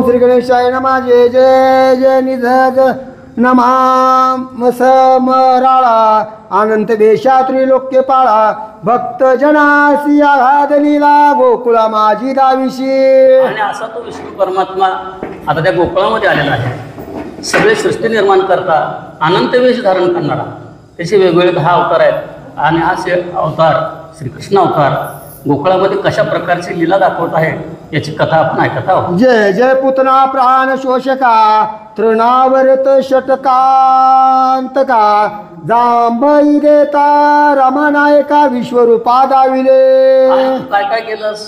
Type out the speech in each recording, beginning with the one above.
श्री गणेशाय नमः. जय जय जय निधज नमः समराळा अनंत देशा त्रिलोक्य पाळा भक्त जनासी आराधनीला गोकुळा माझी दाविशी. आणि असा तो विष्णू परमात्मा आता त्या गोकुळामध्ये आलेला आहे. सगळे सृष्टी निर्माण करता अनंत वेश धारण करणारा त्याचे वेगवेगळे 10 अवतार आहेत. आणि हा अवतार श्रीकृष्ण अवतार गोकुळामध्ये कशा प्रकारची लीला दाखवत आहे याची कथा आपण ऐकत आहोत. जय जय पुतना प्राण शोषका तृणावर्त षटकांतका जांभई देता रमानायका विश्वरूपा दाविले. आणि तू काय काय केलंस?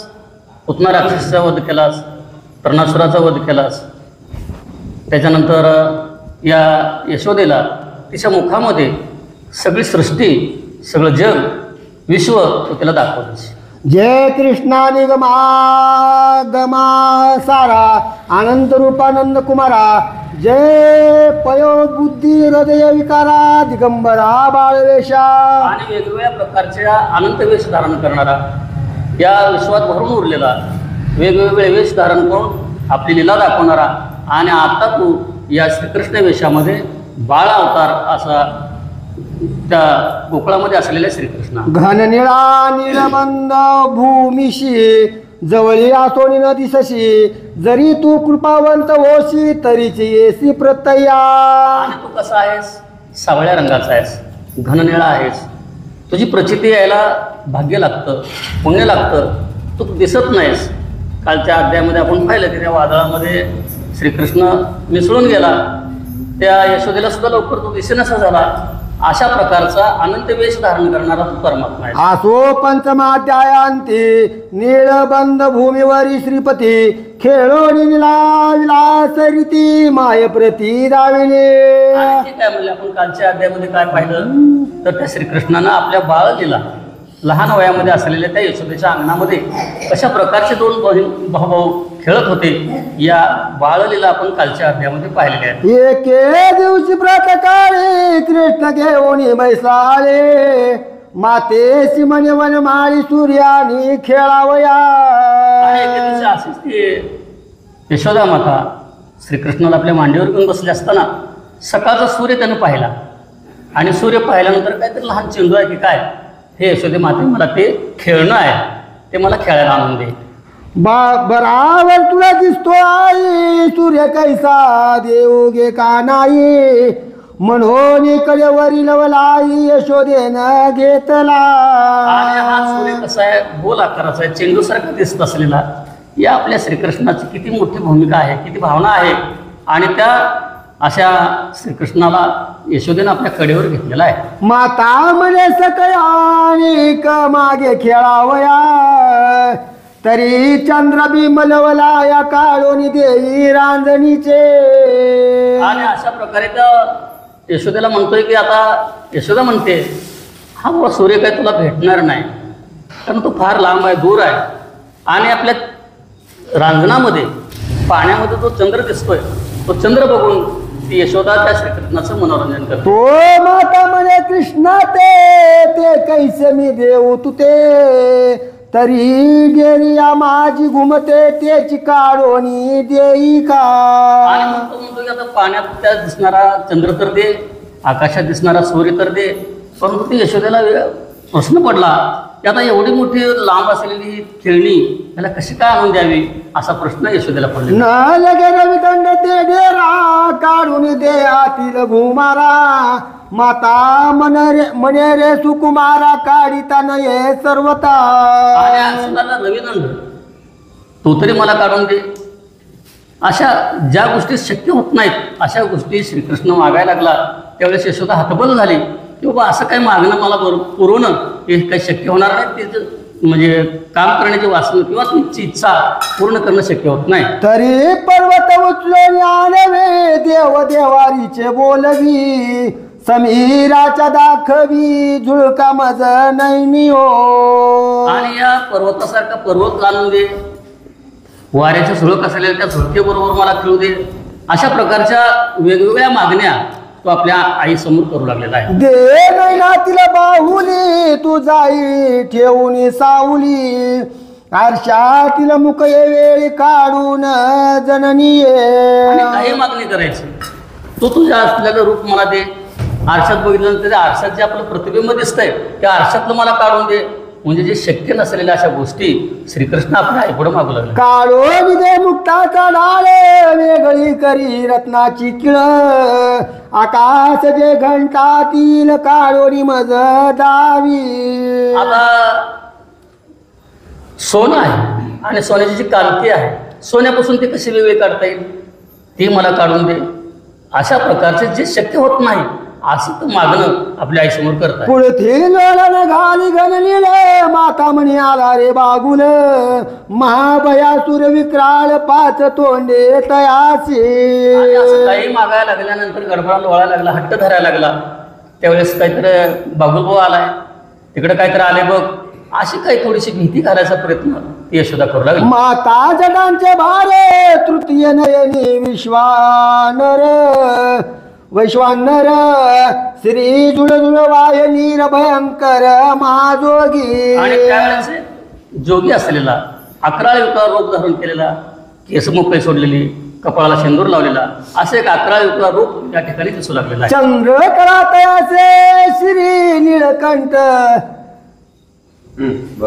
पुतना राक्षसाचा वध केलास, तृणासुराचा वध केलास. त्याच्यानंतर या यशोदेला तिच्या मुखामध्ये सगळी सृष्टी सगळं जग विश्व तू तिला दाखवलीस. जय कृष्णा निगमा गमा सारा अनंत रूपानंद कुमारा जय पयो बुद्धी हृदय विकारा दिगंबरा बाळवेशा. आणि वेगवेगळ्या प्रकारच्या अनंत वेश धारण करणारा या विश्वात भरून उरलेला वेगवेगळे वेश धारण करून आपली लीला दाखवणारा. आणि आता तू या श्रीकृष्ण वेशामध्ये बाळ अवतार असा त्या गोकुळामध्ये असलेल्या श्रीकृष्ण. घन निळा निळबंद भूमिशी जवळी आसोनी न दिसशी जरी तू कृपावंत होशी तरीची येसी प्रत्यया. आणि तू कसा आहेस? सावळ्या रंगाचा आहेस, घननिळा आहेस. तुझी प्रचिती यायला भाग्य लागतं, पुण्य लागतं. तू दिसत नाहीस. कालच्या अध्यायामध्ये आपण पाहिलं की त्या वादळामध्ये श्रीकृष्ण मिसळून गेला. त्या यशोदेला सुद्धा लवकर तो दिसेनासा झाला. अशा प्रकारचा अनंत वेश धारण करणारा तू परमात्मा आहे. आसो पंचमाध्यायांती नीळबंद भूमीवरी श्रीपती खेळो विलास रीती माय प्रती दाविले. आणखी काय म्हणले आपण कालच्या अध्यायामध्ये काय पाहिलं तर त्या श्रीकृष्णानं आपल्या बाळ दिला लहान वयामध्ये असलेल्या त्या यशोदेच्या अंगणामध्ये कशा प्रकारचे 2 भाऊ खेळत होते या बाळलीला आपण कालच्या अध्यायामध्ये पाहिलेले आहे. एके दिवशी प्रातकाळी कृष्ण घेऊन मैसाळे मातेशी म्हणे वनमाळी सूर्यानी खेळावया. आणि एके दिवशी अशीच ती यशोदा माता श्रीकृष्णाला आपल्या मांडीवर घेऊन बसले असताना सकाळचा सूर्य त्यानं पाहिला. आणि सूर्य पाहिल्यानंतर काहीतरी लहान चेंडू आहे की काय, हे यशोदे माते मला ते खेळणं आहे, ते मला खेळायला आणून दे. बराबर तुला दिसतो आई सूर्य कैसा देऊ गे का नाही म्हणून कडेवरील वलाई यशोदेनं घेतला. आणि हा सूर्य कसा आहे? गोल आकाराचा आहे, चेंडू सारखा दिसत असलेला. या आपल्या श्रीकृष्णाची किती मोठी भूमिका आहे, किती भावना आहे. आणि त्या अशा श्रीकृष्णाला यशोदेनं आपल्या कडेवर घेतलेला आहे. माता म्हणे सकळाणी मागे खेळावया तरी चंद्र बिमलवला या काळोनी देई रांजणीचे. आणि अशा प्रकारे तर यशोदेला म्हणतोय की आता यशोदा म्हणते हा बाबा सूर्य काय तुला भेटणार नाही कारण तो फार लांब आहे, दूर आहे. आणि आपल्या रांजणामध्ये पाण्यामध्ये जो चंद्र दिसतोय तो चंद्र बघून ती यशोदा त्या श्रीकृष्णाचं मनोरंजन करतो. तो माता म्हणे कृष्णा ते कैसे मी देऊ तू ते तरी गेरिया माझी घुमते त्याची काढोनी देई का. आणि म्हणतो की आता पाण्यात त्या दिसणारा चंद्र तर दे, आकाशात दिसणारा सूर्य तर दे. परंतु ती यशोदेला प्रश्न पडला की आता एवढी मोठी लांब असलेली खेळणी त्याला कशी काय आणून द्यावी असा प्रश्न यशोदेला पडला. न लगे रविदंड ते डेरा काढून दे आतील भूमारा माता म्हणे रे सुकुमारा काढिता नये सर्वता. आणि असं झालं रविदंड तो तरी मला काढून दे. अशा ज्या गोष्टी शक्य होत नाहीत अशा गोष्टी श्रीकृष्ण मागायला लागला. त्यावेळेस यशोदा हतबल झाली की बाबा असं काही मागणं मला पुरवणं हे काही शक्य होणार नाही. ते म्हणजे काम करण्याची वासना किंवा तुमची इच्छा पूर्ण करणं शक्य होत नाही. तरी पर्वत उचलून आणवे देव देवारीचे बोलवी समीराच्या दाखवी झुळका मज नैनी हो. आणि या पर्वतासारखा पर्वत आणून दे, वाऱ्याच्या झुळक असलेल्या त्या झुळकेबरोबर मला खेळू दे. अशा प्रकारच्या वेगवेगळ्या मागण्या तो आपल्या आई समोर करू लागलेला आहे. दे नैना तिला बाहुली तू जाई ठेवून सावली आरशातील मुख ये वेळी काढून जननी आणि ये. काही मागणी करायची, तू तुझ्या असलेलं रूप मला दे. आरशात बघितल्यानंतर त्या आरशात जे आपलं प्रतिबिंब दिसतंय त्या आरशातलं मला काढून दे. म्हणजे जे शक्य नसलेल्या अशा गोष्टी श्रीकृष्ण आपल्या आईपुढे मागू लागले. काढून दे मुक्ताचा डाळ वेगळी करी रत्नाची किळ. आकाश जे घंटातील काढोनी मज दावी. आता सोनं आहे आणि सोन्याची जी कांती आहे, सोन्यापासून ती कशी वेगळी काढता येईल ती मला काढून दे. अशा प्रकारचे जे शक्य होत नाही असं तर मागणं आपल्या आईसमोर करतात. पुढतील लोळण घाली गणनील माता म्हणे आला रे बागुल. महाभयासुर विक्राळ पाच तोंडे तयाचे. आणि असं काही मागायला लागल्यानंतर गडबडा लोळायला लागला, हट्ट धरायला लागला. त्यावेळेस काहीतरी बागुलभाऊ आलाय, तिकडे काहीतरी आले बघ, अशी काही थोडीशी भीती घालायचा प्रयत्न ती यशोदा करू लागली. माता जगांचे भारे तृतीय नयनी विश्वानर. वैश्वानर श्री जुळजुळ वाय नीर भयंकर महाजोगी. आणि त्यावेळेस जोगी असलेला 11 युक्ता रूप धारण केलेला, केस मोकळे सोडलेली, कपाळाला शेंदूर लावलेला, असे एक 11 युक्ता रूप या ठिकाणी दिसू लागलेला आहे. चंद्र कळातयाचे श्री निळकंठ.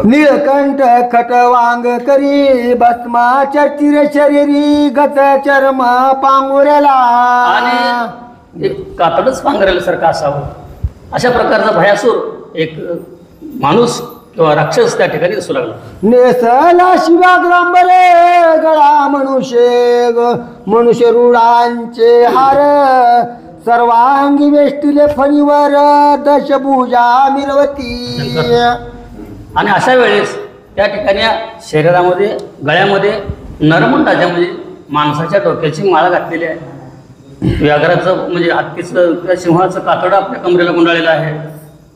निळकंठ खटवांग करी भस्माच्या चिर शरीरी गत चर्म पांगुरेला. आणि एक कातडच पांघरल्यासारखं असावं अशा प्रकारचा भयासूर एक माणूस किंवा राक्षस त्या ठिकाणी दिसू लागला. नेसला शिवाग्रांबरे गळा मनुष्य रुडांचे हार. सर्वांगी वेष्टिले फणीवर दशभुजा मिरवती. आणि अशा वेळेस त्या ठिकाणी शरीरामध्ये गळ्यामध्ये नरमुंडाच्या म्हणजे माणसाच्या डोक्याची माळ घातलेली आहे. व्याघ्राचं म्हणजे हत्तीचं किंवा सिंहाचं कातडं आपल्या कमरेला गुंडाळलेलं आहे.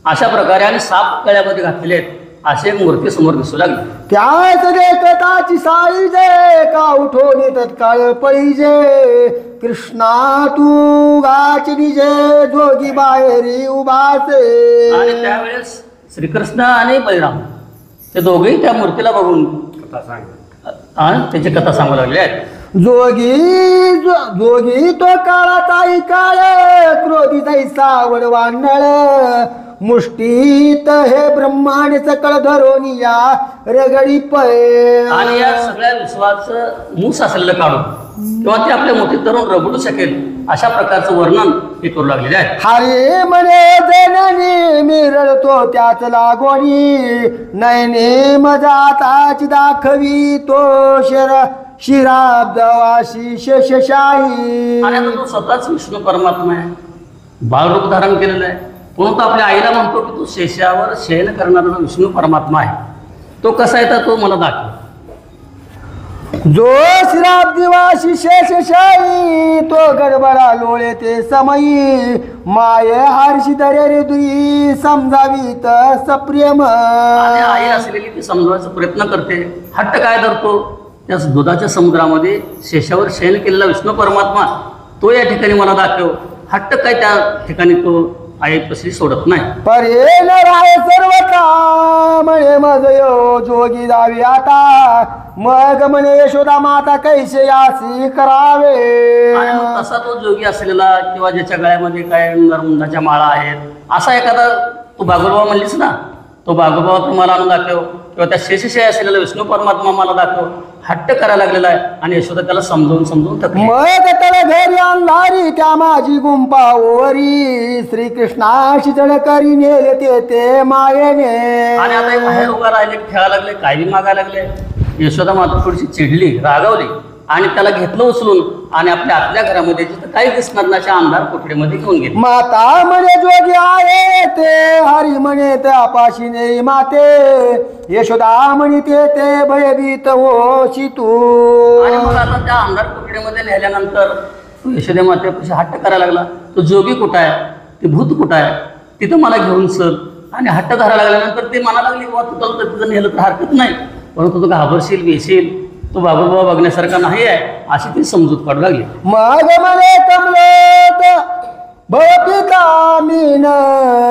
अशा प्रकारे आणि साप गळ्यामध्ये घातलेले आहेत असे एक मूर्ती समोर दिसू लागली. त्याच देखताची साळी जे का उठोनी तत्काळ पळीजे. कृष्णा तू गाची निजे जोगी बाहेरी उभासे. आणि त्यावेळेस श्रीकृष्ण आणि बलराम ते दोघेही त्या मूर्तीला बघून त्याची कथा सांगू लागले आहेत. जोगी तो काळाताई काळ क्रोधी तैसा वडवांडळ. मुष्टीत हे ब्रह्मांड सकळ धरोनी या रगडी पय. आणि या सगळ्या विश्वाचं मूस असलेलं काढून किंवा ते आपल्या मोठीत धरून रगडू शकेल अशा प्रकारचं वर्णन हे करू लागलेले आहे. हरे म्हणे जननी मिरळतो त्याच लागोनी. नयने मजा ताची दाखवी तो शिराब्दवाशी शेषशाही. आणि आता तो स्वतःच विष्णू परमात्मा आहे, बाळरूप धारण केलेलं आहे. म्हणून तो आपल्या आईला म्हणतो की तू शेषावर शयन करणारा विष्णू परमात्मा आहे. तो कसा आहे तर तो मला दाखव. जो श्राब्दिवाशी शेषशाही तो गडबडा लोळे ते समयी. माये हर्षी दरे दुई समजावीत सप्रेम. आणि आई असलेली ती समजवायचा प्रयत्न करते. हट्ट काय धरतो त्या दुधाच्या समुद्रामध्ये शेषावर शयन केलेला विष्णू परमात्मा तो या ठिकाणी मला दाखव. हट्ट काय त्या ठिकाणी तो आईपाशी सोडत नाही. परे राय सर्वता म्हणे मज यो जोगी जावी आता. मग म्हणे यशोदा माता कैसे यासी करावे. आणि मग तसा तो जोगी असलेला किंवा ज्याच्या गळ्यामध्ये काय नरमुंडाच्या माळा आहेत असा एखादा तू बागुलबाबा म्हणलीस ना, तो बागुलबाबा तुम्हाला आणून दाखव किंवा त्या शेषशय असलेला विष्णू परमात्मा मला दाखव. हट्ट करायला लागलेला आहे आणि यशोदा त्याला समजवून थकली. मग त्याला घरी आणणारी त्या माझी गुंपावरी. श्रीकृष्णाशी जळकरी नेले ते मायेने. आणि आता बाहेर उभा राहिले खेळायला लागले, काही मागायला लागले. यशोदा मात्र थोडीशी चिडली, रागावली आणि त्याला घेतलं उचलून आणि आपल्या आतल्या घरामध्ये जिथं काही दिसणार नाही अशा अंधार कोठडीमध्ये घेऊन गेली. माता म्हणे जोगी आहे ते हरी म्हणे त्यापाशी नेई माते. यशोदा म्हणते ते भयभीत होशी तू. आणि मग आता त्या अंधार कोठडीमध्ये नेल्यानंतर तो यशोदा मातेपाशी हट्ट करायला लागला. तो जोगी कुठं आहे, ते भूत कुठं आहे, तिथं मला घेऊन चल. आणि हट्ट करायला लागल्यानंतर ते म्हणायला लागली बाबा तुला तर तिथं नेलं तर हरकत नाही, परंतु तू घाबरशील बेशील, तो बाबूबाबा बघण्यासारखा नाही आहे अशी ती समजूत काढू लागली. मग म्हणे कमलोत भवपिता मीन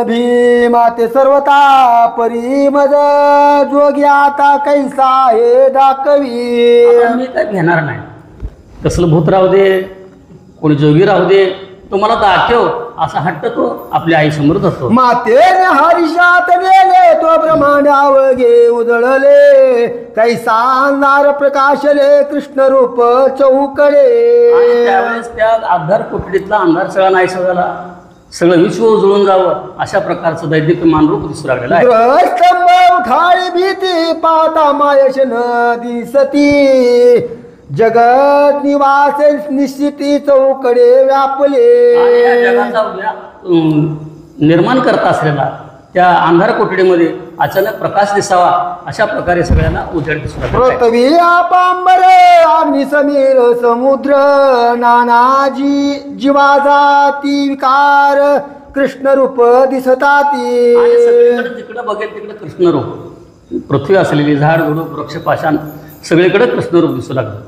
भीमा ते सर्वता परी मज जोगी आता कैसा हे दाखवी. आता मी काय घेणार नाही, कसलं भूत राहू दे, कोणी जोगी राहू दे, तो मला दाखव असा हट्ट तो आपल्या आई समोर धरतो. मातेने हरिशात नेले तो ब्रह्मांड आवगे उजळले कैसा अंधार प्रकाशले कृष्ण रूप चौकडे. आणि त्यावेळेस त्या आधार कोठडीतला अंधार सगळा नाही सगळ्याला, सगळं विश्व उजळून जावं अशा प्रकारचं दैदिप्यमान रूप दिसू लागलेलं आहे. ग्रहस्तंभ उठाळी भीती पाहता मायश न दिसती जगत निवास निश्चिती चौकडे व्यापले. आणि या जगाचा निर्माण करता असलेला त्या अंधार कोठडीमध्ये अचानक प्रकाश दिसावा अशा प्रकारे सगळ्यांना उजेड दिसू लागला आहे. पृथ्वी आपांबर अग्नि समीर समुद्र नानाजी जीवा जाती विकार कृष्ण रूप दिसताती. आणि सगळीकडे जिकडे बघेल तिकडे कृष्ण रूप, पृथ्वी असलेली झाड झुडूप वृक्ष पाषाण सगळीकडे कृष्ण रूप दिसू लागलं.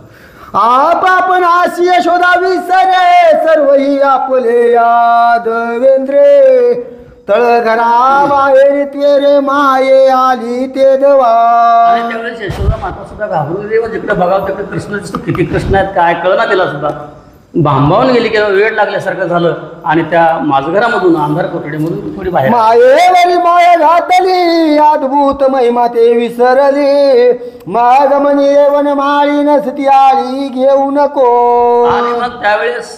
आपण आशी यशोदा विसरे सर्व ही आपले यादवेंद्रे तळघरा बाहेर तेरे माये आली ते दवा. आणि त्यावेळेस यशोदा माता सुद्धा घाबरून गेली व जिकडे बघावं तिकडे कृष्ण दिसतो. किती कृष्ण आहेत काय कळना तिला सुद्धा, भांबावून गेली की वेळ लागल्यासारखं झालं आणि त्या माझघरामधून अंधार कोठडीमधून थोडी बाहेर. मायेवरी माय घातली अद्भुत महिमा ते विसरली मग म्हणे येवन माळी नसती आली घेऊ नको. आणि मग त्यावेळेस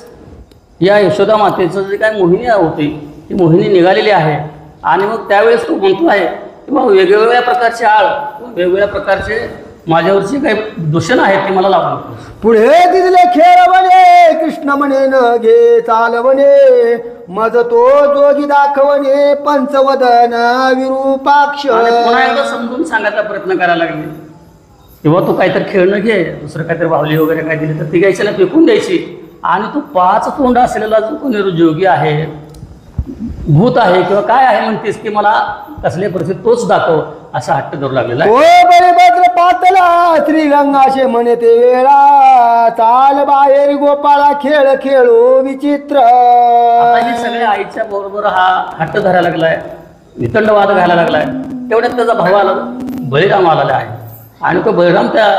या यशोदा मातेचं जे काय मोहिनी होती ती मोहिनी निघालेली आहे. आणि मग त्यावेळेस तो म्हणतो आहे की बाबा वेगवेगळ्या प्रकारचे आळ वेगवेगळ्या प्रकारचे माझ्यावरची काही दूषण आहेत ते मला लावू. पुढे दिले खेळ म्हणे कृष्ण म्हणे न घे चाल म्हणे मज तो जोगी दाखवणे पंचवदन विरूपाक्ष. पुन्हा एकदा समजून सांगायचा प्रयत्न करायला लागले तेव्हा तू काहीतरी खेळणं घे, दुसरं काहीतरी बाहुली वगैरे काय दिली तर ती घ्यायची ना फेकून द्यायची. आणि तू 5 तोंड असलेला जो कोणी जोगी आहे भूत आहे किंवा काय आहे म्हणतेस की मला कसल्या परिस्थितीत तोच दाखव असा हट्ट धरू लागलेला आहे. ओ बळीभद्र पातला श्रीरंगाशे म्हणे ते वेळा चाल बाहेर गोपाळा खेळ खेळू विचित्र. आता हे सगळे आईच्या बरोबर हा हट्ट धरायला लागलाय, वितंडवाद घालायला लागलाय. तेवढ्यात त्याचा भाऊ आला, बळीराम आलेला आहे. आणि तो बळीराम त्या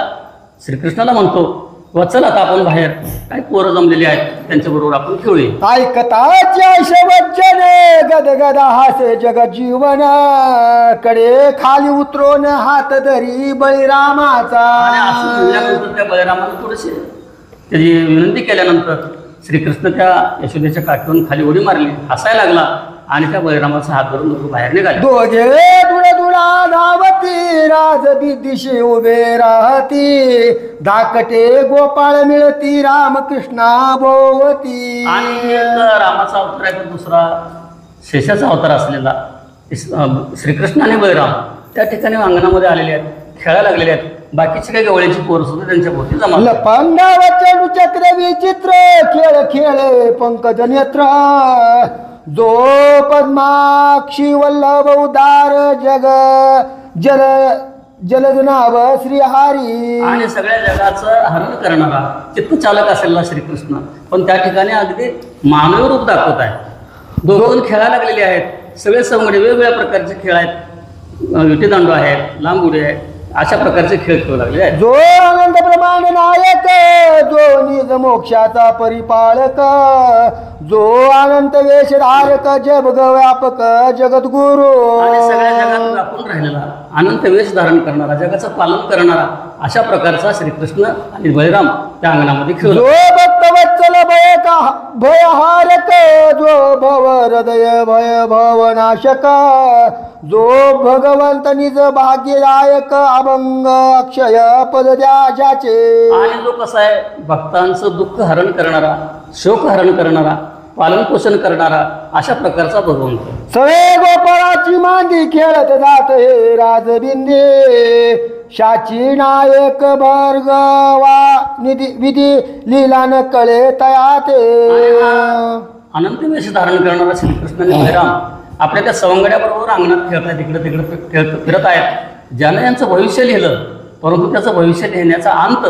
श्रीकृष्णाला म्हणतो व चला आता आपण बाहेर काही पोरं जमलेली आहेत त्यांच्याबरोबर आपण खेळूया. ऐकताच्या वचन गदगद हासे जगत जीवन कडे खाली उतरून हात धरी बळीरामाचा. आणि असं म्हणल्यानंतर त्या बळीरामाने थोडीशी त्याची विनंती केल्यानंतर श्रीकृष्ण त्या यशोदेच्या काठीवरून खाली उडी मारली, हसायला लागला आणि त्या बळीरामाचा हात धरून लोक बाहेर निघाले. दोघे दुळा धावती राजबी दिशे उभे राहती धाकटे गोपाळ मिळती रामकृष्णा भोवती. आणि एक रामाचा अवतार आहे तर दुसरा शेषाचा अवतार असलेला श्रीकृष्ण आणि बळीराम त्या ठिकाणी अंगणामध्ये आलेले आहेत, खेळायला लागलेले आहेत. बाकीची काही गवळ्याची पोरं सुद्धा त्यांच्या भोवती जमा. लपंडावचन चक्र विचित्र खेळ खेळ पंकज नेत्र जो पद्माक्षी वल्लभ उदार जग जल जलजनाव श्रीहरी. आणि सगळ्या जगाचं हरण करणारा चित्तचालक असलेला श्रीकृष्ण पण त्या ठिकाणी अगदी मानवी रूप दाखवत आहे. दोघं खेळायला लागलेले आहेत, सगळे सवंगडी वेगवेगळ्या प्रकारचे खेळ आहेत, विटीदांडू आहेत, लांब उडी आहेत, अशा प्रकारचे खेळ खेळू लागले आहेत. जो आनंद ब्रह्मांड नायक जो निज मोक्षाचा परिपालक जो अनंत वेशधारक जग व्यापक जगद्गुरु. आणि सगळ्या जगात व्यापून राहिलेला अनंत वेश धारण करणारा जगाचं पालन करणारा अशा प्रकारचा श्रीकृष्ण आणि बळीराम त्या अंगणामध्ये खेळू. जो भक्त वत्सल भयहारक जो भव हृदय भय भवनाशक जो भगवंत निज भाग्यदायक अभंग अक्षय पद द्याचे. आणि जो कसा आहे भक्तांचं दुःख हरण करणारा, शोक हरण करणारा, पालन पोषण करणारा अशा प्रकारचा भगवंत. सवे गोपाळाची मांदी खेळत जात हे राजबिंदे शाची नायक भर्गवा निधी विधी लीला न कळे तयाते. अनंत वेश धारण करणारा श्रीकृष्ण आणि बळीराम आपल्या त्या सवंगड्याबरोबर अंगणात खेळत आहेत, तिकडे तिकडे फिरत आहेत. ज्यानं यांचं भविष्य लिहिलं परंतु त्याचं भविष्य लिहिण्याचा अंत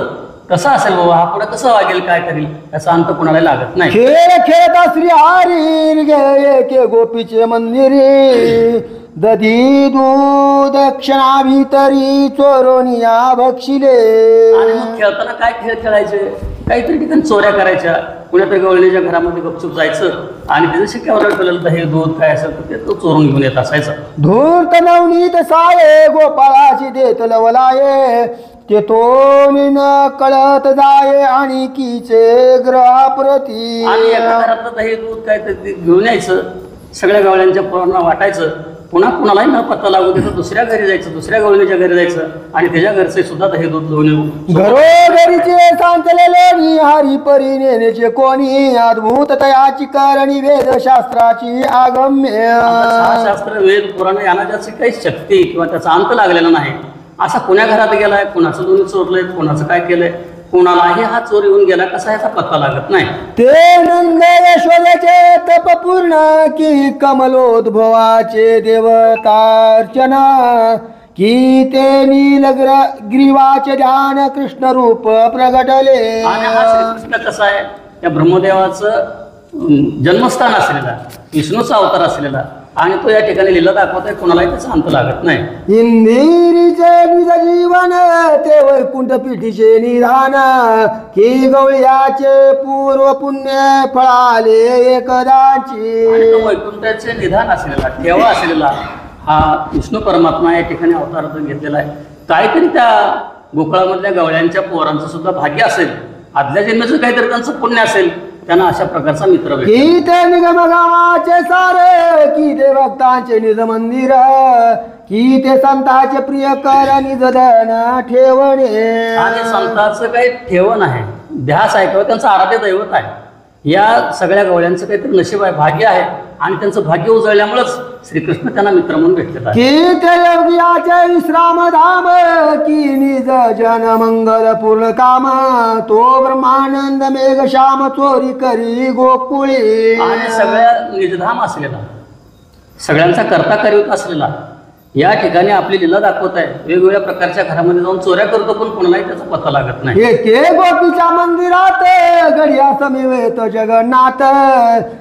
कसा असेल बाबा, हा पुढे कसं वागेल, काय करेल, याचा अंत कुणाला लागत नाही. खेळ खेळता श्री हरी गे के गोपीचे मंदिरी दधी दूध दक्षिणा भीतरी चोरोनिया बक्षिले. आणि मग खेळताना काय खेळ खेळायचे, काहीतरी ठिकाणी चोऱ्या करायच्या, कुणातरी गवळणीच्या घरामध्ये गपचूप जायचं आणि त्याच्या शिक्क्यावर ठेवलेलं दही दूध काय असेल तर ते तो चोरून घेऊन येत असायचं. धूर्त नवनीत साये गोपाळाची देत लवलाये ते तो न कळत जाये आणि कीचे ग्रहाप्रती. आणि एका घरातलं दही दूध काय ते घेऊन यायचं, सगळ्या गवळ्यांच्या पोरांना वाटायचं, पुन्हा कुणालाही न पत्ता लागू देतं दुसऱ्या घरी जायचं, दुसऱ्या गवळणीच्या घरी जायचं आणि त्याच्या घरचे सुद्धा दही दूध घेऊन येऊ. घरोघरीचे सांचलेले हरी परी नेण्याचे कोणी अद्भुत तयाची करणी वेदशास्त्राची आगम्य. शास्त्र वेद पुराण यांना त्याची काही शक्ती किंवा त्याचा अंत लागलेला नाही. असा कुण्या घरात गेलाय, कुणाचं दोन्ही चोरलंय, कुणाचं काय केलंय, कुणालाही हा चोर येऊन गेला कसा याचा पत्ता लागत नाही. ते नंद यशोदेचे तप पूर्ण की कमलोद्भवाचे देवतार्चना की ते नीलग्रीवाचे ध्यान कृष्ण रूप प्रगटले. आणि हा श्रीकृष्ण कसा आहे, त्या ब्रह्मदेवाचं जन्मस्थान असलेला, विष्णूचा अवतार असलेला आणि तो या ठिकाणी लीला दाखवतोय, कोणालाही त्याचा अंत लागत नाही. इंदिरीचे निज जीवन ते वैकुंठ पीठीचे निधान की गवळ्याचे पूर्व पुण्य फळाले एकदाची. आणि तो वैकुंठाचे निधान असलेला, ठेवा असलेला हा विष्णू परमात्मा या ठिकाणी अवतार घेतलेला आहे. काहीतरी त्या गोकुळामधल्या गवळ्यांच्या पोरांचं सुद्धा भाग्य असेल, आदल्या जन्माचं काहीतरी त्यांचं पुण्य असेल, त्यांना अशा प्रकारचा मित्र भेटतो. की ते निगमगामाचे सारे की ते भक्तांचे निज मंदिर की ते संतांचे प्रिय कर निज धन ठेवणे. आणि संतांचं काही ठेवण आहे, ध्यास आहे किंवा त्यांचं आराध्य दैवत आहे. या सगळ्या गवळ्यांचं काहीतरी नशीब आहे, भाग्य आहे आणि त्यांचं भाग्य उजळल्यामुळेच श्रीकृष्ण त्यांना मित्र म्हणून भेटलेला आहे. की ते योगियाचे विश्राम धाम की निज जन मंगल पूर्ण काम तो ब्रह्मानंद मेघ श्याम चोरी करी गोकुळी. आणि सगळ्या निजधाम असलेला, सगळ्यांचा कर्ता करीत असलेला या ठिकाणी आपली लीला दाखवत आहे. वेगवेगळ्या प्रकारच्या घरामध्ये जाऊन चोऱ्या करतो पण कोणालाही त्याचा पत्ता लागत नाही. एके गोपीच्या मंदिरात गडिया समिवेत जगन्नाथ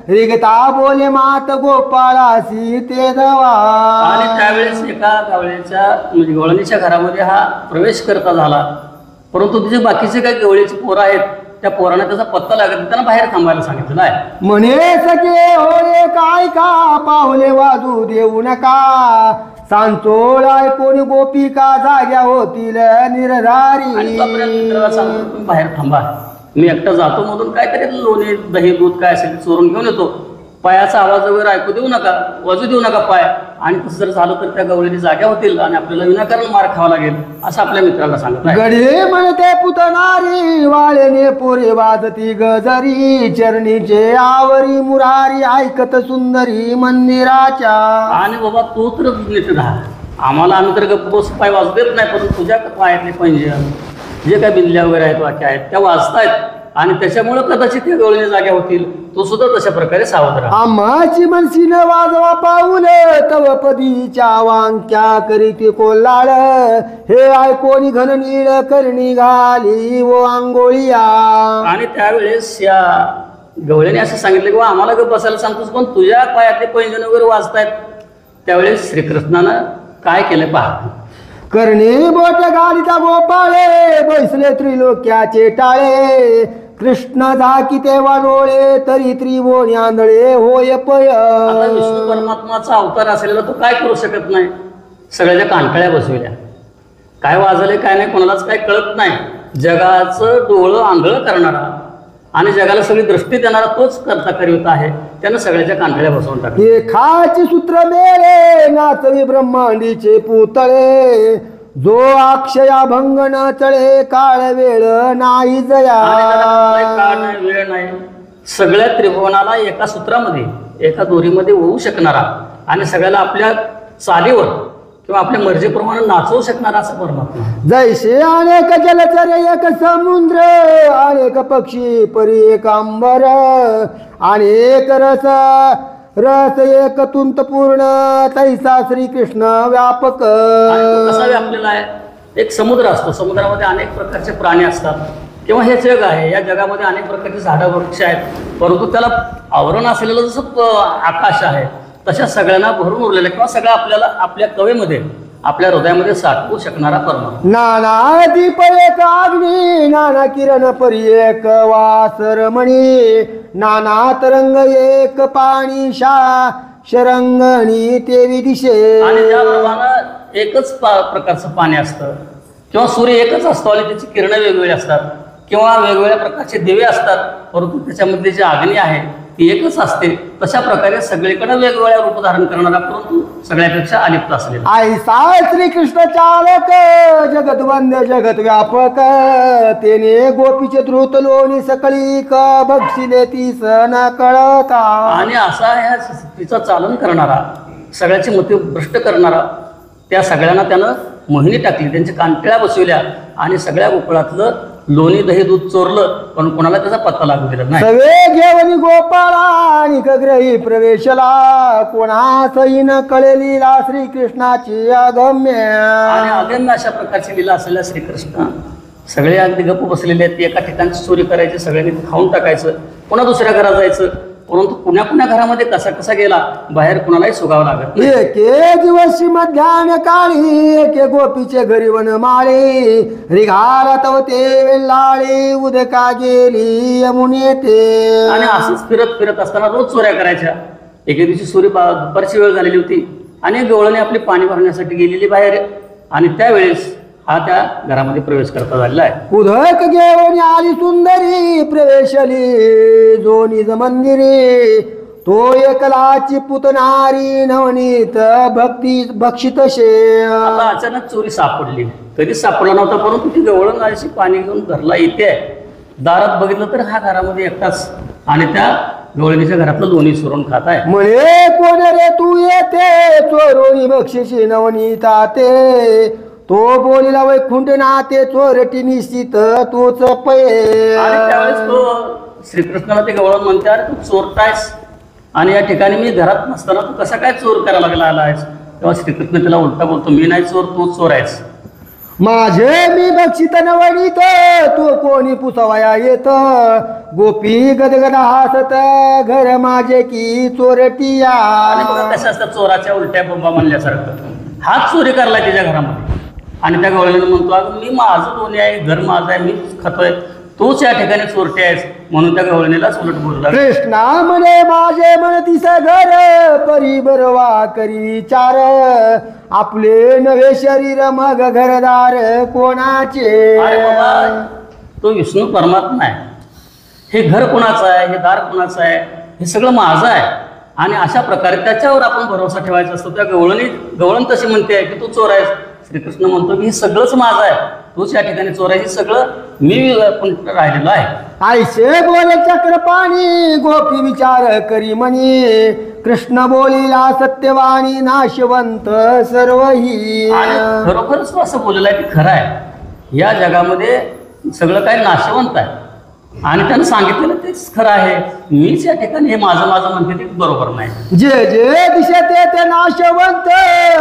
रिगता बोले मात गोपाळासी ते दवा. आणि त्यावेळेस एका गवळ्याच्या म्हणजे गवळणीच्या घरामध्ये हा प्रवेश करता झाला, परंतु तिचे बाकीचे काही गवळीची पोरं आहेत, त्या पोरांना त्याचा पत्ता लागत नाही, त्यांना बाहेर थांबायला सांगितलं आहे. म्हणे सखे होळे काय का पाहुले वाजू देऊ नका सांचोळाय कोणी गोपिका जाग्या होतील निर्धारी. आणि तोपर्यंत मित्राला सांगतो तुम्ही बाहेर थांबा, मी एकटा जातो मधून काहीतरी लोणी दही दूध काय असेल चोरून घेऊन येतो. पायाचा आवाज वगैरे ऐकू देऊ नका, वाजू देऊ नका पाय. आणि तसं जर झालं तर त्या गवळीने जाग्या होतील आणि आपल्याला विनाकारण मार खावा लागेल असं आपल्या मित्राला सांगत आहे. गडे म्हणते पुतणारी वाळेने पोरे वाजती गजरी चरणीचे आवरी मुरारी ऐकत सुंदरी मंदिराच्या. आणि बाबा तू तर नीट राहा, आम्हाला आम्ही तर गप्प बस पाय वाजू देत नाही, परंतु तुझ्या पायातले पैंजण जे काही बिंदल्या वगैरे आहेत वाक्य आहेत त्या वाजतायत आणि त्याच्यामुळे कदाचित त्या गवळीने जाग्या होतील. तो सुद्धा तशा प्रकारे सावध राहा. आम्हाची मनसी न वाजवा पाऊल तव पदीच्या वांक्या करीती कोल्हाळ हे ऐकोनी घन नीळ करणी घाली वो आंघोळीया. आणि त्यावेळेस या गवळ्याने असं सांगितलं की आम्हाला गप बसायला सांगतोस पण तुझ्या पायातले पैंजण वगैरे वाजतायत. त्यावेळेस श्रीकृष्णानं काय केलं पहा. करणी बोट घालिता गोपाळे बैसले त्रिलोक्याचे टाळे कृष्ण झाकी तेव्हा डोळे तरी त्रिभुवन आंधळे होय पय. आता विष्णू परमात्माचा अवतार असलेला तो काय करू शकत नाही, सगळ्याच्या कानकळ्या बसविल्या, काय वाजले काय नाही कोणालाच काय कळत नाही. जगाचं डोळं आंधळं करणारा आणि जगाला सगळी दृष्टी देणारा तोच कर्ता करीत आहे. त्यानं सगळ्याच्या कानकळ्या बसवून टाकल्या. हे खाची सूत्र मेरे नाचवी ब्रह्मांडीचे पुतळे जो अक्षया भंग न चळे काळ वेळ नाही जया. काळ नाही वेळ नाही, सगळ्या त्रिभुवनाला एका सूत्रामध्ये एका दोरीमध्ये होऊ शकणारा आणि सगळ्याला आपल्या चालीवर किंवा आपल्या मर्जीप्रमाणे नाचवू शकणारा असा परमात्मा. जैसे अनेक जलचर एक समुद्र अनेक पक्षी परी एक अंबर अनेक रस रस एक तुंत पूर्ण तैसा श्रीकृष्ण व्यापक. कसा व्यापलेला आहे, एक समुद्र असतो, समुद्रामध्ये अनेक प्रकारचे प्राणी असतात, किंवा हे जग आहे, या जगामध्ये अनेक प्रकारची झाडं वृक्ष आहेत, परंतु त्याला आवरण असलेलं जसं आकाश आहे तशा सगळ्यांना भरून उरलेलं किंवा सगळं आपल्याला आपल्या कवेमध्ये आपल्या हृदयामध्ये साठवू शकणारा परमात्मा. नाना दीप एक अग्नी, नाना किरण परी एक वासर मणी, नाना तरंग एक पाणी शरंगणी तेवी दिशे. आणि ज्याप्रमाणे एकच प्रकारचं पाणी असतं किंवा सूर्य एकच असतो आणि त्याची किरणं वेगवेगळी असतात किंवा वेगवेगळ्या प्रकारचे दिवे असतात, परंतु त्याच्यामध्ये जी अग्नी आहे ती एकच असते, तशा प्रकारे सगळीकडे वेगवेगळ्या रूप धारण करणारा परंतु सगळ्यापेक्षा अलिप्त असलेला ऐसा श्रीकृष्ण चालक जगत जगत व्यापक, तेने गोपीचे द्रुत लोणी सकळी बक्षिले तीस न कळता. आणि असा ह्या सृष्टीचं चालन करणारा, सगळ्याची मती भ्रष्ट करणारा, त्या सगळ्यांना त्यानं मोहिनी टाकली, त्यांच्या कांटिळ्या बसविल्या आणि सगळ्या गोकुळातलं लोणी दही दूध चोरलं, पण कोणाला त्याचा पत्ता लागू दिला नाही. सवे घेवनी गोपाळा आणि ग्रही प्रवेशला, कोणासही न कळेली श्रीकृष्णाची अगम्य. आणि अगम्य अशा प्रकारची लीला असलेल्या श्रीकृष्ण सगळे अगदी गप्प बसलेले आहेत. एका ठिकाणची चोरी करायची, सगळ्यांनी खाऊन टाकायचं, पुन्हा दुसऱ्या घरात जायचं, परंतु पुण्या घरामध्ये कसा कसा गेला बाहेर कुणालाही सुगावं लागत नाही. एके दिवशी मध्यान काळी एके गोपीचे घरी वन माळे, रिघाला तव ते लाळे उदका गेली यमुने ते. आणि असंच फिरत फिरत असताना रोज चोऱ्या करायच्या. एके दिवशी सूर्य दुपारची वेळ झालेली होती आणि गवळणी आपली पाणी भरण्यासाठी गेलेली बाहेर, आणि त्यावेळेस हा त्या घरामध्ये प्रवेश करता झालेला आहे. उदक घेऊन आली सुंदरी प्रवेशली जोनीज मंदिरे, तो एकलाची पुतनारी नवनीत भक्ती भक्षित शे. आता अचानक चोरी सापडली, कधीच सापडला नव्हता, परंतु ती गवळण अशी पाणी घेऊन घरला येते. दारात बघितलं तर हा घरामध्ये एकटाच आणि त्या गवळणीच्या घरातलं लोणी चोरून खात आहे. म्हणे कोण रे तू येते चोरोणी बक्षिशी नवनीता ते, तो बोलिला वैकुंठ नाते चोरटी निश्चित तूच पै. आणि त्यावेळेस तो श्रीकृष्णाला ते गवळण म्हणते, अरे तू चोरतायस आणि या ठिकाणी मी घरात नसताना तू कसा काय चोर करायला लागला आलायस. तेव्हा श्रीकृष्ण त्याला उलटा बोलतो, मी नाही चोर, तू चोर आहेस. माझे मी बक्षित नवनीत तू कोणी पुसवाया येत, गोपी गदगद हासत घर माझे की चोरटिया. आणि बघा कशा असतात चोराच्या उलट्या बोंबा म्हणल्यासारखं. हाच चोरी करलाय त्याच्या घरामध्ये आणि त्या गवळणीनं म्हणतो, अगं मी माझं लोणी आहे, घर माझं आहे, मीच खातोय, तूच या ठिकाणी चोरटे आहेस. म्हणून त्या गवळणीलाच उलट बोलला. कृष्णा म्हणे माझे म्हणतीस घर परी बरवा करी विचार, आपले नवे शरीर मग घरदार कोणाचे. अरे बाबा, तो विष्णू परमात्मा आहे, हे घर कोणाचं आहे, हे दार कोणाचं आहे, हे सगळं माझं आहे. आणि अशा प्रकारे त्याच्यावर आपण भरोसा ठेवायचा असतो. त्या गवळण तशी म्हणते की तू चोर आहेस. श्रीकृष्ण म्हणतो की हे सगळंच माझं आहे, तूच या ठिकाणी चोर आहे, हे सगळं मी राहिलेलं आहे. ऐसे बोले चक्रपाणी गोपी विचार करी म्हणी, कृष्ण बोलिला सत्यवाणी नाशवंत सर्वही. आणि खरोखरच तो असं बोललेलं आहे की खरं आहे, या जगामध्ये सगळं काही नाशवंत आहे आणि त्यानं सांगितलेलं तेच खरं आहे. मीच या ठिकाणी हे माझं माझं म्हणते ते बरोबर नाही. जे जे दिशते ते नाशवंत,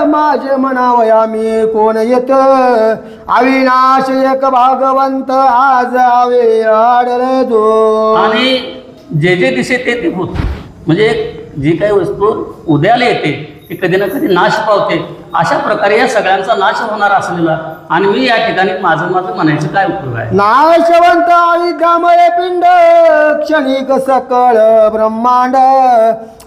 माझे म्हणावया मी कोण येत, अविनाश एक भागवंत आज आवे आडल जो. आणि जे जे दिसे ते भूत, म्हणजे जी काही वस्तू उद्याला येते ती कधी ना कधी नाश पावते. अशा प्रकारे या सगळ्यांचा नाश होणार असलेला आणि मी या ठिकाणी माझं माझं म्हणायचं काय उपयोग आहे. नाशवंत अविद्यामय पिंड क्षणिक सकळ ब्रह्मांड,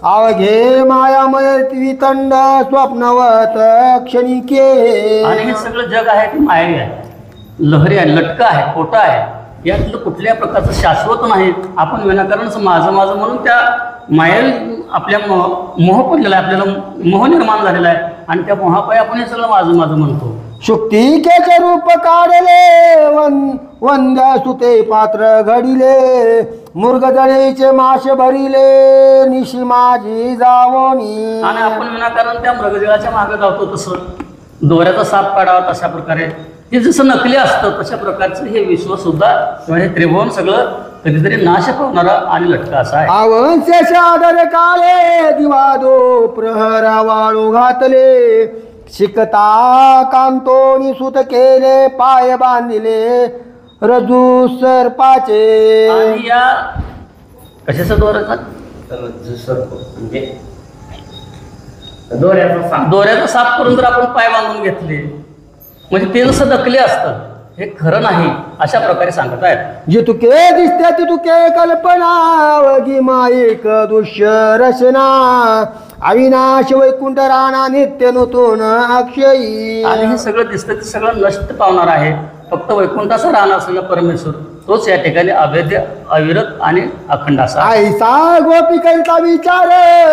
अवघे मायामय वितंड स्वप्नवत क्षणिके. आणि हे सगळं जग आहे ते मायावी आहे, लहरी आहे, लटकं आहे, खोटं आहे, यातलं कुठल्या प्रकारचं शाश्वत नाही. आपण विनाकारण माझं माझं म्हणून त्या मायावी आपल्या मोह पडलेला आहे, आपल्याला मोह निर्माण झालेला आहे आणि त्या मोहापायी आपण हे सगळं माझं माझं म्हणतो. शुक्तिकेचे रूप काढले वंद्य सुते पात्र घडिले, मृगजळीचे माश भरिले निशी माझी जावणी. आणि आपण विनाकारण त्या मृगजळाच्या मागे धावतो, तसं दोऱ्याचा साप काढावा तशा प्रकारे हे जसं नकली असतं तशा प्रकारचं हे विश्व सुद्धा किंवा हे त्रिभुवन सगळं कधीतरी नाश पावणारं आणि लटकं असं आहे. आवंशे सादर काळे दिवादो प्रहरा वाळू घातले, शिकता कांतोनी सुत केले पाय बांधिले रजू सर्पाचे आणि या कशाचं दोऱ्याचा म्हणजे दोऱ्याचा साफ करून जर आपण पाय बांधून घेतले म्हणजे ते जसं दकले असतं हे खरं नाही अशा प्रकारे सांगत आहेत. जे तुके दिसते ती तुके कल्पना वगी माईक दृश्य रचना अविनाश वैकुंठ राणा नित्य नूतन अक्षयी. आणि हे सगळं दिसतं ते सगळं नष्ट पावणार आहे. फक्त वैकुंठाचा राहणार असलेला परमेश्वर तोच या ठिकाणी अभेद्य अविरत आणि अखंड असा आहे. आईसा गोपिकांचा विचार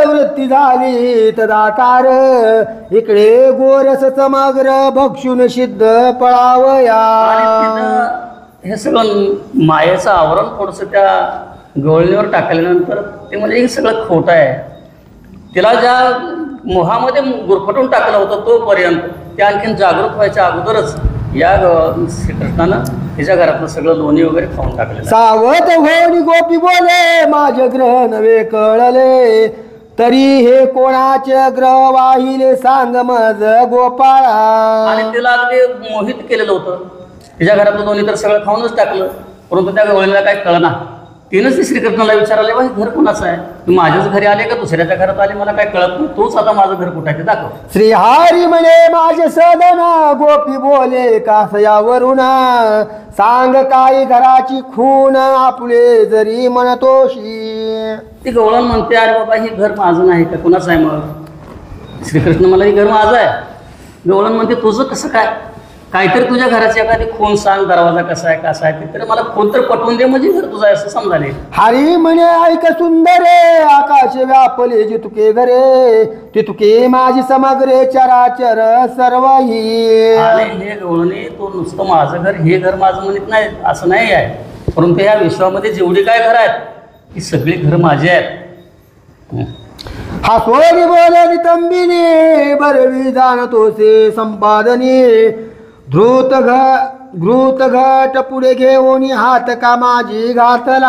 वृत्ती झाली तदाकार इकडे गोरस समग्र भक्षुन सिद्ध पळावया. आणि तिथं हे सगळं मायेचं आवरण थोडंसं त्या गवळणीवर टाकल्यानंतर ते म्हणजे हे सगळं खोटं आहे. तिला ज्या मोहामध्ये गुरफटून टाकलं होतं तोपर्यंत ते आणखीन जागृत व्हायच्या अगोदरच या श्रीकृष्णानं तिच्या घरातलं सगळं लोणी वगैरे खाऊन टाकलेलं. सावध होऊन गोपी बोले माझे ग्रह नवे कळले तरी हे कोणाचे ग्रह वाहिले सांग मज गोपाळा. आणि तिला अगदी मोहित केलेलं होतं. तिच्या घरातलं लोणी तर सगळं खाऊनच टाकलं परंतु त्या गवळणीला काही कळना. तिनंच ती श्रीकृष्णाला विचारले बा हे घर कोणाचं आहे. मी माझ्याच घरी आले का दुसऱ्याच्या घरात आले मला काय कळत नाही. तूच आता माझं घर कुठं आहे ते दाखव. श्रीहरी म्हणे माझे सदन गोपी बोले कासयावरून सांग काही घराची खून आपले जरी म्हणतोशी. ती गवळण म्हणते अरे बाबा हे घर माझं नाही का कुणाचं आहे. मग श्रीकृष्ण मला हे घर माझं आहे. गवळण म्हणते तुझं कसं काय काहीतरी तुझ्या घराची एखादी खून सांग दरवाजा कसा आहे ते तरी मला खून तर पटवून दे म्हणजे घर तुझं आहे असं समजाले. हरी म्हणे ऐक सुंदरे आकाश व्यापले जे तुके घरे ते तुके माझी समग्रे चराचर सर्वही. आणि हे गवळणी तो नुसतं माझं घर हे घर माझं म्हणत नाही असं नाही आहे परंतु ह्या विश्वामध्ये जेवढी काय घर आहेत ती सगळी घर माझी आहेत. हा सोनी बोले तंबिनी बरवी जाणतोसे संपादनी घृत घट पुढे घेऊन हात का माझी घातला.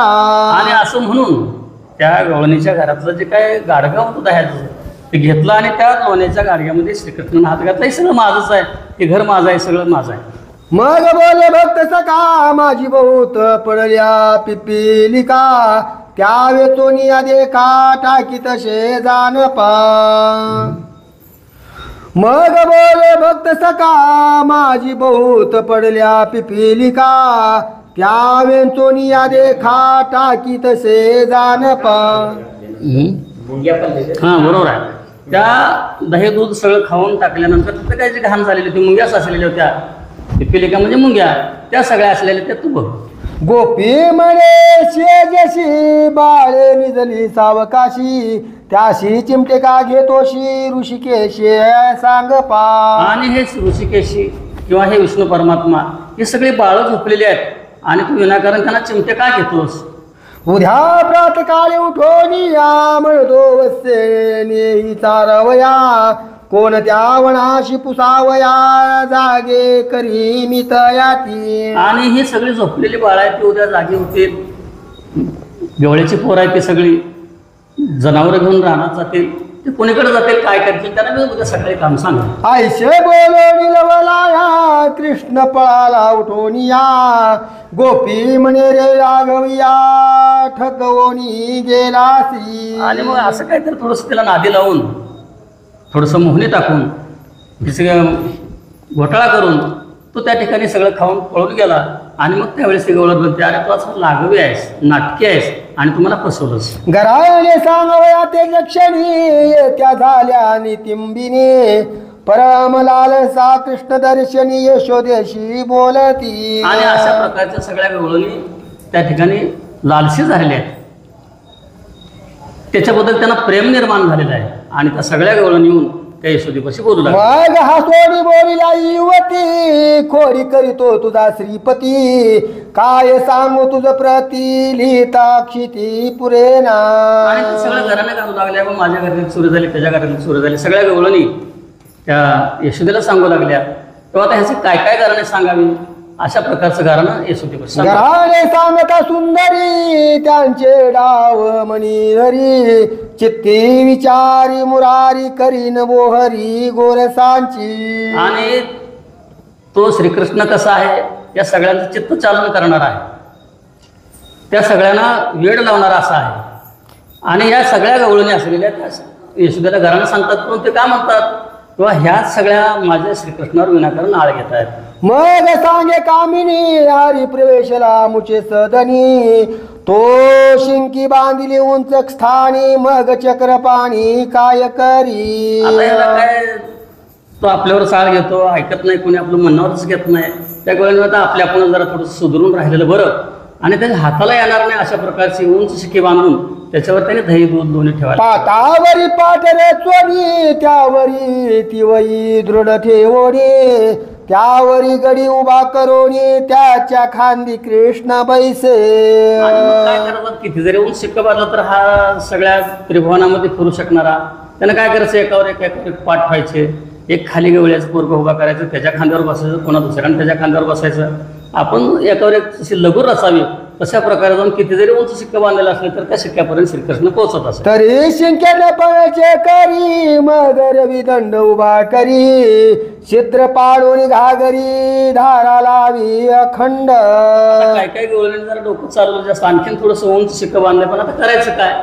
आणि असं म्हणून त्या गवळणीच्या घरातलं जे काय गाडगं होतं दह्याचं ते घेतलं आणि त्या लोण्याच्या गाडग्यामध्ये श्रीकृष्णानं हात घातला. हे सगळं माझंच आहे. हे घर माझं आहे सगळं माझं आहे. मग बोले भक्त सखा माझी बहुत पडल्या पिपिलिका त्या वेचोनिया देखा टाकी तसे जाण पा. मग बोले भक्त सखा माझी बहुत पडल्या पिपिलिका त्या वेचोनिया देखा टाकी तसे जाण पा. हां बरोबर आहे. त्या दही दूध सगळं खाऊन टाकल्यानंतर तिथं काय जे घाण झालेली होती मुंग्याच असलेल्या होत्या. पिपिलिका म्हणजे मुंग्या त्या सगळ्या असलेल्या त्या तू बघ. गोपी म्हणे शेजशी बाळे निजली सावकाशी त्याशी चिमटे का घेतोशी ऋषिकेशी सांग पा. आणि हे ऋषिकेशी किंवा हे विष्णू परमात्मा हे सगळे बाळं झोपलेले आहेत आणि तू विनाकारण त्यांना चिमटे का घेतोस. उद्या प्रातकाळी उठून या म्हणतो वत्से नेही चारवया कोणत्या वनाशी पुसावया जागे करी मी तयाती. आणि ही सगळी झोपलेली बाळ आहेत ती उद्या जागी होतील. गवळ्याची पोर आहेत ती सगळी जनावरं घेऊन रानात जातील. ते कोणीकडे जातील काय करतील त्यांना मी उद्या सकाळी काम सांग. आयशे बोलो निलवलाया कृष्ण पळाला उठून या गोपी म्हणे रे राघविया ठकवणी गेलासी. आणि मग असं काहीतरी थोडंसं त्याला नादी लावून थोडंसं मोहनी टाकून घोटाळा करून तो त्या ठिकाणी सगळं खाऊन पळून गेला. आणि मग त्यावेळेस ते गवळण म्हणते अरे तू असं लागवी आहेस नाटकी आहेस आणि तुम्हाला फसवलंस. घराने सांगवया ते क्षणी त्या झाल्या नितिंबिनी परमलाल सा कृष्ण दर्शनी यशोदेशी बोलती. आणि अशा प्रकारच्या सगळ्या गवळणी त्या ठिकाणी लालशी झालेल्या आहेत. त्याच्याबद्दल त्यांना प्रेम निर्माण झालेलं आहे आणि त्या सगळ्या गवळणी येऊन त्या यशोदेपाशी बोलू लागल्या. मग हा सोडी बोलिला युवती खोडी करीतो तुझा श्रीपती काय सांगू तुझं प्रति लिहिताक्षिती पुरेना. आणि ते सगळं घराने घालू लागल्या. मग माझ्या घरात सुरू झाली त्याच्या घरात सुरू झाली. सगळ्या गवळणी त्या यशोदेला सांगू लागल्या. तेव्हा आता ह्याची काय काय घराने सांगावी अशा प्रकारचं घरानं यशोदेपाशी घराने सांगता सुंदरी त्यांचे डाव मणिहरी चित्ती विचारी मुरारी करीन बोहरी गोरसांची. आणि तो श्रीकृष्ण कसा आहे या सगळ्यांचं चित्तचालन करणारा आहे, त्या सगळ्यांना वेळ लावणारा असा आहे. आणि या सगळ्या गवळणी असलेल्या त्या येशुदाला घरानं सांगतात, पण ते काय म्हणतात किंवा ह्या सगळ्या माझ्या श्रीकृष्णावर विनाकारण आळ घेत आहेत. मग सांगे कामिनी हरी प्रवेशला मुचे सदनी, तो शिंकी बांधिली उंच स्थानी, मग चक्र पाणी काय करी. आता याला काय, तो आपल्यावर चाळ घेतो, ऐकत नाही, कोणी आपलं म्हणण्यावरच घेत नाही. त्या वेळेला आता आपल्या आपण जरा थोडंसं सुधरून राहिलेलं बरं. आणि त्याच्या हाताला येणार नाही अशा प्रकारची उंच शिकी बांधून त्याच्यावर त्याने दही दूध दोन्ही ठेवायला. पाटावरी पाटरे चोरी, त्यावरी तिवई दृढ ठेवणे, त्यावरी गडी उभा करोनी, त्याच्या खांदी कृष्ण बैसे. आणि मग काय करायचं, किती जरी उंच शिक्का बांधला तर हा सगळ्या त्रिभुवनामध्ये फिरू शकणारा, त्यानं काय करायचं, एकावर एक पाठ व्हायचे, एक खाली गवळ्याचं पोरग उभा करायचं, त्याच्या खांद्यावर बसायचं, कोणा दुसऱ्यानं त्याच्या खांद्यावर बसायचं. आपण एकावर एक जशी लगूर असावी तशा प्रकारे जाऊन किती जरी उंच शिक्का बांधलेला असले तर त्या शिक्क्यापर्यंत श्रीकृष्ण पोहोचत असे. तरी शिंक्याने पळचे करी, मग रवी दंड उभा करी, छिद्र पाडून घागरी, धारा लावी अखंड. काय काय गवळीने जरा डोकं चालवलं जास्त, आणखीन थोडंसं उंच शिक्का बांधलं, पण आता करायचं काय,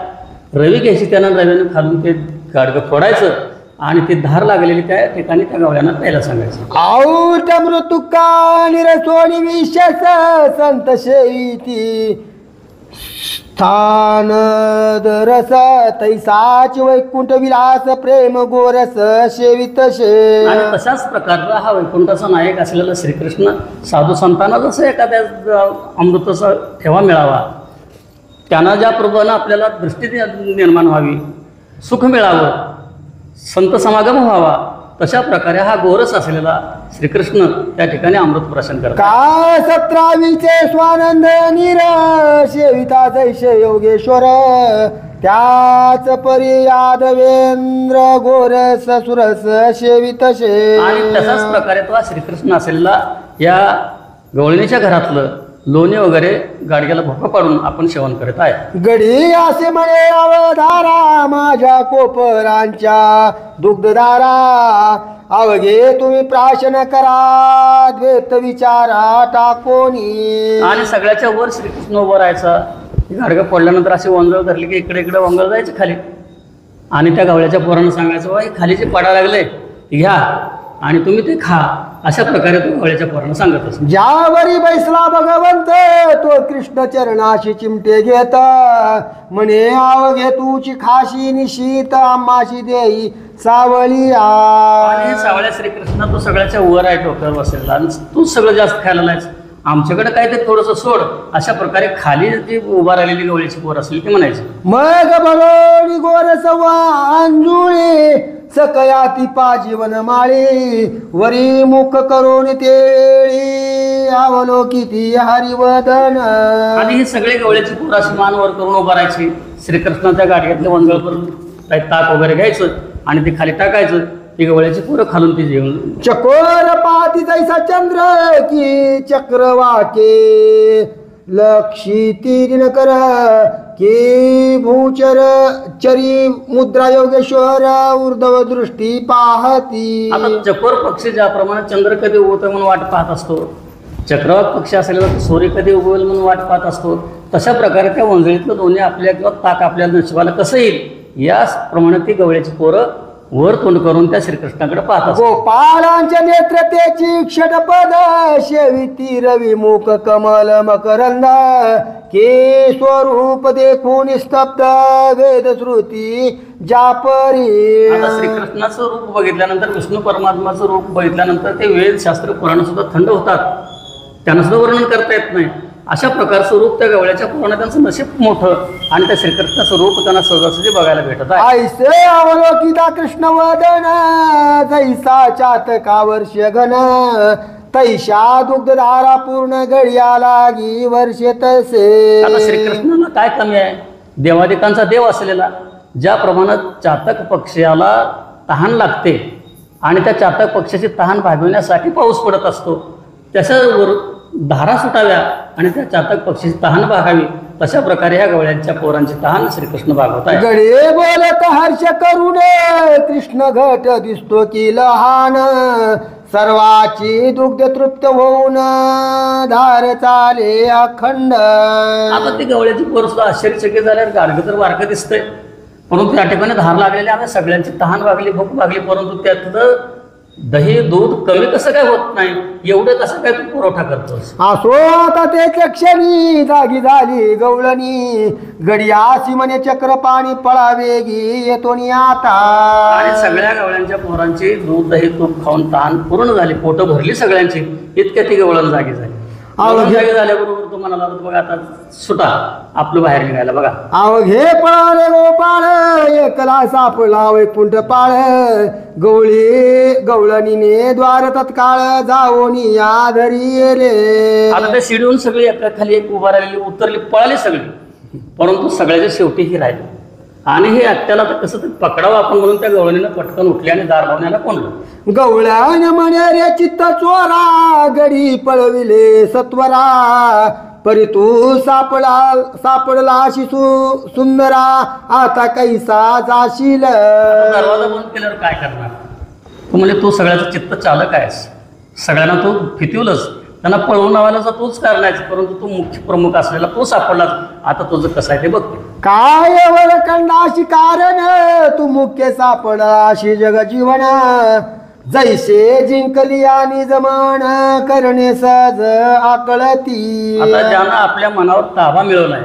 रवी घ्यायची, त्यानं रव्याने खालून ते गाडगं फोडायचं आणि ती धार लागलेली त्या ठिकाणी त्या गवळ्यांना प्यायला सांगायचं. आऊट मृतुका निरसोनी विशेष संत शेती, स्थान दरस तैसाच वैकुंठ विलास, प्रेम गोरस सेवित शे. आणि तशाच प्रकारचा हा वैकुंठाचा नायक असलेला श्रीकृष्ण साधू संतांना जसं एखाद्या अमृताचा ठेवा मिळावा, त्यांना ज्या प्रभूनं आपल्याला दृष्टी निर्माण व्हावी, सुख मिळावं, संत समागम व्हावा, तशा प्रकारे हा गोरस असलेला श्रीकृष्ण त्या ठिकाणी अमृत प्राशन करतात. का 17वीचे स्वानंद नीर, सेविता जैसे योगेश्वर, त्याच परी यादवेंद्र गोरस सुरस सेवित शे. आणि तशाच प्रकारे तो हा श्रीकृष्ण असलेला या गवळणीच्या घरातलं लोणी वगैरे गाडग्याला भोका पाडून आपण सेवन करत आहे. गडी असे म्हणे अवधारा, माझ्या कोपरांच्या दुग्धदारा, अवघे तुम्ही प्राशन करा, द्वैत विचारा टाकोनी. आणि सगळ्याच्या वर श्रीकृष्ण उभं राहायचा. गाडगं पडल्यानंतर अशी वंगळ धरली की इकडे इकडे वंगळ जायचं खाली, आणि त्या गवळ्याच्या पोरांना सांगायचं, बाई खाली जे पडा लागले ते घ्या आणि तुम्ही ते खा. अशा प्रकारे तो गवळ्याच्या पोरांना सांगत असतो. ज्यावरी बैसला भगवंत, तो कृष्ण चरणाशी चिमटे घेत, म्हणे अवघे तुची खाशी निशीत, आम्हाशी देई सावळी. आणि सावळ्या श्रीकृष्ण तो सगळ्याच्या वर आहे, डोक्यावर बसलेला, आणि तू सगळं जास्त खायला लायच, आमच्याकडे काय ते थोडंसं सोड. अशा प्रकारे खाली जी उभा राहिलेली गवळीची पोर असेल ते म्हणायचं. मग भरोडी गोरस अंजुळे, सकयाती पाजीवन माळी, वरी मुख करून तेळी, अवलोकिती हरिवदन. आणि ही सगळे गवळ्याची पोर अशी मान वर करून उभा राहायची. श्रीकृष्णाच्या गाडग्यातले वंगळ करून काही ताक वगैरे घ्यायचं आणि ते खाली टाकायचं. ती गवळ्याची पोरं खालून ती जेवण. चकोर पाती जैसा चंद्र की चक्रवाके, लक्षी तीन कर की भूचर चरी, मुद्रा योगेश्वर ऊर्ध्व दृष्टी पाहती. आता चकोर पक्षी ज्याप्रमाणे चंद्र कधी उगवतो म्हणून वाट पाहत असतो, चक्रवाक पक्षी असलेला सूर्य कधी उगवेल म्हणून वाट पाहत असतो, तशा प्रकारे त्या वंजळीतलं दोन्ही आपल्या किंवा ताक आपल्या नशिबाला कसं येईल याप्रमाणे ती गवळ्याची पोरं वर तोंड करून त्या श्रीकृष्णाकडे पाहत असतो. गोपाळांच्या नेत्रतेची क्षटपद, शेविती रविमुख कमल मकरंद, के स्वरूप देखून स्तब्ध वेद श्रुती जापरी. आता श्रीकृष्णाचं रूप बघितल्यानंतर, विष्णू परमात्माचं रूप बघितल्यानंतर ते वेद शास्त्र पुराण सुद्धा थंड होतात, त्यांना सुद्धा वर्णन करता येत नाही. अशा प्रकारचं रूप त्या गवळ्याच्या पुराणात त्यांचं नशीब मोठं, आणि त्या श्रीकृष्णाचं रूप त्यांना सहजासहजी बघायला भेटत आहे. ऐसे अवलोकिता कृष्ण वदन, जैसा चातका वर्ष घन, तैशा दुग्धधारा पूर्ण घडिया लागी वर्षे तसे. आता श्रीकृष्णाला काय कमी आहे, देवादिकांचा देव असलेला, ज्या प्रमाणात चातक पक्ष्याला तहान लागते आणि त्या चातक पक्ष्याची तहान भागवण्यासाठी पाऊस पडत असतो, त्याच्यावर धारा सुटाव्या आणि त्या चातक पक्षीची तहान भागावी, तशा प्रकारे ह्या गवळ्यांच्या पोरांची तहान श्रीकृष्ण भागवत आहे. गडे बोलत हर्ष करुण, कृष्ण घट दिसतो की लहान, सर्वाची दुग्ध तृप्त होऊन धार चाले अखंड. आता ती गवळ्याची पोर सुद्धा आश्चर्यचकित झाल्यावर गाडगं तर बारकं दिसतंय, परंतु या ठिकाणी धार लागलेली आहे. सगळ्यांची तहान भागली, भूक भागली, परंतु त्यातलं दही दूध कमी कसं काय होत नाही, एवढं कसं काय तू पुरवठा करतोस. असो आता ते क्षणी जागी झाली गवळणी, गडियासी म्हणे चक्र पाणी पळावेगी येतो आता. आणि सगळ्या गवळ्यांच्या पोरांची दूध दही तूप खाऊन तहान पूर्ण झाली, पोटं भरली सगळ्यांची. इतक्या ती गवळण जागी झाली. जागी झाल्याबरोबर तुम्हाला लागत बघा आता सुटा आपलं बाहेर निघायला बघा. अवघे पळाले गोपाळ एकला सापडला वैकुंठ पाळ, गवळणीने द्वार तत्काळ जाओनी आधरी येले. आता ते शिडून सगळी एका खाली एक उभा राहिलेली उतरली, पळाली सगळी, परंतु सगळ्याच्या शेवटी ही राहिली. आणि हे अत्याला तर कसं पकडावं आपण म्हणून त्या गवळणीनं पटकन उठली आणि दार लावण्याला कोणलं. गवळ्यान म्हणे रे चित्त चोरा, गडी पळविले सत्वरा, परी तू सापडला शिसू सुंदरा, आता कैसा जाशील. दरवाजा बंद केल्यावर काय करणार तू, म्हणजे तू सगळ्याचं चित्त चालक आहेस, सगळ्यांना तू फितवलंच, त्यांना पळवून आवायला तूच करण्याचं, परंतु तू मुख्य प्रमुख असलेला तू सापडलाच. आता तुझं कसं आहे ते बघ. काय वरखंडाशी कारण तू मुख्य सापडाशी जग जीवन, जैसे जिंकली आणि जमान करणे सहज आकळती. आता ज्यानं आपल्या मनावर ताबा मिळवलाय,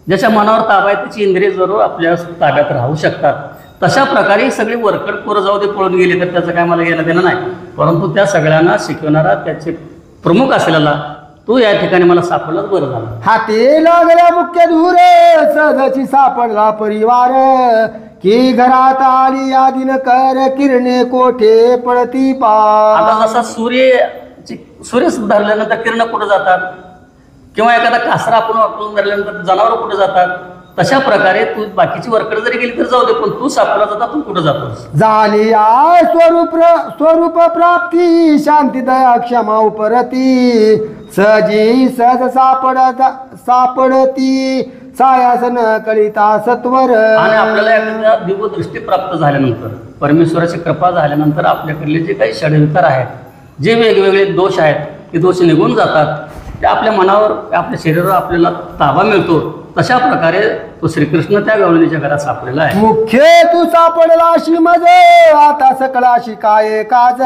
ज्याच्या मनावर ताबा आहे त्याची इंद्रिय जरूर आपल्या ताब्यात राहू शकतात. तशा प्रकारे सगळी वरकड पोरं जाऊ दे पळून गेली तर त्याचं काय मला घेणं देणं नाही, परंतु त्या सगळ्यांना शिकवणारा त्याचे प्रमुख असलेला तू या ठिकाणी मला सापडलाच बरं झालं. हाती लागल्या मुख्य धूर सहजची सापडला परिवार, की घरात आली यादीन कर किरणे कोठे पडती पा. आता जसा सूर्य धरल्यानंतर किरण कुठं जातात, किंवा एखादा कासरा आपण वापरून धरल्यानंतर जनावर कुठे जातात, तशा प्रकारे तू बाकीची वरकड जरी गेली तर जाऊ दे, पण तू सापडला जाता तू कुठं जातोस. झाली आ स्वरूप प्राप्ती शांती दया क्षमा उपरती, सहजी सहज सापडती सायासन कळिता सत्वर. आणि आपल्याला एखाद्या दिव्य दृष्टी प्राप्त झाल्यानंतर, परमेश्वराची कृपा झाल्यानंतर आपल्याकडले जे काही षडविकार आहेत, जे वेगवेगळे दोष आहेत, ते दोष निघून जातात. ते आपल्या मनावर आपल्या शरीरावर आपल्याला ताबा मिळतो. तशा प्रकारे तो श्रीकृष्ण त्या गवळणीच्या घरात सापडलेला आहे. मुख्य तू सापडलाशी मज आता सकळाशी काय काज,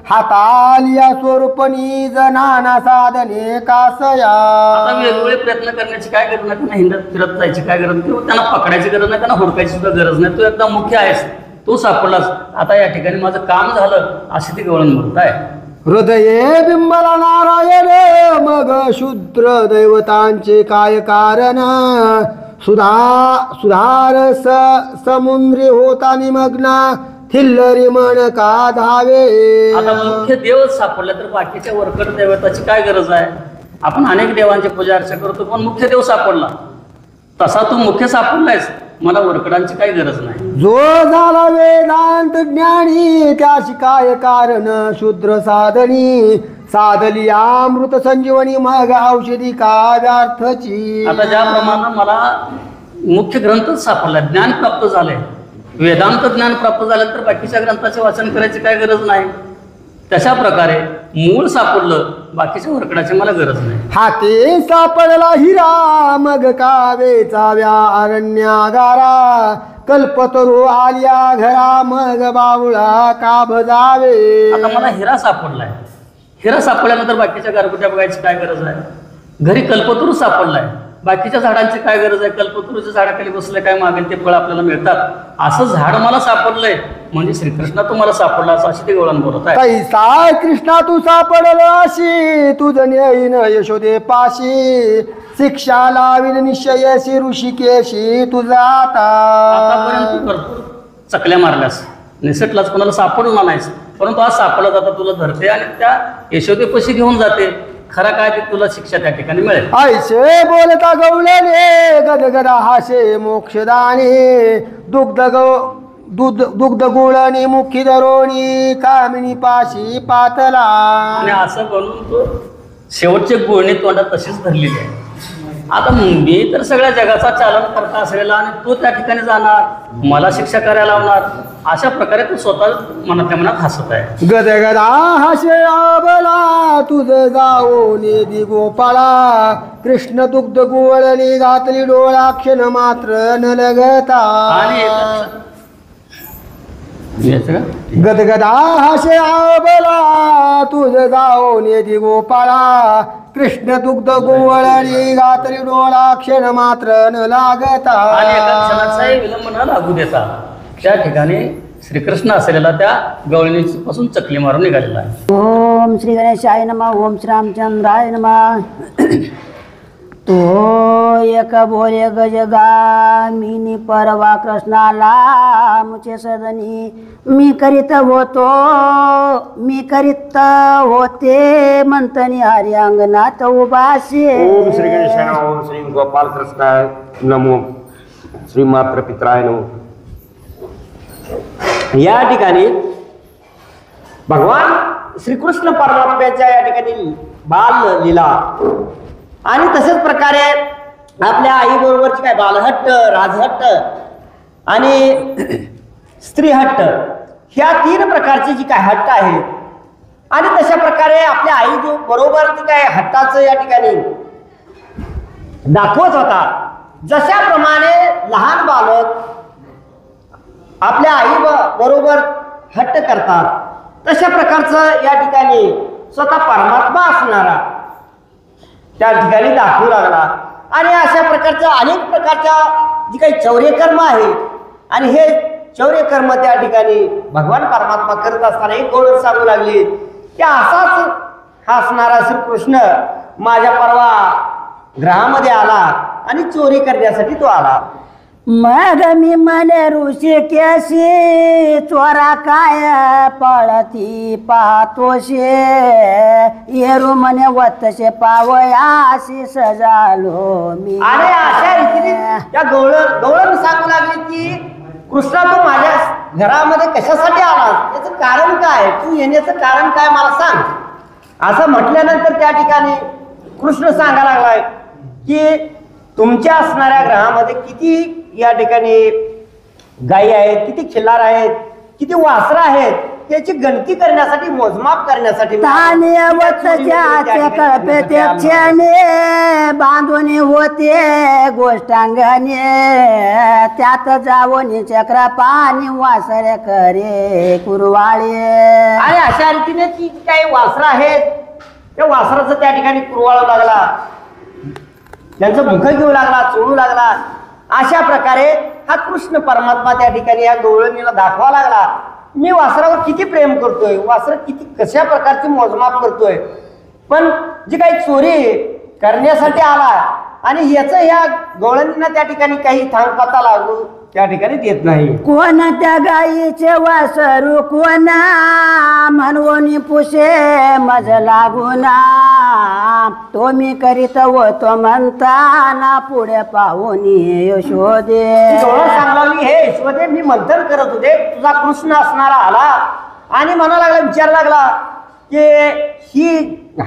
हातालिया स्वरूपणी नाना साधने कासया. आता वेगवेगळे प्रयत्न करण्याची काय गरज नाही, त्यांना हिंडत फिरत जायची काय गरज नाही, त्यांना पकडायची गरज नाही, त्यांना हुडकायची सुद्धा गरज नाही. तू एकदम मुख्य आहेस, तू सापडलास. आता या ठिकाणी माझं काम झालं अशी ती गवळण म्हणत आहे. हृदये बिंबला नारायण मग शूद्र दैवतांचे काय कारण, सुधार समुद्री होता निमग्ना थिल्लरी मन का धावे. आता मुख्य देवच सापडला तर बाकीच्या वरकड दैवताची काय गरज आहे. आपण अनेक देवांची पूजा अर्चा करतो, पण मुख्य देव सापडला, तसा तू मुख्य सापडलायस, मला वरकडांची काही गरज नाही. जो झाला वेदांत ज्ञानी त्याशी काय कारण, शूद्र साधली अमृत संजीवनी मग औषधी का व्यर्थची. आता ज्याप्रमाणे मला मुख्य ग्रंथच सापडला, ज्ञान प्राप्त झालंय, वेदांत ज्ञान प्राप्त झालं तर बाकीच्या ग्रंथाचे वाचन करायची काय गरज नाही. तशा प्रकारे मूळ सापडलं, बाकीच्या वरकडाची मला गरज नाही. हाती सापडला हिरा मग कावेचा अरण्यागारा, कल्पतरू आल्या घरा मग बावळा का भजावे. आता मला हिरा सापडलाय, हिरा सापडल्यानंतर बाकीच्या गारगुट्या बघायची काय गरज आहे. घरी कल्पतरू सापडलाय, बाकीच्या झाडांची काय गरज आहे. कल्पतरूच्या झाडाखाली बसले काय मागेल ते फळ आपल्याला मिळतात. असं झाड मला सापडलंय म्हणजे श्रीकृष्ण तुम्हाला सापडला असं अशी ते गवळण बोलत आहे. कैसा कृष्णा तू सापडलाशी तुझं नेईन यशोदे पाशी, शिक्षा लावीन निश्चयशी ऋषिकेशी तुझा आतापर्यंत तू भरपूर चकल्या मारल्यास, निसटलाच, कोणाला सापडून आणायस, परंतु आज सापडला जाता तुला धरते आणि त्या यशोदेपाशी घेऊन जाते. खरा काय ते तुला शिक्षा त्या ठिकाणी मिळेल. ऐसे बोलता गवळणे गदगदा हासे मोक्षदाने, दुग्ध गुळणी मुखी धरोणी कामिनी पाशी पातला. आणि असं बनून तो शेवटची गुळणी तोंडात तशीच धरलेली आहे. आता मी तर सगळ्या जगाचा चालन करता असेल आणि तू त्या ठिकाणी जाणार, मला शिक्षा करायला लावणार, अशा प्रकारे तू स्वतः मनातल्या मनात हसत आहे. गदगदा हसे आबला तुझ जाऊन दि गोपाळा, कृष्ण दुग्ध गोवळणी घातली डोळा क्षण मात्र न लगता. आणि याचं का? गदगदा हसे आबला तुझ जाऊन दि गोपाळा, कृष्ण दुग्ध गोवळणी घातली डोळा क्षण मात्र न लागता. आणि एका क्षणाचाही विलंब न लागू देता त्या ठिकाणी श्रीकृष्ण असलेला त्या गवळणीपासून चकली मारून निघालेला आहे. ओम श्री गणेशाय नमः. ओम श्री रामचंद्राय नमः. तो एक बोले गजगामिनी परवा कृष्णाला मुचे सदनी, मी करीत होते म्हणतनी हरी अंगणात उभासे. ओम श्री गणेशाय नमः. ओम श्री गोपाल कृष्णाय नमो. श्री मात्र पित्राय नमो. या ठिकाणी भगवान श्रीकृष्ण परमात्म्याच्या या ठिकाणी बाल लीला आणि तसेच प्रकारे आपल्या आई बरोबरची काय बालहट्ट, राजहट्ट आणि स्त्रीहट्ट, ह्या 3 प्रकारची जी काय हट्ट आहे आणि तशा प्रकारे आपल्या आई जो बरोबर ती काय हट्टाचं या ठिकाणी दाखवत होता. जशाप्रमाणे लहान बालक आपल्या आई बरोबर हट्ट करतात, तशा प्रकारचं या ठिकाणी स्वतः परमात्मा असणारा त्या ठिकाणी दाखवू लागला. आणि अशा प्रकारच्या अनेक प्रकारच्या जी काही चौर्यकर्म आहे आणि हे चौर्यकर्म त्या ठिकाणी भगवान परमात्मा करत असताना एक गोष्ट सांगू लागली की असाच हसणारा श्रीकृष्ण माझ्या परवा ग्रहामध्ये आला आणि चोरी करण्यासाठी तो आला. मग मी म्हणे ऋषी केशी चोरा काय पळती पाहतोशे, येरू म्हणे वतशे पावयाशी सजालो मी. आणि अशा रीतीने त्या गवळण सांगू लागली की कृष्णा तू माझ्या घरामध्ये कशासाठी आला, त्याचं कारण काय, तू येण्याचं कारण काय मला सांग. असं म्हटल्यानंतर त्या ठिकाणी कृष्ण सांगायला लागलाय की तुमच्या असणाऱ्या ग्रहामध्ये किती या ठिकाणी गायी आहेत, किती खिल्लार आहेत, किती वासरं आहेत, त्याची गणती करण्यासाठी, मोजमाप करण्यासाठी बांधून होते गोष्टांगणे, त्यात जावणी चक्र पाणी वासरे करे कुरवाळे. आणि अशा रीतीने ती काही वासरं आहेत त्या वासराचं त्या ठिकाणी कुरवाळू लागला, त्यांचं मुख घेऊ लागला, चोळू लागला. अशा प्रकारे हा कृष्ण परमात्मा त्या ठिकाणी या गवळणीला दाखवा लागला मी वासरावर किती प्रेम करतोय, वासर किती कशा प्रकारची मोजमाप करतोय. पण जी काही चोरी करण्यासाठी आला आणि याचं या गवळणींना त्या ठिकाणी काही थांगपाता लागू त्या ठिकाणी देत नाही. कोण त्या गाईचे वासरू कोणा म्हणून पुषे मज लागुना, तो मी करीत होतो म्हणताना पुढे पाहून यशोदे. सांगला हे यशोदे मी मंथन करत होते, तुझा कृष्ण असणारा आला आणि म्हणा लागला, विचार लागला की ही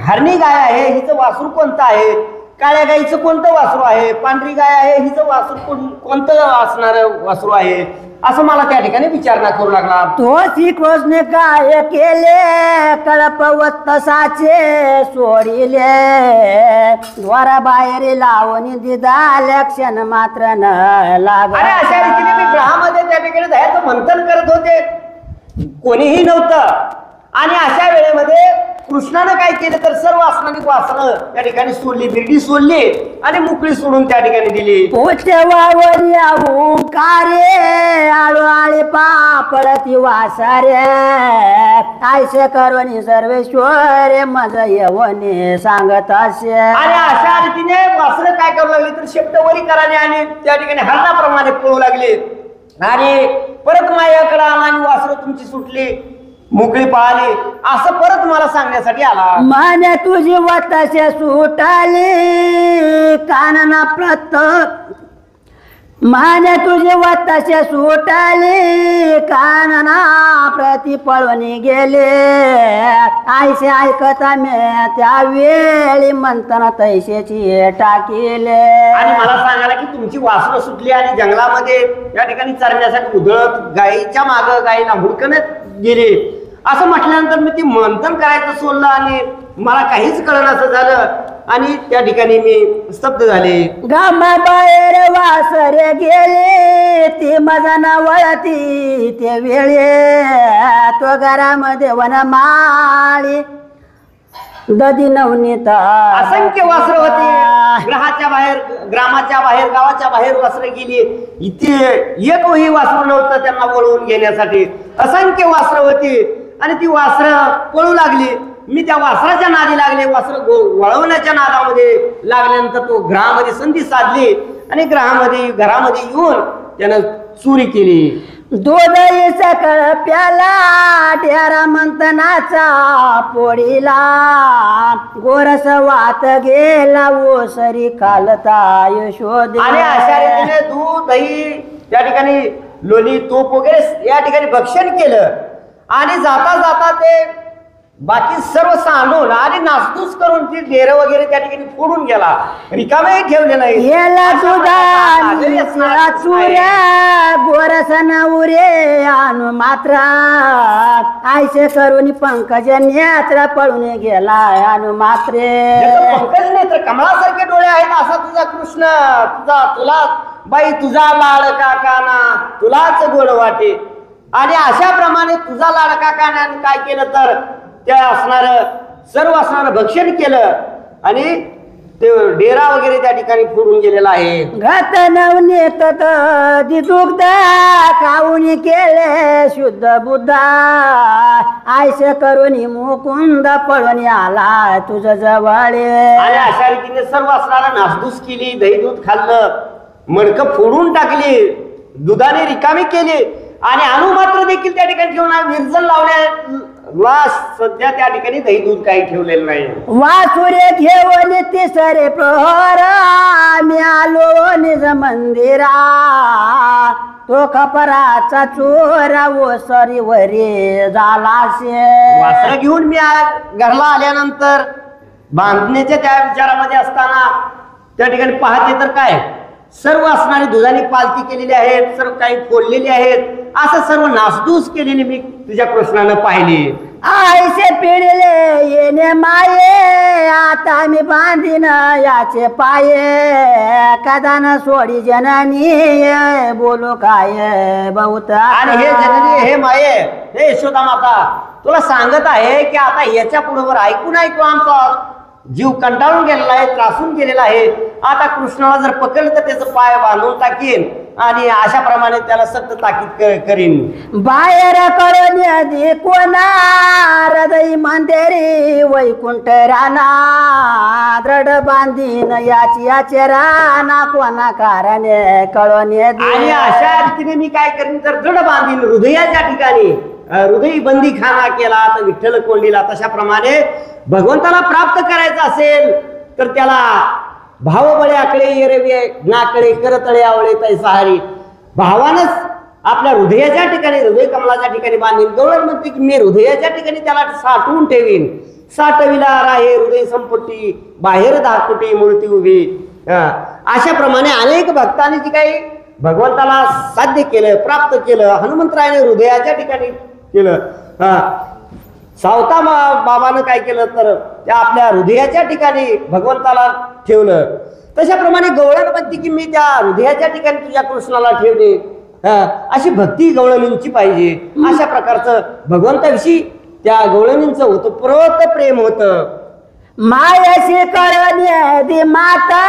हरणी गाय आहे, हिचं वासरू कोणतं आहे, काळ्या गाईचं कोणतं वासरू आहे, पांढरी गाय आहे, हिचं वासरू कोणतं असणार वासरू आहे, असं मला त्या ठिकाणी विचारणा करू लागला. तो श्रीकृष्ण काय केले कळपवत तसाचे सोडिले, द्वाराबाहेर लावून दिदा लक्षण मात्र न लाग. अरे अशा रीतीने मी ग्रहामध्ये त्या ठिकाणी जायचं मंथन करत होते, कोणीही नव्हतं. आणि अशा वेळेमध्ये कृष्णानं काय केलं तर सर्व असणारी वासरं त्या ठिकाणी सोडली, बिर्डी सोडली आणि मोकळी सोडून त्या ठिकाणी दिली. पोचवावरी कार्य आळू आळे पापडती वासारे, आयसे करवणी सर्वेश्वर मज येवणे सांगत असे. आणि अशा रीतीने वासरं काय करू लागली तर शेपटवरी कराने आणि त्या ठिकाणी हरणाप्रमाणे पळू लागले. आणि परत माझ्याकडे आला आणि वासरं तुमची सुटली, मोकळी पळाली, असं परत मला सांगण्यासाठी आला. माने तुझी वतसे सुटाली कानना प्रत माने तुझे वत्ताशे सुटाले कानना प्रति पळून गेले आयसे ऐकता मी त्या वेळी म्हणताना तैसेची टाकेले. आणि मला सांगायला की तुमची वासरं सुटली आणि जंगलामध्ये या ठिकाणी चरण्यासाठी उधळत गायीच्या मागं गायीला हुडकण्यात गेले असं म्हटल्यानंतर मी ती मंथन करायचं सोडलं आणि मला काहीच कळणं झालं आणि त्या ठिकाणी मी स्तब्ध झाले. गामा बाहेर वासरे गेले ती मजा न वळती ते वेळे तो घरामध्ये वनमाळी ददी नवनीता असंख्य वासरं होती. ग्रामाच्या बाहेर गावाच्या बाहेर वासरं गेली. इथे एकही वासरं नव्हतं त्यांना वळवून घेण्यासाठी. असंख्य वासरं होती आणि ती वासरं पळू लागली. मी त्या वासराच्या नादी लागले. वासरं वळवण्याच्या नादामध्ये लागल्यानंतर तो घरामध्ये संधी साधली आणि घरामध्ये येऊन त्यानं चोरी केली. दूध सकाळ प्याला टेरा मंथनाचा पोळीला गोरस वात गेला ओसरी कालता यशोदे. आणि अशा रीतीने दूध दही त्या ठिकाणी लोणी तूप वगैरे या ठिकाणी भक्षण केलं आणि जाता जाता ते बाकी सर्व सांडून आणि नासधूस करून ती डेर वगैरे त्या ठिकाणी फोडून गेला. रिकामेही ठेवले नाही. याला सुद्धा चुऱ्या गोरसन उरे आणू मात्र आयसे करून पंकज नेत्र पळून गेला आणू मात्रे. पंकज नेत्र कमळासारखे डोळे आहेत असा तुझा कृष्ण तुला बाई तुझा लाडका काना तुलाच गोड वाटे. आणि अशा प्रमाणे तुझा लाडका कानाने काय केलं तर त्या सर्व असणारं भक्षण केलं आणि ते डेरा वगैरे त्या ठिकाणी फोडून गेलेला आहे. घात नवनीत दुग्ध खाऊन केले शुद्ध बुद्धा आयसे करून मुकुंद पळून आला तुझ जवळे. आणि अशा रीतीने सर्व असणारा नासधूस केली. दही दूध खाल्लं मडकं फोडून टाकली दुधाने रिकामी केली आणि अणू मात्र देखील त्या ठिकाणी ठेवून विरजन लावण्याला सध्या त्या ठिकाणी दही दूध काही ठेवलेलं नाही. वासुरे घेऊन तिसरे प्रहर मी आलो निज मंदिरा तो खपराचा चोरा ओसरी वरे झालाशे. वासरं घेऊन मी घरला आल्यानंतर बांधण्याच्या त्या विचारामध्ये असताना त्या ठिकाणी पाहते तर काय सर्व असणारी दुधाने पालती केलेली आहेत. सर्व काही फोडलेली आहेत. असं सर्व नासधूस केलेली मी तुझ्या कृष्णानं पाहिली. आयसे पिढले येणे माये आता मी बांधीन याचे पाये कदान सोडी जननी बोलू काय बहुत. आणि हे जननी हे माये हे यशोदा माता तुला सांगत आहे की आता याच्या पुढे ऐकून आमचा जीव कंटाळून गेलेला आहे त्रासून गेलेला आहे. आता कृष्णाला जर पकडलं तर त्याचं पाय बांधून टाकीन आणि अशा प्रमाणे त्याला सक्त ताकीद करीन. बाहेर करून कोणा हृदय मंदिरी वैकुंठ राणा दृढ बांधीन याचे राणा कोणा कारणे कळून. आणि अशा रीतीने मी काय करीन तर दृढ बांधीन हृदयाच्या ठिकाणी हृदय बंदी खाना केला तर विठ्ठल कोंडीला. तशा प्रमाणे भगवंताला प्राप्त करायचं असेल तर त्याला भावबळे आकडे येरवे नाकडे करतळे आवळे तैसा हरी. भावानच आपल्या हृदयाच्या ठिकाणी हृदय कमलाच्या ठिकाणी बांधीन. गवळण म्हणते की मी हृदयाच्या ठिकाणी त्याला साठवून ठेवीन. साठविला राहे हृदय संपत्ती बाहेर दाखवटी मूर्ती उभी. अशा प्रमाणे अनेक भक्तांनी जी काही भगवंताला साध्य केलं प्राप्त केलं हनुमंतरायाने हृदयाच्या ठिकाणी केलं. सावता बाबानं काय केलं तर त्या आपल्या हृदयाच्या ठिकाणी भगवंताला ठेवलं. तशाप्रमाणे गवळण म्हणते की मी त्या हृदयाच्या ठिकाणी तुझ्या कृष्णाला ठेवले. अशी भक्ती गवळणींची पाहिजे. अशा प्रकारचं भगवंताविषयी त्या गवळणींचं होतं परत प्रेम होतं. मायाशी कळून दे माता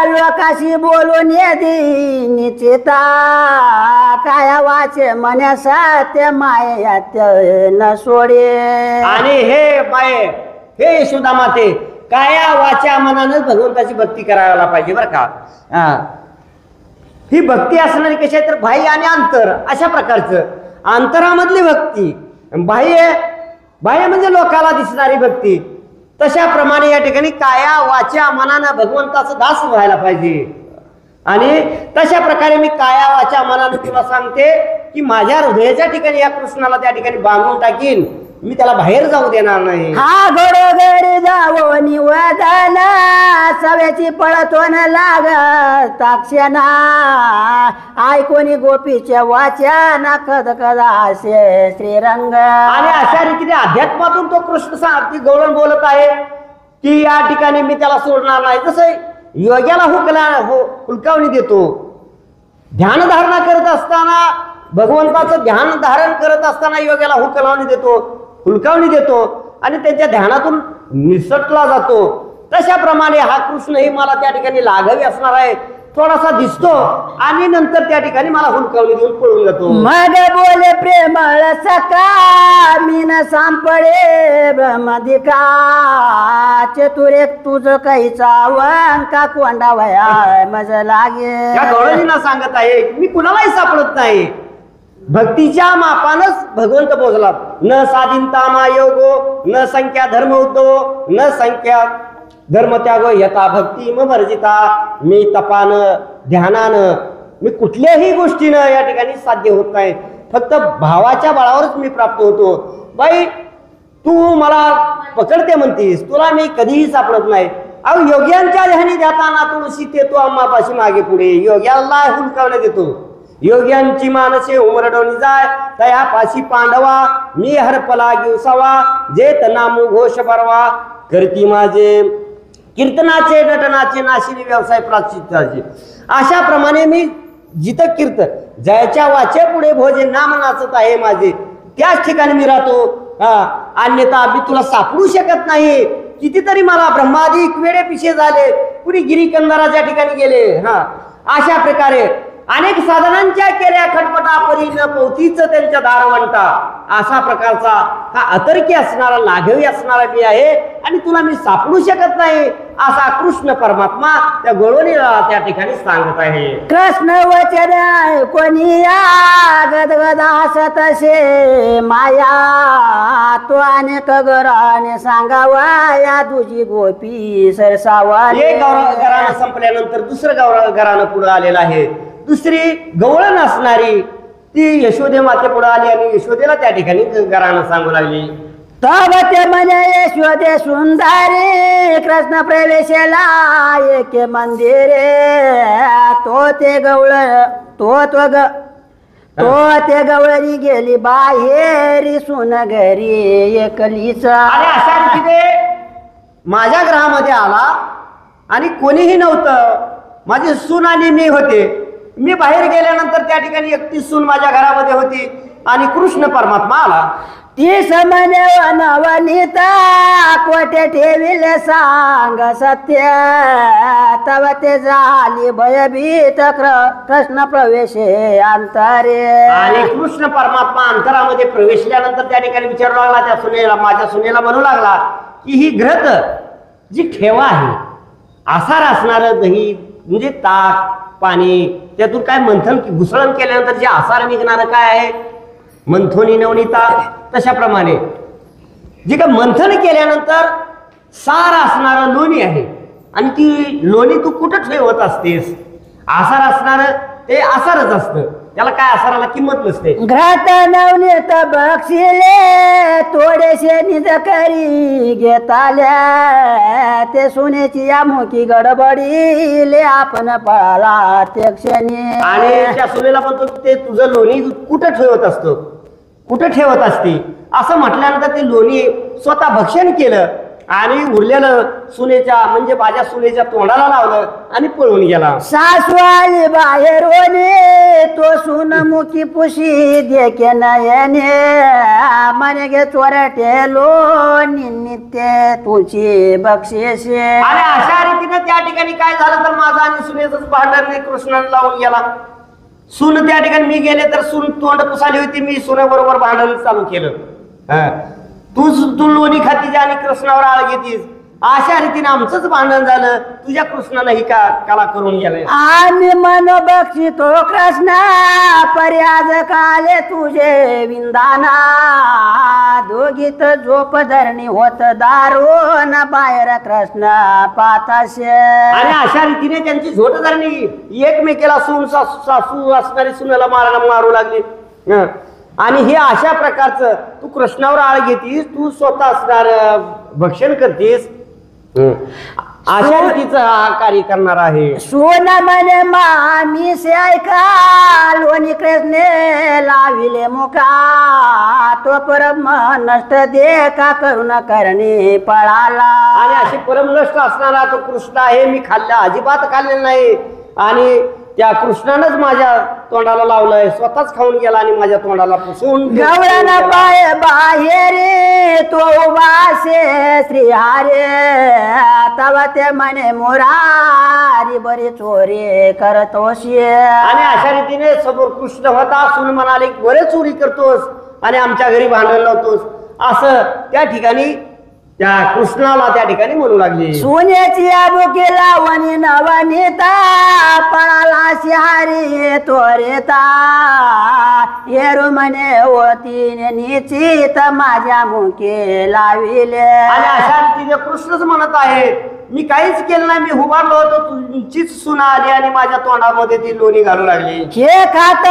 लोकाशी बोलून दे निश्चिता काया वाचे मन्या सत्य मायात न सोडे. आणि हे माये हे यशोदा माते काया वाच्या मनानं भगवंताची भक्ती करायला पाहिजे बरं का. ही भक्ती असणारी कशी आहे तर बाह्य आणि अंतर अशा प्रकारचं. अंतरामधली भक्ती बाह्य म्हणजे लोकाला दिसणारी भक्ती. तशा प्रमाणे या ठिकाणी काया वाच्या मनानं भगवंताचं दास व्हायला पाहिजे. आणि तशा प्रकारे मी काया वाचा मनाने तुला सांगते की माझ्या हृदयाच्या ठिकाणी या कृष्णाला त्या ठिकाणी बांधून टाकीन, मी त्याला बाहेर जाऊ देणार नाही. हा घडोघडी जावो निवदन सव्याची पळतोन लागत ताक्षणा ऐकोनी गोपीच्या वाचन कद कदा असे श्रीरंग. आणि अशा रीतीने अध्यात्मातून तो कृष्ण ती गवळण बोलत आहे की या ठिकाणी मी त्याला सोडणार नाही. जसं योग्याला हुलकावणी देतो, ध्यान धारणा करत असताना भगवंताचं ध्यान धारण करत असताना योग्याला हुलकावणी देतो आणि त्यांच्या ध्यानातून निसटला जातो. तशाप्रमाणे हा कृष्णही मला त्या ठिकाणी लाघवी असणार आहे, थोडासा दिसतो आणि नंतर त्या ठिकाणी मला हुलकावणी देऊन पळून जातो. मग बोले प्रेमळ सका मीन सांपडे ब्रह्मदिका चतुरे तुझ काहीचा वंका कोंडा वया मज लागे. या गवळणींना सांगत आहे मी कुणालाही सापडत नाही, भक्तीच्या मापानच भगवंत पोचला. न साधिनता मा योगो न संख्या धर्म उद्धव न संख्या धर्म त्यागो यथा भक्ती वर्जिता. मी तपानं ध्यानानं मी कुठल्याही गोष्टीनं या ठिकाणी साध्य होत नाही, फक्त भावाच्या बळावरच मी प्राप्त होतो. बाई तू मला पकडते म्हणतीस, तुला मी कधीही सापडत नाही. अहो योग्यांच्या ध्यानी ध्याताना तुळशी ते तो आम्हापाशी मागे पुढे योग्याला हुलकावणे देतो. योग्यांची मानसे उमरडवणी जाय तयापाशी पांडवा मी हरपला घेऊसावा जेत नामू घोष बरवा करती माझे कीर्तनाचे नटनाचे नाशिनी व्यवसाय प्राचित्याचे. अशा प्रमाणे मी जिथं कीर्तन जयाच्या वाचे पुढे भोजे नाम नाचत आहे माझे, त्याच ठिकाणी मी राहतो. अन्यथा मी तुला सापडू शकत नाही. कितीतरी मला ब्रह्मादिक वेळे पिछे झाले, कुणी गिरीकंदराच्या ठिकाणी गेले. अशा प्रकारे अनेक साधनांच्या केल्या खटपटा परी न पोथीच त्यांच्या दारवंटा. अशा प्रकारचा हा अतर्की असणारा लाघवी असणारा मी आहे आणि तुला मी सापडू शकत नाही असा कृष्ण परमात्मा त्या गवळणीला त्या ठिकाणी सांगत आहे. कृष्ण वचन कोणी गदगद हसत असे माया तो अनेक गराने सांगावा या तुझी गोपी सरसावा. एक घराणं संपल्यानंतर दुसरं घराणं पुढे आलेलं आहे. दुसरी गवळण असणारी ती यशोदे माते पुढे आली आणि यशोदेला त्या ठिकाणी घराणं सांगू लागली. तव ते म्हणे यशोदे सुंदरी कृष्ण प्रवेशला एक मंदिरे तो ते गवळणी गेली बाहेरी सुन घरी एकलीच. आणि अशा रीतीने माझ्या ग्रहामध्ये आला आणि कोणीही नव्हतं, माझी सून आणि मी होते. मी बाहेर गेल्यानंतर त्या ठिकाणी एकटी सून माझ्या घरामध्ये होती आणि कृष्ण परमात्मा आला. ती समने वनवनिता कोठे ठेविले सांग सत्य तव ते झाली भयभीत कृष्ण प्रवेशे अंतरे. आणि कृष्ण परमात्मा अंतरामध्ये प्रवेशल्यानंतर त्या ठिकाणी विचारू लागला त्या सुनेला, माझ्या सुनेला म्हणू लागला की ही घृत जी ठेवा आहे, आसार असणारं दही म्हणजे ताक पाणी, त्यातून काय मंथन घुसळण केल्यानंतर जे आसार निघणारं काय आहे मंथोनी नवनीता. तशाप्रमाणे जे काय मंथन केल्यानंतर सार असणारं लोणी आहे आणि ती लोणी तू कुठं ठेवत असतेस. आसार असणारं ते आसारच असतं, त्याला काय आसाराला किंमत नसते. घरात नवनीत बक्षिले थोडेसे निज करी घेताल्या ते सोन्याची यामुखी गडबडीले आपण पळाला ते क्षणी. आणि त्या सुनेला म्हणतो की ते तुझं लोणी कुठं ठेवत असतो, कुठं ठेवत असते असं म्हटल्यानंतर ते लोणी स्वतः भक्षण केलं आणि उरलेलं सुनेच्या म्हणजे माझ्या सुनेच्या तोंडाला लावलं आणि पळून गेला. सासू आली बाहेर तो सुनमुखी पुशी देखे नयने मने गे चोरटे लोणी नित्य तुझी बक्षिसे. आणि अशा रीतीने त्या ठिकाणी काय झालं तर माझा आणि सुनेचंच भांडण कृष्णाने लावून गेला. सून त्या ठिकाणी मी गेले तर सून तोंड पुसाली होती, मी सुनेबरोबर भांडण चालू केलं. तू लोणी खातीस आणि कृष्णावर आळ घेतीस अशा रीतीने आमचंच भांडण झालं, तुझ्या कृष्णाला ही कला करून गेले. आम्ही मनो बक्षितो कृष्ण पर्याज काले तुझे विंदाना दोघीत झोप धरणी होत दारून बाहेर कृष्ण पाताशे. आणि अशा रीतीने त्यांची झोट धरणी एकमेकेला सून सासू असणारी सुनेला मारू लागली. आणि हे अशा प्रकारचं तू कृष्णावर आळ घेतीस, तू स्वतः असणार भक्षण करतीस, अशा रीतीचं हा कार्य करणार आहे. सोना म्हणे मामी से ऐका लोणी कृष्णे लाविले मुका तो परम नष्ट दे का करुण करणे पळाला. आणि अशी परमनष्ट असणारा तो कृष्ण आहे, मी अजिबात खाल्लेला नाही. आणि त्या कृष्णानंच माझ्या तोंडाला लावलंय, स्वतःच खाऊन गेला आणि माझ्या तोंडाला पुसून गवळण पाय बाहेर तो उभासे श्रीहारे तव ते म्हणे मोरारी बरी चोरी करतोशी. आणि अशा रीतीने समोर कृष्ण होता, सून म्हणाले बरे चोरी करतोस आणि आमच्या घरी भांडण लावतोस, असं त्या ठिकाणी त्या कृष्णाला त्या ठिकाणी म्हणू लागली. सोन्याची आबुके लावणी नवनीता पळाला शिहारी तोरेता येरू म्हणे होती निश्चित माझ्या मुखे लाविले. आणि अशा रीतीने कृष्णच म्हणत आहे, मी काहीच केलं नाही, मी उभारलो होतो, तुमचीच सुना आली आणि माझ्या तोंडामध्ये ती लोणी घालू लागली. हे खात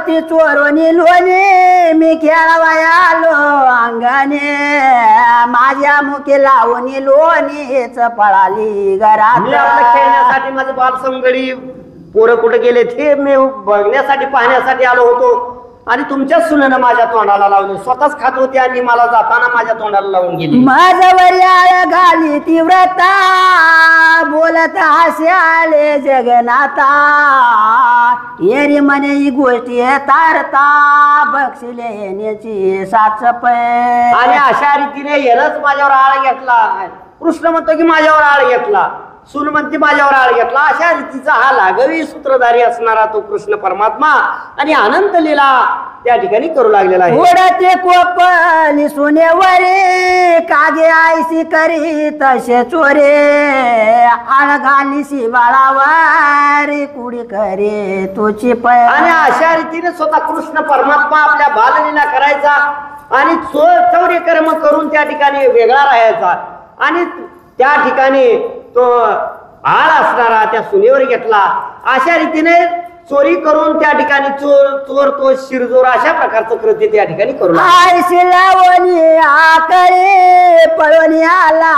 ती चोरोनी लोणी मी खेळवाया आलो अंगणे माझ्या मुखे लावणी लोणीच पळाली घरात. मी आपलं खेळण्यासाठी माझं बालसंगडी पोरं कुठे गेले ते मी बघण्यासाठी पाहण्यासाठी आलो होतो आणि तुमच्याच सुनेनं माझ्या तोंडाला लावली, स्वतःच खात होती आणि मला जाताना माझ्या तोंडाला लावून गेली. माझ्यावर आळ घाली तीव्रता बोलत हास्य आले जगनाता येरी म्हणे ही गोष्टी तारता बक्षिले येण्याची साचप. आणि अशा रीतीने यालाच माझ्यावर आळ घेतला. कृष्ण म्हणतो की माझ्यावर आळ घेतला, सून म्हणते माझ्यावर आळ घेतला. अशा रीतीचा हा लागवी सूत्रधारी असणारा तो कृष्ण परमात्मा आणि अनंत लीला त्या ठिकाणी करू लागलेला आहे. ओढते कोपली सोनेवरे कागे आयसी करी तसे चोरे आळ घाली शिवाळावारी कुडी करे तुची पै. आणि अशा रीतीने स्वतः कृष्ण परमात्मा आपल्या बाललीला करायचा आणि चौर्य कर्म करून त्या ठिकाणी वेगळा राहायचा. आणि त्या ठिकाणी तो आळ असणारा त्या सुनेवर घेतला. अशा रीतीने चोरी करून त्या ठिकाणी चोर तो शिरजोर अशा प्रकारचं कृत्य त्या ठिकाणी करू आयशी लावणी आकळे पळवणी आला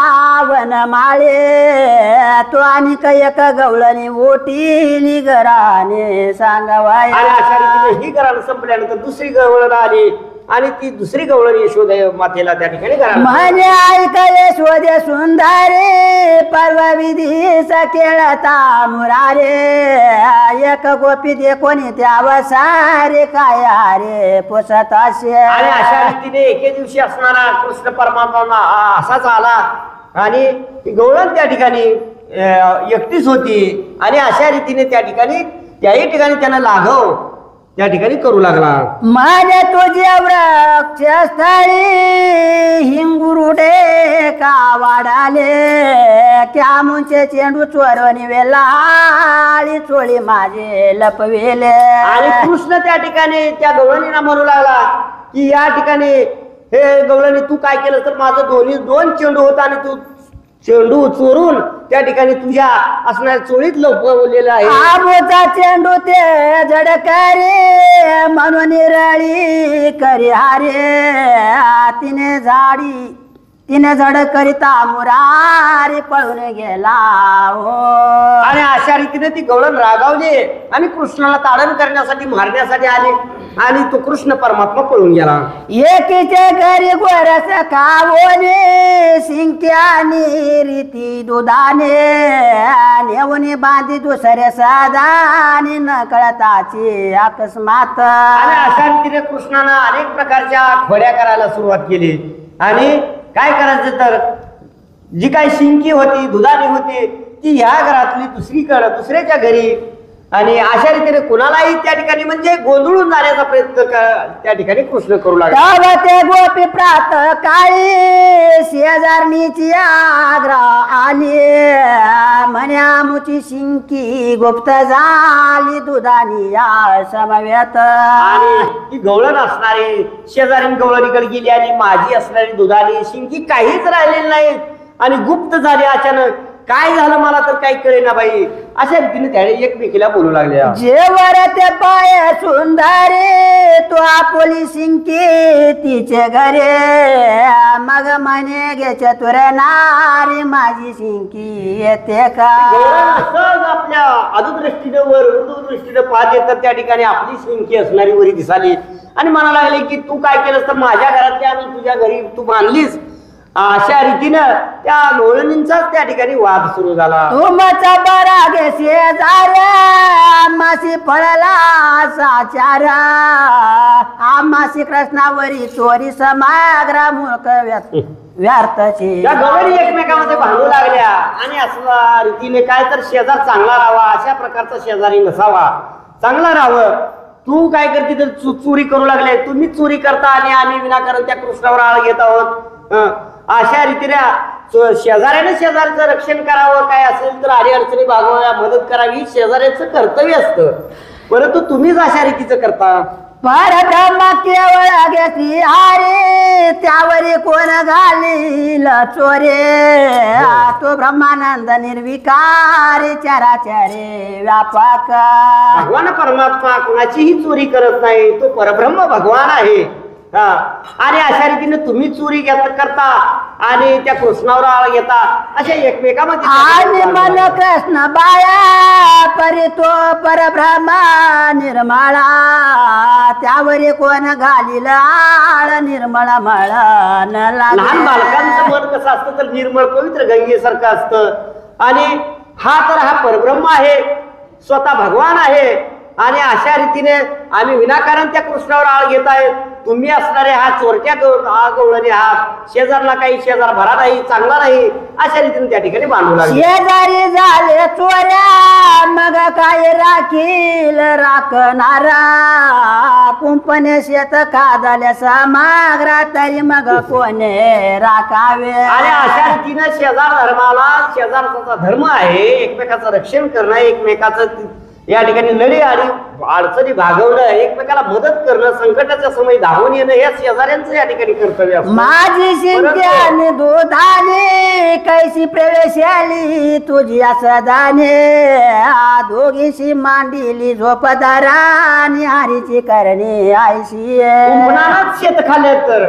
वन माळे तो आणि एक गवळणी ओटीली घराने सांगावाय. आणि अशा रीतीने ही घराणं संपल्यानंतर दुसरी गवळण आली आणि ती दुसरी गवळण यशोदा मातेला त्या ठिकाणी घराणं म्हणे ऐकले शोधे सुंदरे परवा विधी खेळता मुरारे एक गोपी दे कोणी त्या सारे काय रे पोसत असे. आणि अशा रीतीने एके दिवशी असणारा कृष्ण परमात्मा असाच आला आणि ती गवळण त्या ठिकाणी एकटीच होती. आणि अशा रीतीने त्या ठिकाणी त्याही ठिकाणी त्यानं लाघव त्या ठिकाणी करू लागला. माझ्या तुझ्या वृक्षस्थळी हिंगुरुडे का वाढाले क्या मुंचे चेंडू चोरवणी वेलाळी चोळी माझे लपवेले. आणि कृष्ण त्या ठिकाणी त्या गवळणीला म्हणू लागला की या ठिकाणी हे गवळणी तू काय केलं तर माझं दोन चेंडू होता आणि तू चेंडू चोरून त्या ठिकाणी तुझ्या असणाऱ्या चोळीत लपवलेला आहे. आबोचा चेंडू ते जडकरे म्हणून रळी करी हारे तिने झड करिता मुरारी पळून गेला हो. आणि अशा रीतीने ती गवळण रागावली आणि कृष्णाला ताडण करण्यासाठी मारण्यासाठी आले आणि तो कृष्ण परमात्मा पळून गेला. एकीचे घरी गोरस खावणे शिंक्यानी रीती दुधाने नेवणी बांधी दुसरे साधाने नकळताची अकस्मात. आणि अशा रीतीने कृष्णानं अनेक प्रकारच्या खोड्या करायला सुरुवात केली. आणि काय करायचं तर जी काही शिंकी होती दुधाने होती ती ह्या घरातली दुसऱ्याच्या घरी आणि अशा रीतीने कुणालाही त्या ठिकाणी म्हणजे गोंधळून जाण्याचा प्रयत्न त्या ठिकाणी कृष्ण करू लागला. तव ते गोपी प्रात काळी शेजारणीची आग्रह आली म्हण्या मुची शिंकी गुप्त झाली दुधानी या समवेत. आणि ती गवळण असणारी शेजारी गवळणीकडे गेली आणि माझी असणारी दुधानी शिंकी काहीच राहिलेली नाही आणि गुप्त झाली अचानक. काय झालं मला तर काही कळेना बाई. अशा रीतीने त्याने एकमेकीला बोलू लागल्या. जेवर ते पाय सुंदरे तो आपोली शिंकी तिचे घरे मग म्हणे गे चतुर नारी माझी शिंकी येते का. सहज आपल्या अधोदृष्टीने वर उर्दूदृष्टीने पाहत येतात त्या ठिकाणी आपली शिंकी असणारी वरी दिसाली आणि म्हणा लागले की तू काय केलंस तर माझ्या घरातली आणि तुझ्या घरी तू बांधलीस. अशा रीतीनं त्या लोळणींचाच त्या ठिकाणी वाद सुरू झाला. तुमचा बरा गे शेजाऱ्या मासी फळला साचार आमासी कृष्णावरी चोरी समाग्रा मूर्ख व्यर्थची. त्या गवळणी एकमेकांमध्ये भांडू लागल्या आणि अशा रीतीने काय तर शेजार चांगला राहावा अशा प्रकारचा शेजारी नसावा चांगला राहावं. तू काय करते तर चोरी करू लागले तुम्ही चोरी करता आणि आम्ही विनाकारण त्या कृष्णावर आळ घेत आहोत. अशा रीतीने शेजाऱ्याने शेजारचं रक्षण करावं काय असेल तर आडी अडचणी भागवाव्या मदत करावी शेजाऱ्याचं कर्तव्य असतं परंतु तुम्हीच अशा रीतीचं करता. परब्रह्म केवळ घेतली हारे त्यावरी कोण घालील चोरे तो ब्रह्मानंद निर्विकारी चराचरे व्यापक. भगवान परमात्मा कोणाचीही चोरी करत नाही तो परब्रह्म भगवान आहे. आणि अशा रीतीने तुम्ही चोरी करता आणि त्या कृष्णावर आळ घेता अशा एकमेकांमध्ये. आणि मन कृष्ण बाया परी तो परब्रह्मा निर्मळा त्यावरी कोण घालील आळ निर्मळ मळ लहान बालकांचं मन कसं असतं तर निर्मळ पवित्र गंगेसारखं असतं आणि हा तर हा परब्रह्म आहे स्वतः भगवान आहे. आणि अशा रीतीने आम्ही विनाकारण त्या कृष्णावर आळ घेत आहेत. तुम्ही असणारे हा चोरट्या गवळणी आहात शेजारला काही शेजार भरा नाही चांगला नाही अशा रीतीने त्या ठिकाणी बांधू लागले. शेजारी झाले चोऱ्या मग काय राखील राखणारा कुंपणे शेत खादाल्या समाग्रा तरी मग कोणे राखावे. आणि अशा रीतीने शेजार धर्माला शेजारचा धर्म आहे एकमेकाचं रक्षण करणं एकमेकाचं या ठिकाणी लढी आणि अडचणी भागवणं एकमेकाला मदत करणं संकटाच्या समय धावून येणं हे शेजाऱ्यांचं या ठिकाणी कर्तव्य असतं. माझी शिंक्याने दुधाने कैसी प्रवेश आली तुझी असदाने दोघीशी मांडिली झोपदाराने हरीची करणे आयशी. कुंपणालाच शेत खाल्लं तर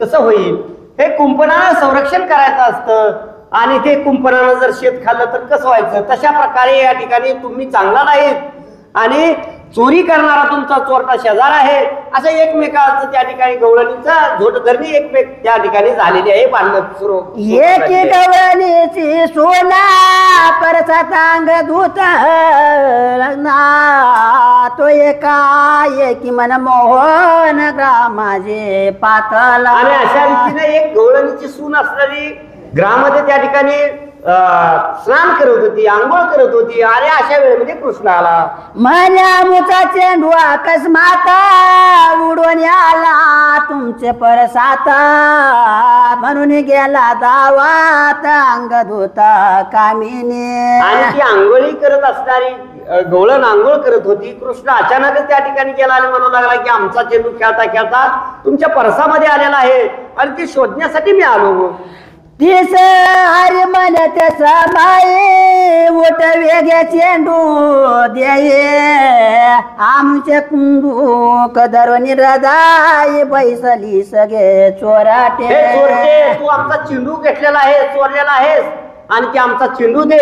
कसं होईल. हे कुंपणाला संरक्षण करायचं असतं आणि ते कुंपणानं जर शेत खाल्लं तर कसं व्हायचं. तशा प्रकारे या ठिकाणी तुम्ही चांगला नाहीत आणि चोरी करणारा तुमचा चोरटा शेजार आहे असं एकमेकाचं त्या ठिकाणी गवळणीचा झोटधरणी एकमेक त्या ठिकाणी झालेली आहे. भांडण सुरू एकी गवळणीची सोना परसात अंग धुत तो एकी मन मोहन माझे पातळ. आणि अशा रीतीने एक गवळणीची सून असणारी ग्रामध्ये त्या ठिकाणी स्नान करत होती आंघोळ करत होती आणि अशा वेळेमध्ये कृष्ण आला. म्हण्या मुचा चेंडू अकस्मात उडून आला तुमचे परसात म्हणून गेला दावात अंग धुता कामिनी. आणि ती आंघोळी करत असणारी गवळण आंघोळ करत होती. कृष्ण अचानकच त्या ठिकाणी गेला आणि म्हणू लागला की आमचा चेंडू खेळता खेळता तुमच्या परसामध्ये आलेला आहे आणि ती शोधण्यासाठी मी आलो. तीस हरी मन त्याचा बाई ओट वेगळ्या चेंडू दे आमचे कुंडू कदर निरदाई बैसली सगळे चोराटे. हे चोरटे तू आमचा चेंडू घेतलेला आहे चोरलेला आहेस आणि ते आमचा चेंडू दे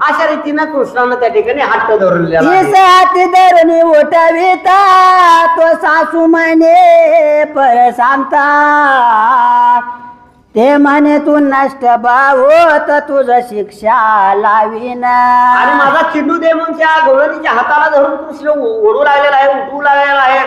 अशा रीतीनं कृष्णानं त्या ठिकाणी हट्ट धरलेला आहे. तीस हाती धरून ओटविता तो सासू म्हणे पर सांगता ते म्हणे तू नष्ट भावत तुझ शिक्षा लावीन. आणि माझा चेंडू दे म्हणून त्या गवळणीच्या हाताला धरून कृष्ण ओढू लागलेला आहे उठवू लागलेला आहे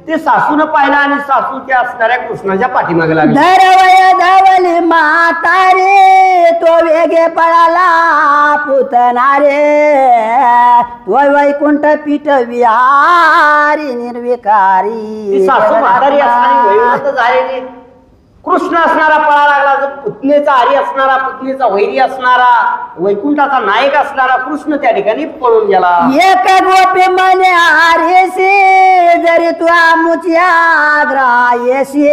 ते सासून पाहिलं आणि सासू त्या असणाऱ्या कृष्णाच्या पाठीमागे लागली. धरवय धावली म्हातारे तो वेगे पळाला पुतना रे तो वैकुंठ पीठ विहारी निर्विकारी. ती सासू म्हातारी असणारी वयोवृद्ध झालेली कृष्ण असणारा पळा लागला. जो पुतणेचा हरी असणारा, पुतणेचा वैरी असणारा, वैकुंठाचा नायक असणारा कृष्ण त्या ठिकाणी पळून गेला. एक गोपी म्हणे आरेसी जरी तू आमुच्या ग्रायसी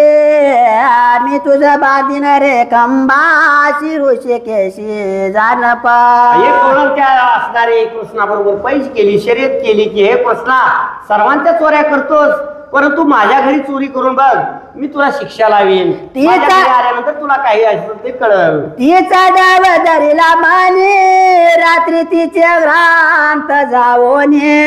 मी तुझं बांधीन रे कंबाशी ऋषिकेशी जानपा. एक वळण त्या असणारे कृष्णाबरोबर पैज केली, शर्यत केली की हे कृष्णा सर्वांच्या चोऱ्या करतोस परंतु माझ्या घरी चोरी करून बघ, मी तुला शिक्षा लावीन. माझ्या घरी आल्यानंतर तुला काही असेल ते कळव. तिचा डाव धरीला माने रात्री तिच्या घरांत जावोने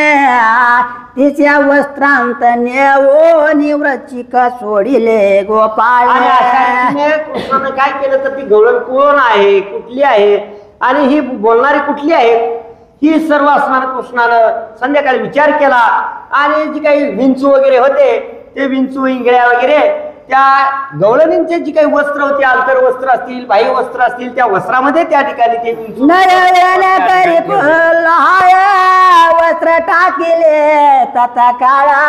तिच्या वस्त्रांत नेवोनी वृश्चिक सोडिले गोपाळ. आणि अशा रीतीने कृष्णानं काय केलं तर ती गवळण कोण आहे, कुठली आहे आणि ही बोलणारी कुठली आहे ही सर्व असणार कृष्णानं संध्याकाळी विचार केला. आणि जी काही विंचू वगैरे होते ते विंचू इंगळ्या वगैरे त्या गवळणींचे जी काही वस्त्र होते, आंतर वस्त्र असतील, बाह्य वस्त्र असतील, त्या वस्त्रामध्ये त्या ठिकाणी ते विंचू करी वस्त्र टाकिले तथा काळा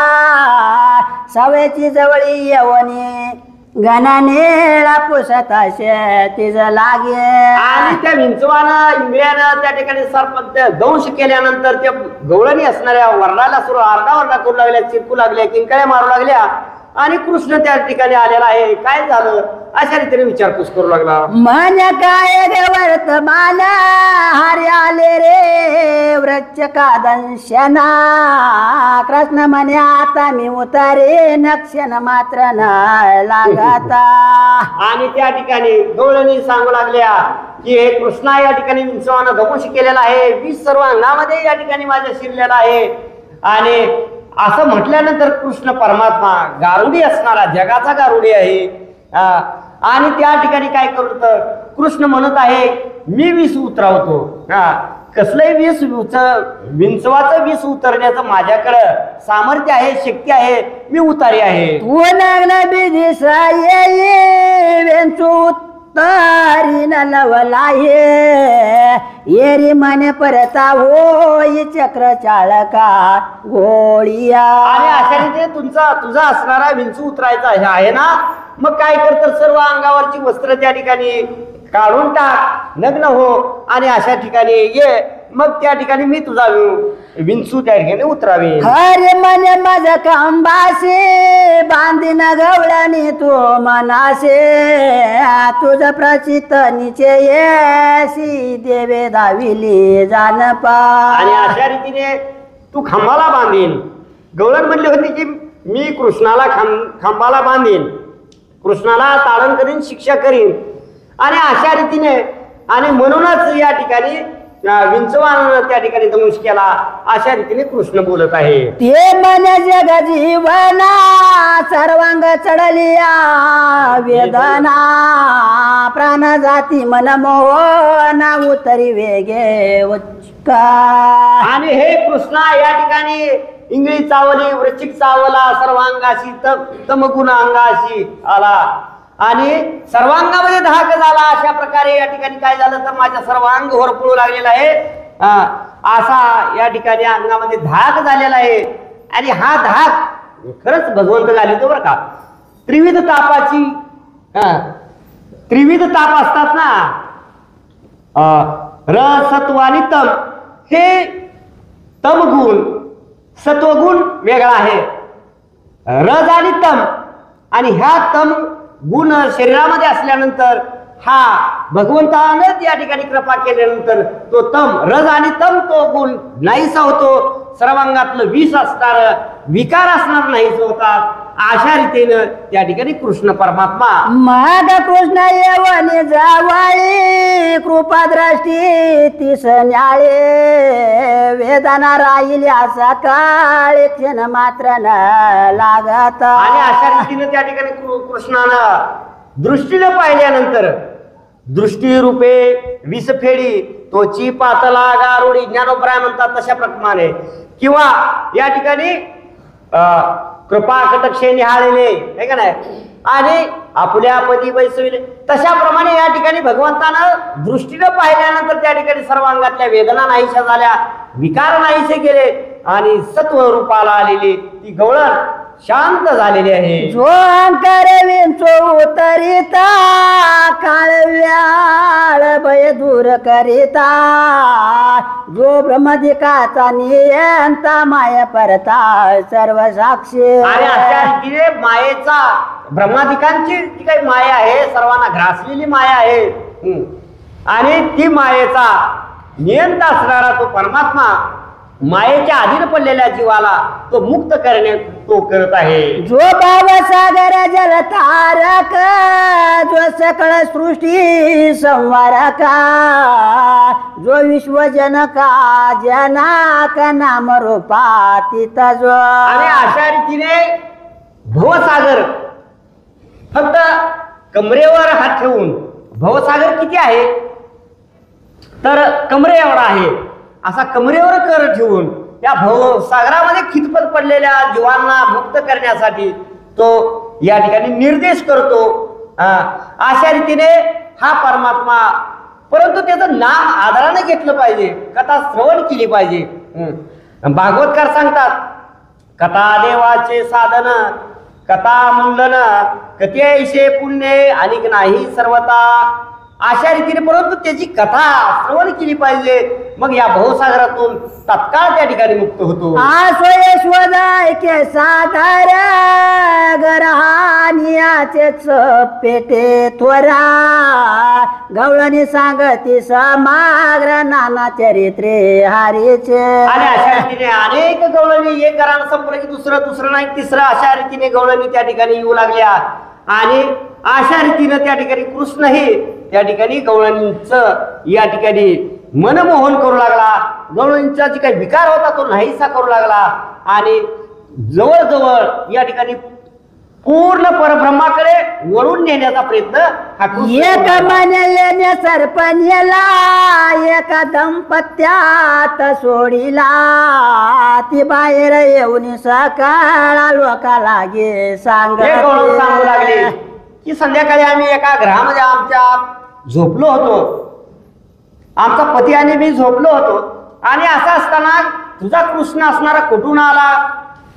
सवेची जवळी येवणी घनानेळा पुसत असे तिज लागे. आणि त्या विंचवानं इंगळ्यानं त्या ठिकाणी सर्प दंश केल्यानंतर त्या गवळणी असणाऱ्या वरडाला सुरू आरडाओरडा करू लागल्या, चिरकू लागल्या, किंकाळ्या मारू लागल्या. आणि कृष्ण त्या ठिकाणी आलेला आहे, काय झालं अशा रीतीने विचारपूस करू लागला. मन काय रे वर्तमान हरी आले रे वृश्चिका दंशना कृष्ण म्हणे आता मी उतारे नक्षन मात्र न लागता. आणि त्या ठिकाणी गवळणी सांगू लागल्या की हे कृष्णा या ठिकाणी विंचवानं दमोश केलेला आहे, विष सर्व अंगामध्ये या ठिकाणी माझ्या शिरलेला आहे. आणि असं म्हटल्यानंतर कृष्ण परमात्मा गारुडी असणारा जगाचा गारुडी आहे. आणि त्या ठिकाणी काय करतो कृष्ण म्हणत आहे मी विष उतरवतो. कसलंही विष विंचवाचं विष उतरण्याचं माझ्याकडं सामर्थ्य आहे, शक्ती आहे, मी उतारी आहे. तू नग्न बिदिसा ये वेंचू तारी न लवला येरी मने परता होई चक्र चाळका गोळिया. आणि अशा रीतीने तुझा असणारा विंचू उतरायचा आहे ना, मग काय करतं सर्व अंगावरची वस्त्र त्या ठिकाणी काढून टाक, नग्न हो आणि अशा ठिकाणी ये, मग त्या ठिकाणी मी तुझा विंचू त्या ठिकाणी उतरावे. हरे मने माझ कंबासे बांधीन गवळणी तू मनासे तुझ प्रचित निचे येसी देवे दाविली जानपा. आणि अशा रीतीने तू खांबाला बांधीन. गवळण म्हणली होती की मी कृष्णाला खांबाला बांधीन, कृष्णाला ताडण करीन, शिक्षा करीन. आणि अशा रीतीने आणि म्हणूनच या ठिकाणी विंचवानं त्या ठिकाणी दंश केला, अशा रीतीने कृष्ण बोलत आहे. ते मन जग जीवना सर्वांग चढलिया वेदना प्राण जाती मन मोहना उतरी वेगे उच्का. आणि हे कृष्णा या ठिकाणी इंगळी चावली, वृश्चिक चावला, सर्वांगाशी तमगुण अंगाशी आला आणि सर्वांगामध्ये धाक झाला. अशा प्रकारे या ठिकाणी काय झालं तर माझ्या सर्वांग होरपळू लागलेला आहे, असा या ठिकाणी अंगामध्ये धाक झालेला आहे. आणि हा धाक खरंच भगवंत झाले तो बरं का. त्रिविध तापाची त्रिविध ताप असतात ना, रस सत्व आणि तम. हे तमगुण सत्वगुण वेगळा आहे, रज आणि तम. आणि ह्या तम गुण शरीरामध्ये असल्यानंतर हा भगवंतानंच या ठिकाणी कृपा केल्यानंतर तो तम रज आणि तम तो गुण नाहीसा होतो. सर्वांगातलं विष असणार, विकार असणार नाहीच होतात. अशा रीतीनं त्या ठिकाणी कृष्ण परमात्मा मग कृष्ण येवनी जावाळी कृपा दृष्टी तिस न्याळे वेदना राहिल्या सकाळी क्षण मात्र न लागत. आणि अशा रीतीने त्या ठिकाणी कृष्णानं दृष्टीनं पाहिल्यानंतर दृष्टी रूपे विषफेडी तोची पातला गारुडी ज्ञानोपराय म्हणतात तशा प्रमाणे. किंवा या ठिकाणी कृपा कटक्षे निहाळले हे का नाही, आणि आपल्या पदी बैसविले. तशाप्रमाणे या ठिकाणी भगवंतानं दृष्टीनं पाहिल्यानंतर त्या ठिकाणी सर्वांगातल्या वेदना नाहीशा झाल्या, विकार नाहीसे गेले आणि सत्व रूपाला आलेली ती गवळण शांत झालेली आहे. जो अंकार विंचो उतरिता काळव्याळ भय दूर करिता, जो ब्रह्मदिकाचा नियंता माया परता सर्व साक्षी. आणि अशा रीतीने मायेचा ब्रह्मादिकांची जी काही माया आहे सर्वांना ग्रासलेली माया आहे, आणि ती मायेचा नियंता असणारा तो परमात्मा मायेच्या अधीन पडलेल्या जीवाला तो मुक्त करणे तो करत आहे. जो भावसागर जलतारक, जो सकळ सृष्टी संवारका, जो विश्वजनका जनाक नाम रूपा तिथं जो. आणि अशा रीतीने भवसागर फक्त कमरेवर हात ठेवून, भवसागर किती आहे तर कमरे एवढा आहे, असा कमरेवर कर ठेवून त्या भवसागरामध्ये खितपत पडलेल्या जीवांना मुक्त करण्यासाठी तो या ठिकाणी निर्देश करतो. अशा रीतीने हा परमात्मा, परंतु त्याचं नाम आदराने घेतलं पाहिजे, कथा श्रवण केली पाहिजे. भागवतकार सांगतात कथा देवाचे साधन, कथा मुंडन कथेशे पुण्य अनिक नाही सर्वता. अशा रीतीने परंतु त्याची कथा श्रवण केली पाहिजे, मग या भवसागरातून तत्काळ त्या ठिकाणी मुक्त होतो. आसो यशोदाय के साधार गरहानियाचेच पेटे थोरा, गवळणी सांगती समाग्र नाना चरित्रे हरीचे. आणि अशा रीतीने अनेक गवळणी एक घरानं संपलं की दुसरं नाही तिसरं, अशा रीतीने गवळणी त्या ठिकाणी येऊ लागल्या. आणि अशा रीतीनं त्या ठिकाणी कृष्णही त्या ठिकाणी गवळणींचं या ठिकाणी मनमोहन करू लागला, गवळणींचा जे काही विकार होता तो नाहीसा करू लागला, आणि जवळजवळ या ठिकाणी पूर्ण परब्रह्माकडे वळून नेण्याचा प्रयत्न हा एक मन येणे सरपणीला, एका दंपत्यात सोडीला, ती बाहेर येऊन सकाळ लोका लागे सांगू सांग लागले की संध्याकाळी आम्ही एका घरामध्ये आमच्या झोपलो होतो, आमचा पती आणि मी झोपलो होतो, आणि असं असताना तुझा कृष्ण असणारा कुठून आला,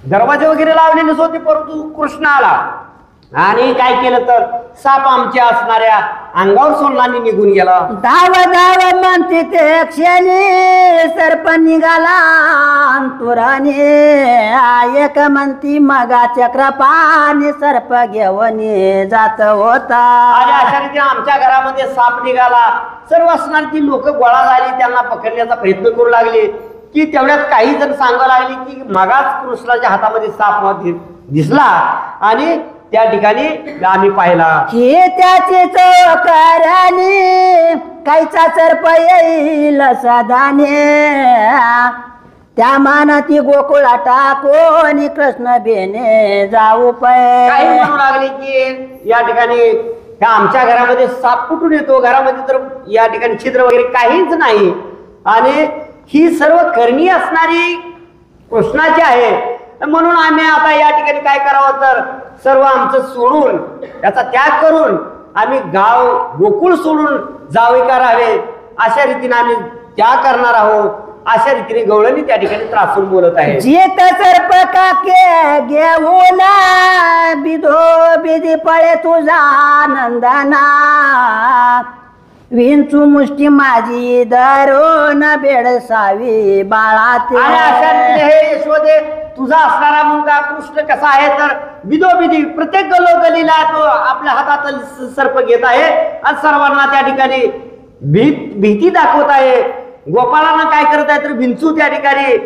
दरवाजे वगैरे लावलेलेच होते परंतु कृष्ण आला, आणि काय केलं तर साप आमच्या असणाऱ्या अंगावर सोडलानी निघून गेला. धाव धाव म्हणते ते क्षणी सर्प निघाला अंतुराने, एक म्हणती मगा चक्रपाने सर्प घेऊन जात होता. आणि अशा रीतीने आमच्या घरामध्ये साप निघाला, सर्व असणारी ती लोक गोळा झाली, त्यांना पकडण्याचा प्रयत्न करू लागले की तेवढ्यात काही जण सांगायला लागले की मगाच कृष्णाच्या हातामध्ये साप दिसला, आणि त्या ठिकाणी आम्ही पाहिला हे त्याची चौकाराने काहीचा सर्प येईल सदाने, त्या मानाती गोकुळा टाकून कृष्ण बेने जाऊ काही पै. म्हणू लागले की या ठिकाणी त्या आमच्या घरामध्ये साप कुठून येतो, घरामध्ये तर या ठिकाणी छिद्र वगैरे काहीच नाही, आणि ही सर्व करणी असणारी कृष्णाची आहे, म्हणून आम्ही आता या ठिकाणी काय करावं तर सर्व आमचं सोडून त्याचा त्याग करून आम्ही गाव गोकुळ सोडून जावे करावे, अशा रीतीने आम्ही त्याग करणार आहोत. अशा रीतीने गवळणी त्या ठिकाणी त्रासून बोलत आहे. जित सर्प काके घेऊन बिधो बिधी पळे तुझा नंदना, विंचू मुष्टी माझी धरून बेडसावी बाळाते. आणि अशा रीतीने हे यशोदे तुझा असणारा मुलगा कृष्ण कसा आहे तर बिदोबिदी प्रत्येक गलोगलीला तो आपल्या हातात सर्प घेत आहे आणि सर्वांना त्या ठिकाणी भीती दाखवत आहे. गोपाळांना काय करत आहे तर विंचू त्या ठिकाणी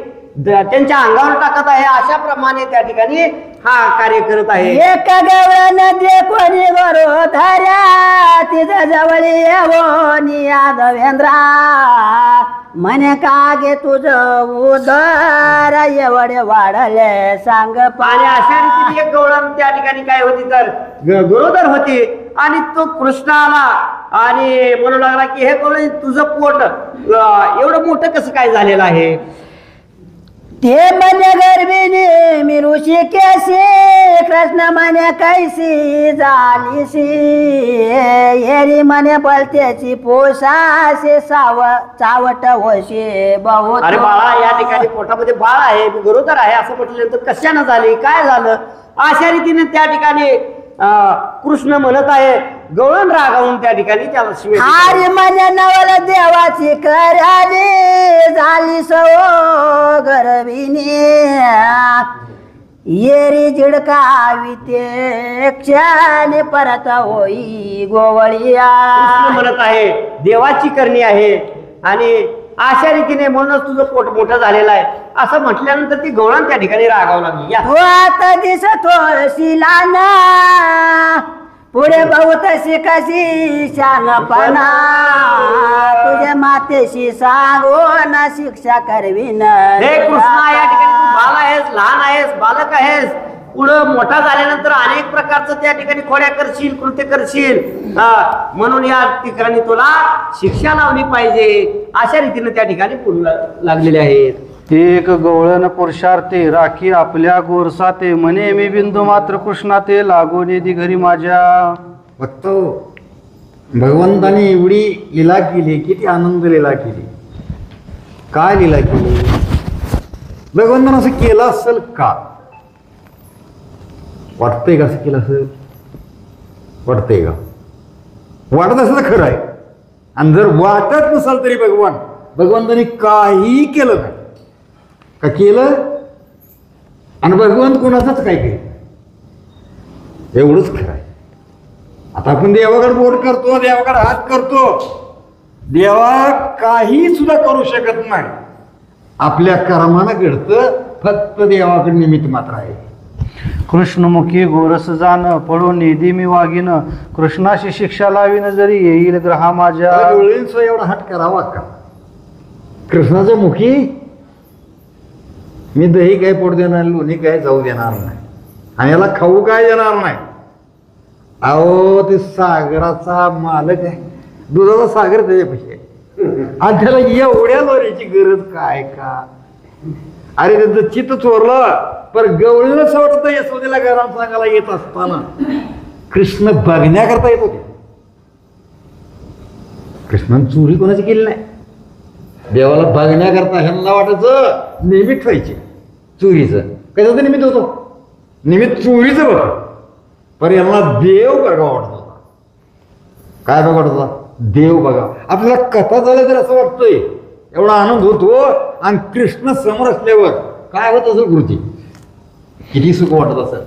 त्यांच्या अंगावर टाकत आहे. अशा प्रमाणे त्या ठिकाणी हा कार्य करत आहे. एक गवळण दे कोणी गरोधऱ्या तिथं जवळी येवोनी यादवेंद्रा, म्हणे का गे तुझं उदर एवढे वाढले सांग. आणि अशा रीतीने एक गवळण त्या ठिकाणी काय होती तर गरोदर होती आणि तो कृष्ण आला आणि म्हणू लागला की हे गवळण तुझं पोट एवढं मोठं कसं काय झालेलं आहे. ते म्हणे गर्भिणी मी ऋषी केसी कृष्ण म्हणे कैसी झालीसी येरी म्हणे बलतेची पोशाशी चावट होशी बहुत. अरे बाळा, या ठिकाणी पोटामध्ये बाळ आहे, मी गरोदर आहे असं म्हटल्यानंतर कशानं झाली, काय झालं, अशा रीतीने त्या ठिकाणी कृष्ण म्हणत आहे. गवळण रागावून त्या ठिकाणी त्याला शिवाय हारी म्हणे नवल देवाची कराली झाली सो गर्भिणी येरी झिडकावी ते क्षण परत होई गोवळिया. कृष्ण म्हणत आहे देवाची करणी आहे आणि अशा रीतीने म्हणूनच तुझं पोट मोठं झालेलं आहे असं म्हटल्यानंतर ती गवळण त्या ठिकाणी रागावं लागली. या तो आता दिसत शिलाना पुढे बहुत कशी शानपणा तुझ्या मातेशी सांगो ना शिक्षा करवीन. हे कृष्णा, या ठिकाणी तू बाल आहेस, लहान आहेस, बालक आहेस, पुढं मोठा झाल्यानंतर अनेक प्रकारचं त्या ठिकाणी खोड्या करशील, कृत्य करशील, म्हणून या ठिकाणी तुला शिक्षा लावली पाहिजे अशा रीतीने त्या ठिकाणी पुढे लागलेले आहेत. एक गवळण पुरुषार्थे राखी आपल्या गोरसाते म्हणे मी बिंदू मात्र कृष्णाते लागून येदी घरी माझ्या. बघतो भगवंताने एवढी लीला केली, किती आनंद लीला केली, काय लीला केली. भगवंतानं असं केलं असेल का, वाटतंय का असं केलं असेल, वाटतंय का, वाटत असेल तर खरं आहे. आणि जर वाटत नसेल तरी भगवंताने काही केलं नाही का, केलं आणि भगवंत कोणाचंच काय केलं एवढंच खरं आहे. आता आपण देवाकडे बोट करतो, देवाकडे हात करतो, देवा काही सुद्धा करू शकत नाही, आपल्या कर्मानं घडतं, फक्त देवाकडे निमित्त मात्र आहे. कृष्णमुखी गोरस जाण पडून निधी मी वागीन कृष्णाशी शिक्षा लावीन जरी येईल ग्रहा माझ्या. डोळींचा एवढा हट करावा का, कृष्णाच्या मुखी मी दही काय पोट देणार, लोणी काय जाऊ देणार नाही, आणि याला खाऊ काय देणार नाही. अहो ते सागराचा मालक आहे, दुधाचा सागर त्याच्यापाशी आहे, आणि त्याला एवढ्या लोण्याची गरज काय का. अरे त्यांचं चित्त चोरलं, पर गवळीलाच वाटत यशोदेला घरात सांगायला येत असताना कृष्ण बघण्याकरता येत होते. कृष्णाने चोरी कोणाची केली नाही, देवाला बघण्याकरता ह्यांना वाटायचं निमित्त व्हायचे चोरीचं. कशाचं निमित्त होतो, निमित्त चोरीचं बघ, पण यांना देव बघा वाटत होता. काय बघा वाटत होता, देव बघा. आपल्याला कथा झाल्या तर असं वाटतंय एवढा आनंद होतो, आणि कृष्ण समोर असल्यावर काय होत असेल कृती, किती सुख वाटत असेल.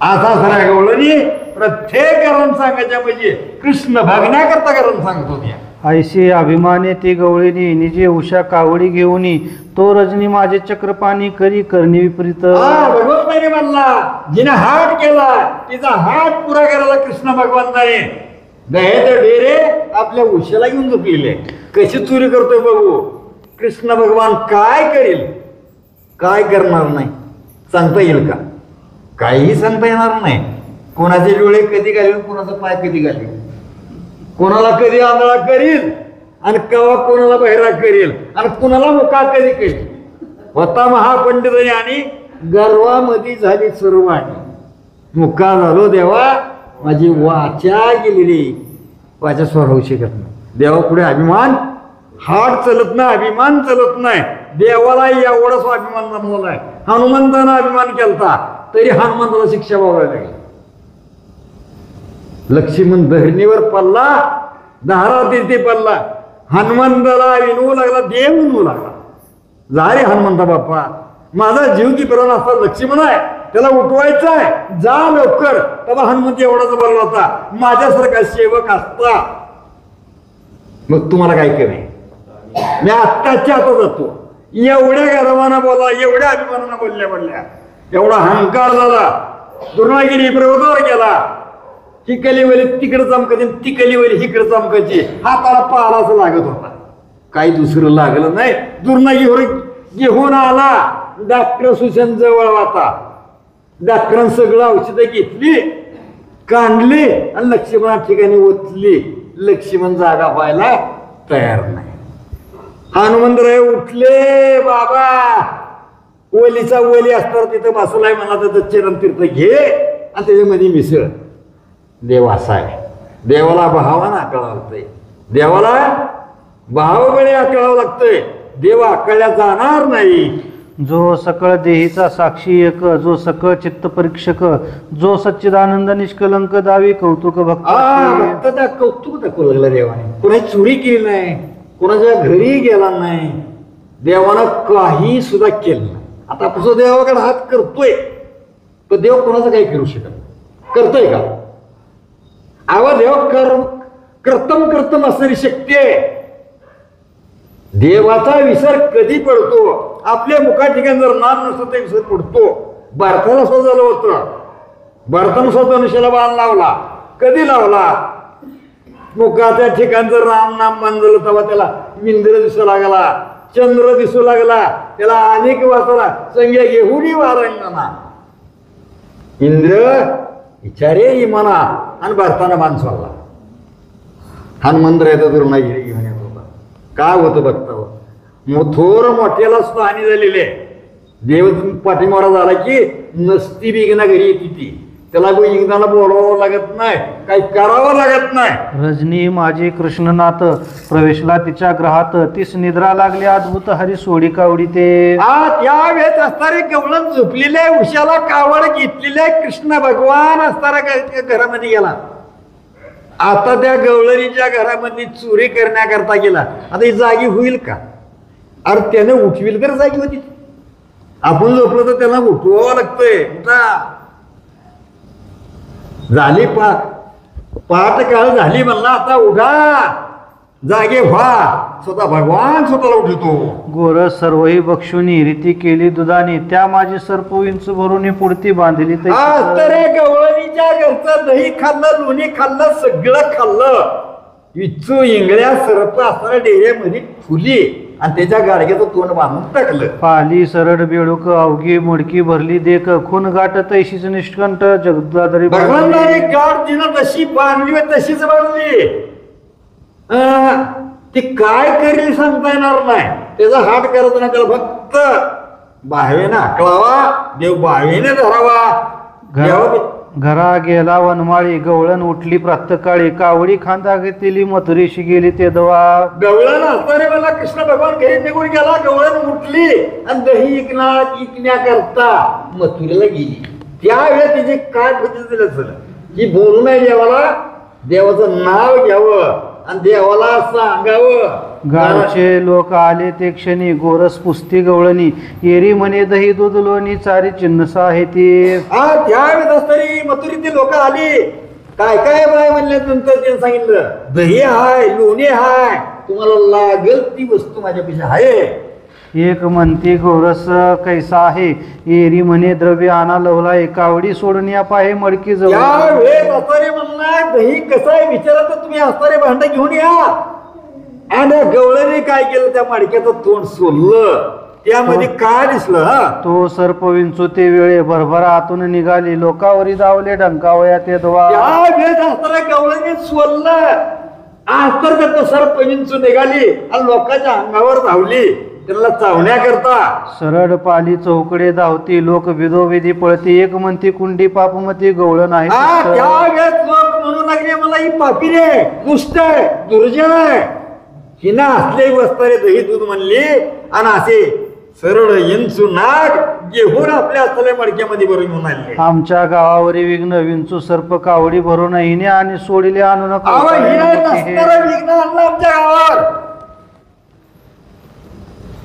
असा खरा गवळणी प्रत्येक कारण सांगायच्या म्हणजे कृष्ण बघण्याकरता कारण सांगत होत्या. ऐशी अभिमाने ती गवळीनी निजे उषा कावडी घेऊनी तो रजनी माझे चक्रपाणी करी करणी विपरीत. भगवंताने म्हणला, जिने हात केला तिचा हात पुरा करायला कृष्ण भगवंताने दह्याचे डेरे आपल्या उशाला घेऊन झोपलेले. कशी चोरी करतोय बघू. कृष्ण भगवान काय करेल, काय करणार नाही सांगता येईल का, काहीही सांगता येणार नाही. कोणाचे डोळे कधी घालील, कोणाचा पाय कधी घालील, कोणाला कधी आंधळा करील आणि केव्हा कोणाला बहिरा करील, आणि कोणाला मुका कधी करील. होता महापंडित आणि गर्वामध्ये झाली सर्वाणी. मुका झालो देवा, माझी वाचा गेलेली, वाचा स्वरावू शकत नाही. देवा पुढे अभिमान, हात चलत नाही, अभिमान चलत नाही. देवाला एवढा स्वाभिमान जमवलाय. हनुमंतानं अभिमान केलता तरी हनुमंताला शिक्षा भोगायला लागली. लक्ष्मण धरणीवर पडला, दहारा तिथे पडला, हनुमंताला विनवू लागला, देव विनवू लागला. जा रे हनुमंता बाप्पा, माझा जीव की पर्यंत असा लक्ष्मण आहे, त्याला उठवायचं आहे, जा लवकर. तेव्हा हनुमंत एवढाच बोलला होता, माझ्यासारखा सेवक असता मग तुम्हाला काय केलंय, मी आत्ताच्या आता जातो. एवढ्या गर्वानं बोला, एवढ्या अभिमानानं बोलल्या, एवढा अहंकार झाला, दुर्नागिरी प्रवृत्तीवर गेला. ही कलीवली तिकडे चमकायची, ती कलीवली इकडे चमकायची, हाताला पाला असं लागत होता, काही दुसरं लागलं नाही. दुर्नागिरीवर घेऊन आला डॉक्टर सुशांत जवळ होता. डॉक्टरांनी सगळं औषधं घेतली, काढली आणि लक्ष्मणा ठिकाणी ओतली. लक्ष्मण जागा व्हायला तयार नाही. हनुमंतराय उठले, बाबा वलीचा वली असणार तिथं बसलाय म्हणला तर चरणतीर्थ घे आणि त्याच्यामध्ये मिसळ. देव असा आहे. देवाला भावानं आकळावं लागतंय. देवाला भावबळे आकळावं लागतंय. देव आकळल्या जाणार नाही. जो सकळ देहीचा साक्षी एक, जो सकळ चित्त परीक्षक, जो सच्चिदानंद निष्कलंक दावी कौतुक भक्त. फक्त त्या कौतुक दाखवू लागलं देवाने. कोणाची चोरी केली नाही, कोणाच्या घरी गेला नाही, देवानं काही सुद्धा केलं नाही. आता कसं देवाकडे हात करतोय तो देव कोणाचं काही करू शकत करतोय का? आवा देव कर्तम असणारी शक्ती आहे. देवाचा विसर कधी पडतो? आपल्या मुखा ठिकाणी जर नाम नसतं तर विसर पडतो. भारताला सुद्धा झालं होतं. भारतानं सुद्धा धनुष्याला बाण लावला. कधी लावला? मुखाच्या ठिकाणी जर राम नाम बांधलं तेव्हा त्याला इंद्र दिसू लागला, चंद्र दिसू लागला, त्याला अनेक वाचला संज्ञा घेऊनही वारंगना. इंद्र विचारे इमाना आणि भारतानं बाण सोडला. हनुमंत राहतं तर नाही घेऊन येत होता. काय होतं बघतावं? थोर मोठ्याला सुद्धा हानी झालेली आहे. देव पाठीमारा झाला की नसती बिगना घरी येते ती. त्याला इंग्रजाला बोलावं लागत नाही, काही करावं लागत नाही. रजनी माझी कृष्णनाथ प्रवेशला तिच्या ग्रहात, तीस निद्रा लागली अद्भुत हरी सोडी कावडी ते. त्या वेळेत असणारे गवळण झोपलेले उशाला कावड घेतलेले कृष्ण भगवान असणाऱ्या घरामध्ये गेला. आता त्या गवळणीच्या घरामध्ये चोरी करण्याकरता गेला. आता ही जागी होईल का? अरे त्याने उठविल तर जागी होती. आपण झोपलो तर त्याला उठवावं लागतंय. झाली पाठ काळ झाली म्हणला आता उठा, जागे व्हा. स्वतः भगवान स्वतःला उठवतो. गोर सर्वही बक्षुनी रीती केली दुधानी, त्या माझी सर्प विंच भरून पुढती बांधली. रे गवळणीच्या घरचं दही खाल्लं, लोणी खाल्लं, सगळं खाल्लं. विच्चू इंगळ्या सर्प असणाऱ्या डेऱ्यामध्ये फुली आणि त्याच्या गाडग्याचं तोंड बांधून टाकलं. पाली सरड बेडूक अवघी मुडकी भरली देख, खून गाठ तैशीच निष्कंठ जगदादरी. भगवानने गाठ तिनं जशी बांधली तशीच बांधली. ती काय करेल सांगता येणार नाही. त्याचा हात करत नाही. त्याला फक्त बाहेने हाकलावा, देव बाहेने धरावा. घरा गेला वनमाळी, गवळण उठली प्रातकाळी, कावडी खांदा घेतली मथुरीशी गेली ते दवा. गवळण असणारे मला कृष्ण भगवान घरी निघून गेला. गवळण उठली आणि दही इकण्याकरता मथुरेला गेली. त्यावेळेस तिचे काय पद्धतीला झालं की बोलू नये देवाला, देवाचं नाव घ्यावं आणि देवाला सांगावं. गावचे लोक आले ते क्षणी, गोरस पुस्ती गवळणी, एरी म्हणे दही दूध लोणी चारी चिन्हसा आहे ती. त्यावेळेस असणारी मथुरीतील लोक आली. काय काय बाय म्हणल्यानंतर त्यांनी सांगितलं दही हाय, लोणी हाय, तुम्हाला लागेल ती वस्तू माझ्यापेक्षा आहे. एक म्हणती गोरस कैसा आहे, एरी म्हणे द्रव्य आणा लवलाय, कावडी सोडून या पाहे मडकी जवळ. त्यावेळेस असणारे म्हणणार दही कसं आहे विचारा तर तुम्ही असणारे भांड घेऊन या. आणि गवळणी काय केलं, त्या मडक्याचं तोंड सोडलं. त्यामध्ये काय दिसलं? तो सर्प विंचू ते वेळे भरभरा आतून निघाली, लोकावरी धावले डंकावया ते दवा. त्यावेळेस असणाऱ्या गवळणी सोडलं. आस्तर तो सर्प विंचू निघाली आणि लोकांच्या अंगावर धावली त्यांना चावण्याकरता. सरळ पाली चौकडे धावती, लोक विधोविधी पळती, एक म्हणती कुंडी पापमती गवळण आहे. त्यावेळेस लोक म्हणू लागले मला ही पापी रे, दुष्ट आहे, दुर्जन आहे. हिना असले वस्तारे दही दूध म्हणली आणि असे सरळ इंचू नाग घेऊन आपल्या असलेल्या मडक्यामध्ये भरून घेऊन आले. आमच्या गावावरी विघ्न विंचू सर्प कावडी भरून हिने आणि सोडिले आणून विघ्न आणलं आमच्या गावावर.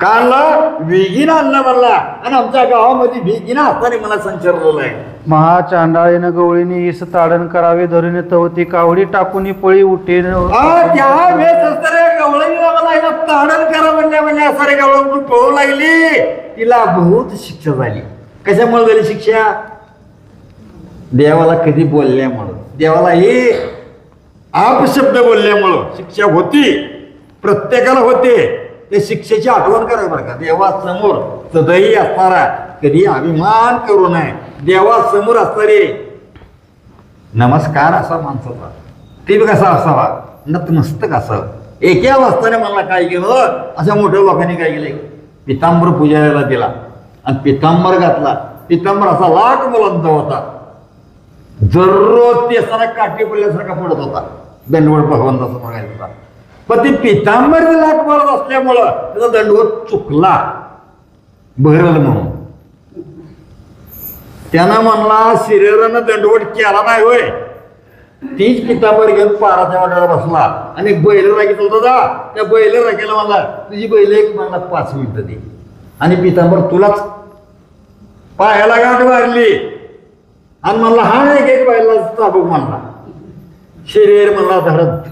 कानला वेगीन आणलं म्हणला आणि आमच्या गावामध्ये वेगीन असताना मला संचार आहे. महाचांडाळीनं गवळीने इस ताडण करावे धरून तवती, कावडी टाकून पळी उठे. त्यावेळेस असणाऱ्या गवळणीला मला हिला ताडण करा म्हणल्या सारे गवळण पळू लागली. तिला बहुत शिक्षा झाली. कशामुळे झाली शिक्षा? देवाला कधी बोलल्यामुळं, देवाला हे अपशब्द बोलल्यामुळं शिक्षा होती. प्रत्येकाला होते. ते शिक्षेची आठवण करावी बरं का. देवासमोर सदैही असणारा कधी अभिमान करू नये. देवासमोर असणारे नमस्कार असा माणसाचा ते कसा असावा, नतमस्तक असावं. एका वाजताने मला काय केलं, अशा मोठ्या लोकांनी काय केलं, पितांबर पूजायला दिला आणि पितांबर घातला. पितांबर असा लाख मुलांचा होता. दररोज ते असताना काठी पडल्यासारखा पडत होता. दंडवत भगवंत असं म्हणायचं होता. पण ती पितांबर लाख पडत असल्यामुळं त्याचा दंडवत चुकला भरल म्हणून. त्यानं म्हणला शरीरानं दंडवट केला नाही होय. तीच पितांबर घेऊन पाराच्या वाट्याला बसला आणि बैल राखीत होता जा. त्या बैल राखीला म्हणला तुझी बैल एक म्हणला 5 मिनिटं दे. आणि पितांबर तुलाच पायाला गाठ मारली आणि म्हणला हा नाही एक बैला चाबूक म्हणला. शरीर म्हणला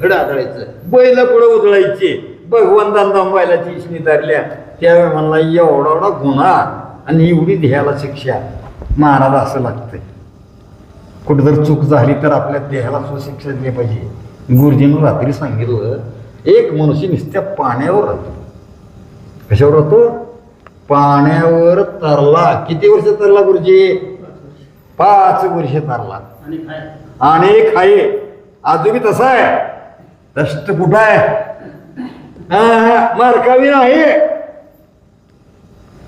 धड आदळायचं. बैल पुढे उधळायचे. भगवंतांना बैलाची इशनी धरल्या. त्यावेळी म्हणला एवढा एवढा गुन्हा आणि एवढी देहाला शिक्षा. महाराज असं लागतंय कुठं जर चूक झाली तर आपल्या देहाला सुशिक्षा दिली पाहिजे. गुरुजींनी रात्री सांगितलं एक मनुष्य नुसत्या पाण्यावर राहतो. कशावर राहतो? पाण्यावर तरला. किती वर्ष तरला गुरुजी? 5 वर्ष तरला. आणि खाये अजूनही तसा आहे. कष्ट कुठं आहे? मार्कावी नाही.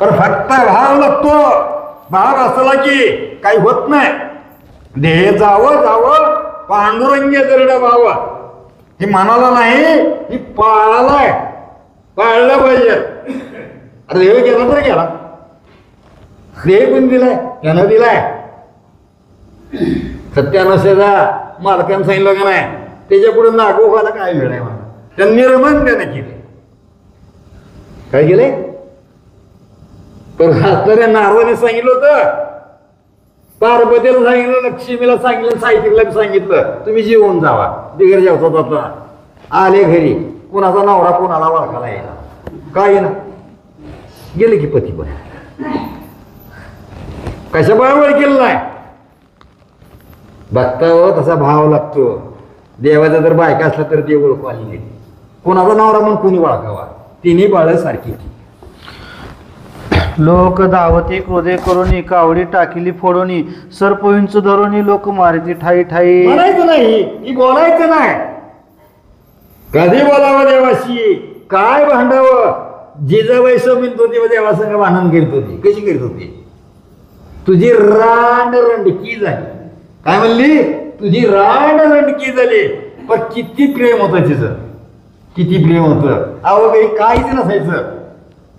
पण फक्त भाव लागतो. भाव असला की काही होत नाही. देह जावं पांडुरंगी दरड व्हावं. हे मनाला नाही, ही पाळालाय. पाळलं पाहिजे. अरे देव गेला तर गेला. देह पण दिलाय, त्यानं दिलाय. सत्यानशेचा मालकानं सांगितलं का नाही त्याच्या पुढे नागो व्हायला काय वेळ आहे मला. त्यांनी निर्माण त्यानं केले. काय केले? तर हाताने नारदाने सांगितलं होतं. पार्वतीला सांगितलं, लक्ष्मीला सांगितलं, साहित्यला सांगितलं तुम्ही जेवून जावा. बिगर जेवता जाता आले घरी. कुणाचा नवरा कोणाला वळखाला यायला काय ना गेले की पती पण कशा बळवळ केलं नाही. बघता तसा भाव लागतो. देवाचा जर बायका असला तर देव ओळखू आलेली. कोणाचा नवरा म्हणून कोणी वळखावा. तिन्ही बाळ सारखी. लोक धावती क्रोधे करोनी कावडी टाकिली फोडोनी सर्पविंच धरोनी लोक मारिती ठाई ठाई. म्हणायचं नाही, ही बोलायचं नाही. कधी बोलावं देवाशी, काय भांडावं. जिजाबाई समित होती देवासंग भांडण करीत होती. कशी करीत होती? तुझी रांड रंडकी झाली. काय म्हणली? तुझी रांड रंडकी झाली. पण किती प्रेम होतं तिचं, किती प्रेम होतं. अहो काही काहीच नसायचं.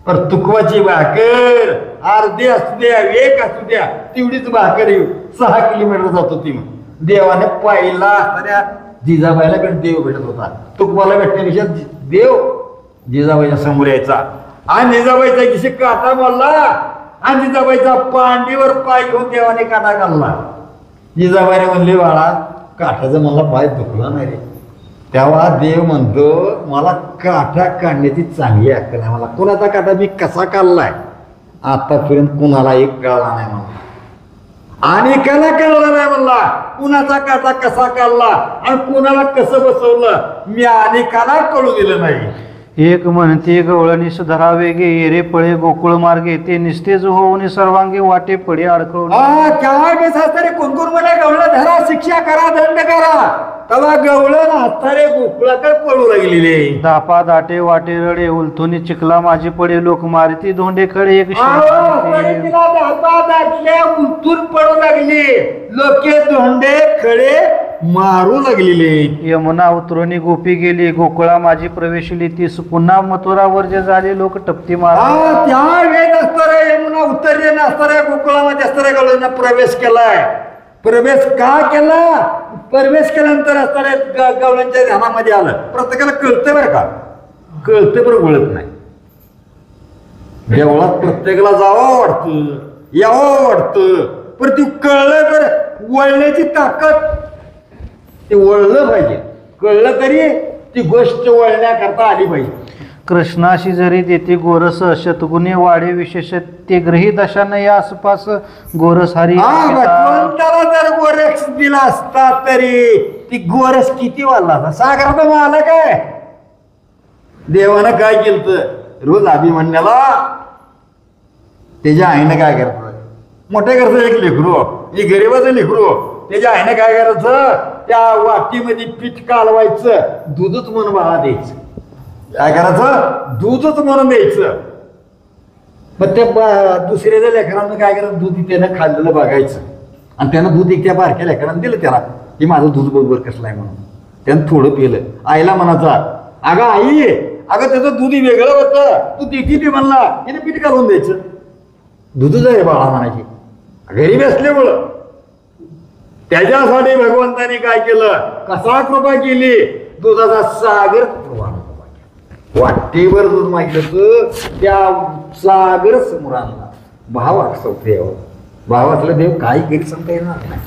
पर तुकवाची भाकर अर्धी असू द्या, एक असू द्या, तेवढीच भाकर 6 किलोमीटर जात होती. देवाने पाहिला असताना जिजाबाईला देव भेटत होता. तुकवाला भेटण्यापेक्षा देव जिजाबाईच्या समोर यायचा. आणि जिजाबाईचा किशी काटा मारला आणि जिजाबाईचा पांडीवर पाय घेऊन देवाने काटा घालला. जिजाबाईने म्हणले बाळा काठाचा मला पाय दुखला नाही रे. तेव्हा देव म्हणतो मला काठा काढण्याची चांगली अक्कल आहे. मला कुणाचा काटा मी कसा काढलाय आतापर्यंत कुणाला एक कळला नाही म्हणला. आणि त्याला कळलं नाही म्हणला कुणाचा काटा कसा काढला आणि कुणाला कसं बसवलं मी अनेकाला कळू दिलं नाही. एक म्हणते गवळणीस धरावे गे येरे पळे गोकुळ मार्गे ते निस्तेज होऊन सर्वांगी वाटे पडे अडकवून. काय बेसारे कोण कोण म्हणा गवळण धरा, शिक्षा करा, दंड करा. तेव्हा गवळण हत्तारे गोकुळाकडे पळू लागलेले. दापा दाटे वाटे रडे उलथुनी चिखला माझी पडे लोक मारती धोंडे खडे एक उलथून पडू लागले. लोके धोंडे खडे मारू लागलेले. यमुना उतरोनी गोपी गेली गोकुळा माझी प्रवेशली तीस पुन्हा मथुरावर जे झाले लोक टपती मार. त्या वेळेत असणारे यमुना उतरले नसणाऱ्या गोकुळामध्ये असणाऱ्या गवळींना प्रवेश केलाय. प्रवेश का केला? प्रवेश केल्यानंतर असणाऱ्या गवळ्यांच्या ध्यानामध्ये आलं. प्रत्येकाला कळतं बरं का, कळतं बरं वळत नाही. देवळात प्रत्येकाला जावं वाटतं, यावं वाटतं, पण ती कळलं बरं वळण्याची ताकद ते वळलं पाहिजे. कळलं तरी ती गोष्ट वळण्याकरता आली पाहिजे. कृष्णाशी जरी देते गोरस शतगुणे वाढे विशेष ते ग्रहित अशानं या आसपास गोरस हरी. भगवंताला जर गोरस दिला असता तरी ती गोरस किती वाढला असता. सागराचा मालक काय देवानं काय केलं? रोज अभिमन्याला त्याच्या आईनं काय करत? मोठ्या घरचं एक लेकरू, एक गरीबाचं लेकरू, त्याच्या आईनं काय करायचं? त्या वाटीमध्ये पीठ कालवायचं, दूधच म्हणून बाळा द्यायचं. काय करायचं? दूधच म्हणून द्यायचं. मग त्या दुसऱ्या लेकरांना काय करायचं, दूध त्यानं खाल्लेलं बघायचं आणि त्यानं दूध एक त्या बारक्या लेकरांना दिलं त्याला, की माझं दूध बरोबर कसलं आहे म्हणून. त्यानं थोडं पिलं. आईला म्हणायचा, अगं आई, अगं त्याचं दूध वेगळं होतं, तू ती म्हणला, तिने पीठ घालून द्यायचं. दूधच आहे बाळा म्हणायची. गरीब असल्यामुळं त्याच्यासाठी भगवंताने काय केलं, कसा कृपा केली, दुधाचा सागर वाटेवर दूध मागितलं तर त्या सागर समोर आणला. भाव असतो देव, भाव असला देव काही करी सांगता येणार नाही.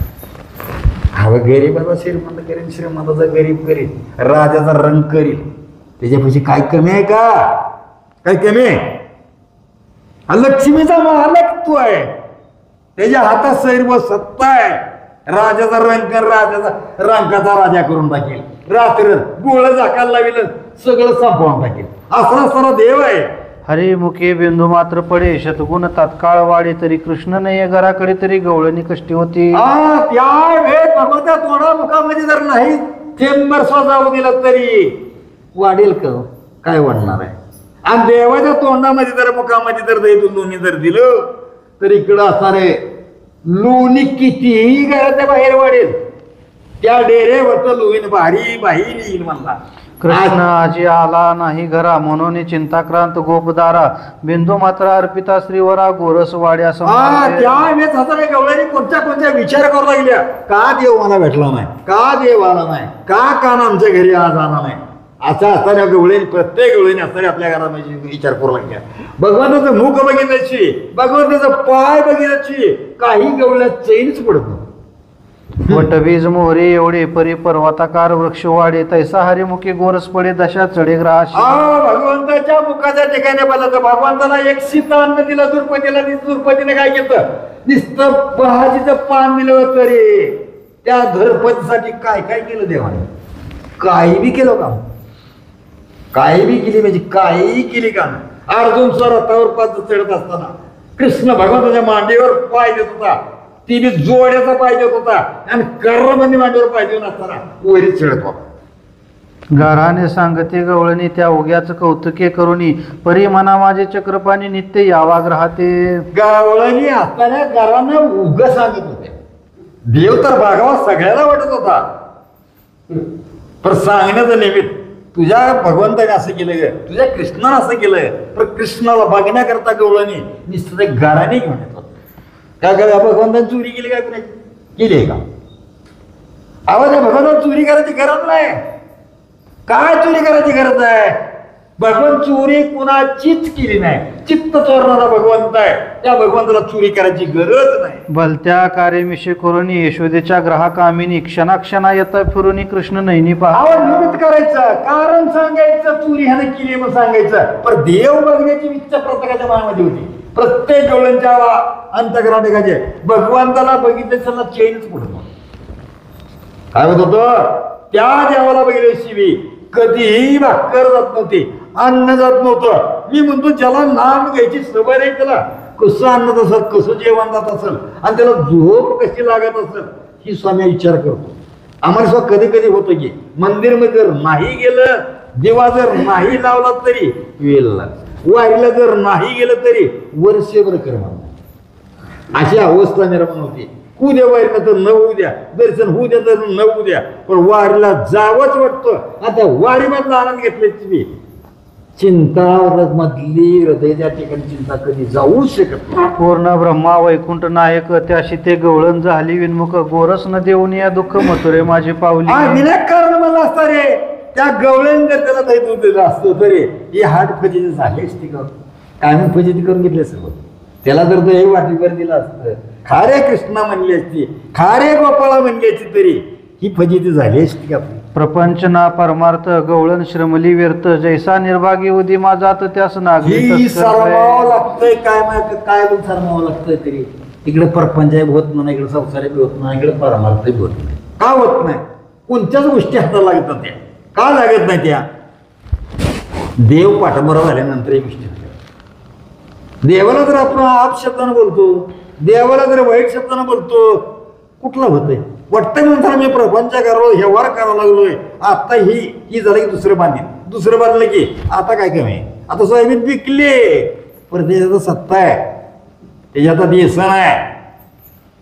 हवा गरीबाचा श्रीमंत करील, श्रीमंताचा गरीब करील, राजाचा रंग करील, त्याच्यापाशी काय कमी आहे का? काय कमी आहे? लक्ष्मीचा मालक तू आहे, त्याच्या हातात सर्व सत्ता आहे. राजाचा रंग, राजाचा रंगाचा राजा करून टाकेल. रात्र गोळ झाकायला लावेल, सगळं संपवून टाकेल. असा सारा देव आहे. हरी मुखे बिंदू मात्र पडे, शतगुण तात्काळ वाढे, तरी कृष्ण नाही घराकडे, तरी गवळणी कष्टी होती. त्यावेळेस भगवंता तोडा मुखामध्ये जर नाही थेंबर जाऊ दिलं तरी वाढेल का? काय वाढणार आहे? आणि देवाच्या तोंडामध्ये जर मुखामध्ये जर दही लोणी जर दिलं तर इकडं असणारे लोणी कितीही घराच्या बाहेर वाढेल, त्या डेरेवरचं लोणी बाहेर बाहेर येईल म्हणला. कृष्ण आजी आला नाही घरा, म्हणून चिंताक्रांत गोपदारा, बिंदू मात्र अर्पिता श्रीवरा, गोरस वाड्या. त्यावेळेस हसारे गवळ्याने कोणत्या विचार करू लागल्या, का देव मला भेटला नाही, का देव आला नाही, का कान आमच्या घरी आज आला नाही. असा असताना गवळीने, प्रत्येक गवळीने असताना आपल्या घरामध्ये विचार करू लागल्या. भगवंताचं मुख बघितल्याची, भगवंताचं पाय बघितल्याची काही गवळ्यात चैनच पडत नाही. वटबीज मोहरे एवढे परी पर्वताकार वृक्ष वाढे, तैसा हरिमुखी गोरस पडे, दशा चढे ग्रास. भगवंताच्या मुखाच्या ठिकाणी बोलायचं. भगवंताला एक सीता अन्न दिलं द्रुपदीला, द्रुपदीने काय केलं, नुसतं भाजीचं पान दिलं तरी त्या द्रौपदीसाठी काय काय केलं देवाने. काही बी केलं काम, काही बी केली म्हणजे काही केली काम. अर्जुन रथावर पाच चढत असताना कृष्ण भगवंताच्या मांडीवर पाय देत होता, तिने जोड्याचा पाय देत होता आणि कर्मबंदी मांडीवर पाय देऊन असताना वरीच चढत होता. घराने सांगते गवळणी, त्या उग्याच कौतुके करुणी, परी म्हणा माझे चक्रपाणी नित्य यावा ग्रहाते. गावळणी असताना घरांना उग सांगत होते. देव तर भागावा सगळ्याला वाटत होता, पण सांगण्याचं निमित्त तुझ्या भगवंताने असं केलं ग, तुझ्या कृष्णाने असं केलंय, पण कृष्णाला बघण्याकरता गवळणी निश्चित घराने घेऊन येतात. काय काय भगवंताने चोरी केली काय केली आहे का? आवाज भगवंताने चोरी करायची गरज नाही. काय चोरी करायची गरज आहे? भगवंत चोरी कुणाचीच केली नाही. चित्त चोरणारा भगवंत आहे, त्या भगवंताला चोरी करायची गरज नाही. भलत्या कार्यमिषय करुणी, यशोदेच्या ग्राहकामिनी, क्षणाक्षणा येता फिरुनी, कृष्ण नैनी पहा. आवाज निमित्त करायचं, कारण सांगायचं, चोरी ह्याने केली म्हणून सांगायचं. पण देव बघण्याची इच्छा प्रत्येकाच्या मनामध्ये होती. प्रत्येक गवळ्यांच्या अंतःकरणाचे भगवंताला बघितल्याला चैनच पडत. काय होत होतं, त्या देवाला बघितल्याशिवाय कधीही भाकर जात नव्हती, अन्न जात नव्हतं. मी म्हणतो ज्याला नाम घ्यायची सवय नाही, त्याला कसं अन्न असेल, कसं जेवण जात असेल आणि त्याला झोप कशी लागत असेल ही स्वामी विचार करतो. आम्हाला स्वतः कधी कधी होतं की मंदिरमध्ये जर नाही गेलं, देवा जर नाही लावला तरी वेळ लागला, वारीला जर नाही गेलं तरी वर्षभर करणार. अशी अवस्था निर्माण होती. उद्या वारीला तर न उद्या, दर्शन होऊ द्या तर न उद्या, पण वारीला जावंच वाटतं. आता वारीमधला आनंद घेतल्याची मी चिंता मधली हृदयाच्या ठिकाणी चिंता कधी जाऊ शकत नाही. पूर्ण ब्रह्मा वैकुंठ नायक, त्याशी ते गवळण झाली विन्मुख, गोरस न देऊन या दुःख मथुरे माझी पावली. विनाकारण मला असतं रे, त्या गवळण जर त्याला काही दूध दिलं असतं तरी ही हात फजिती झाली असती का? काय मग फजिती करून घेतली असं, त्याला जर हे वाटीवर दिलं असतं, खारे कृष्णा म्हणली असती, खारे गोपाळा म्हणली असती तरी ही फजिती झाली असती का? प्रपंच ना परमार्थ, गवळण श्रमली व्यर्थ, जैसा निर्भागी उदी माझात त्यास ही सरमावं लागतंय. काय सरमावं लागतंय तरी इकडे परपंच होत नाही, इकडे संसार बी होत नाही, इकडे परमार्थ बी होत नाही. का होत नाही? कोणत्याच गोष्टी हाताला लागतात त्या. का लागत नाही त्या? देव पाठबरा झाल्यानंतर एक गोष्टी देवाला जर आपण आप शब्दानं बोलतो, देवाला जर वाईट शब्दानं बोलतो, कुठला होतंय? वाटतंय म्हणताना मी प्रपंच करावं, व्यवहार करावं लागलोय. आता ही झालं की दुसरं बांधेल, दुसरं बांधलं की आता काय कमी आहे, आता सोयाबीन पिकले, पण त्याच्यात सत्ता आहे, त्याच्यात व्यसन आहे.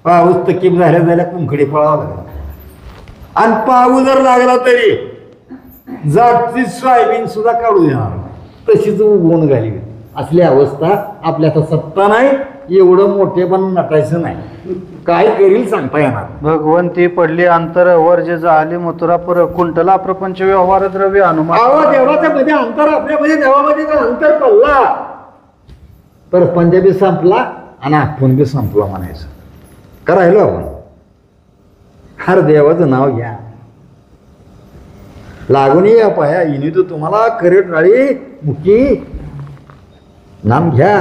पाऊस तकीब झाल्या कुंकडी पळावं लागला, आणि पाऊस जर लागला तरी जागची सोयाबीन सुद्धा काढू देणार, तशीच उगवून घाली. असली अवस्था. आपल्या तर सत्ता नाही, एवढं मोठे पण नटायचं नाही, काय करील सांगता येणार. भगवंती पडले अंतर वर जे झाले मथुरा पर कुंटला प्रपंच व्यवहार द्रव्य आवा देवाच्या मध्ये अंतर, आपल्यामध्ये देवामध्ये जर अंतर पडला तर पंजाबी संपला आणि आपण बी संपला म्हणायचं. करायलो आपण. हर देवाचं नाव घ्या, लागून या पाया इनी तो तुम्हाला करेट राळी मुकी नाम घ्या.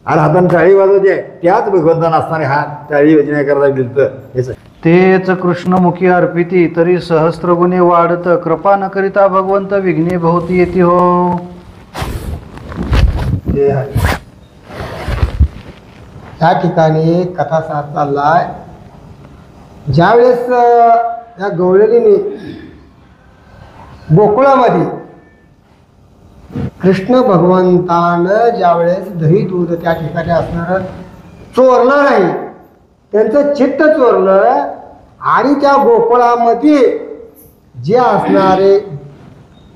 अरे हाताने टाळी वाजवते, त्याच भगवंतान असणारे हात टाळी योजना करायला दिलं. तेच कृष्णमुखी अर्पिती तरी सहस्त्रगुणे वाढत कृपा न करिता भगवंत विघ्ने भोवती येते हो. त्या ठिकाणी कथासार चाललाय. ज्यावेळेस या गवळणीने गोकुळामध्ये कृष्ण भगवंतानं ज्यावेळेस दही दूध त्या ठिकाणी असणार चोरलं नाही, त्यांचं चित्त चोरलं, आणि त्या गोकुळामध्ये जे असणारे,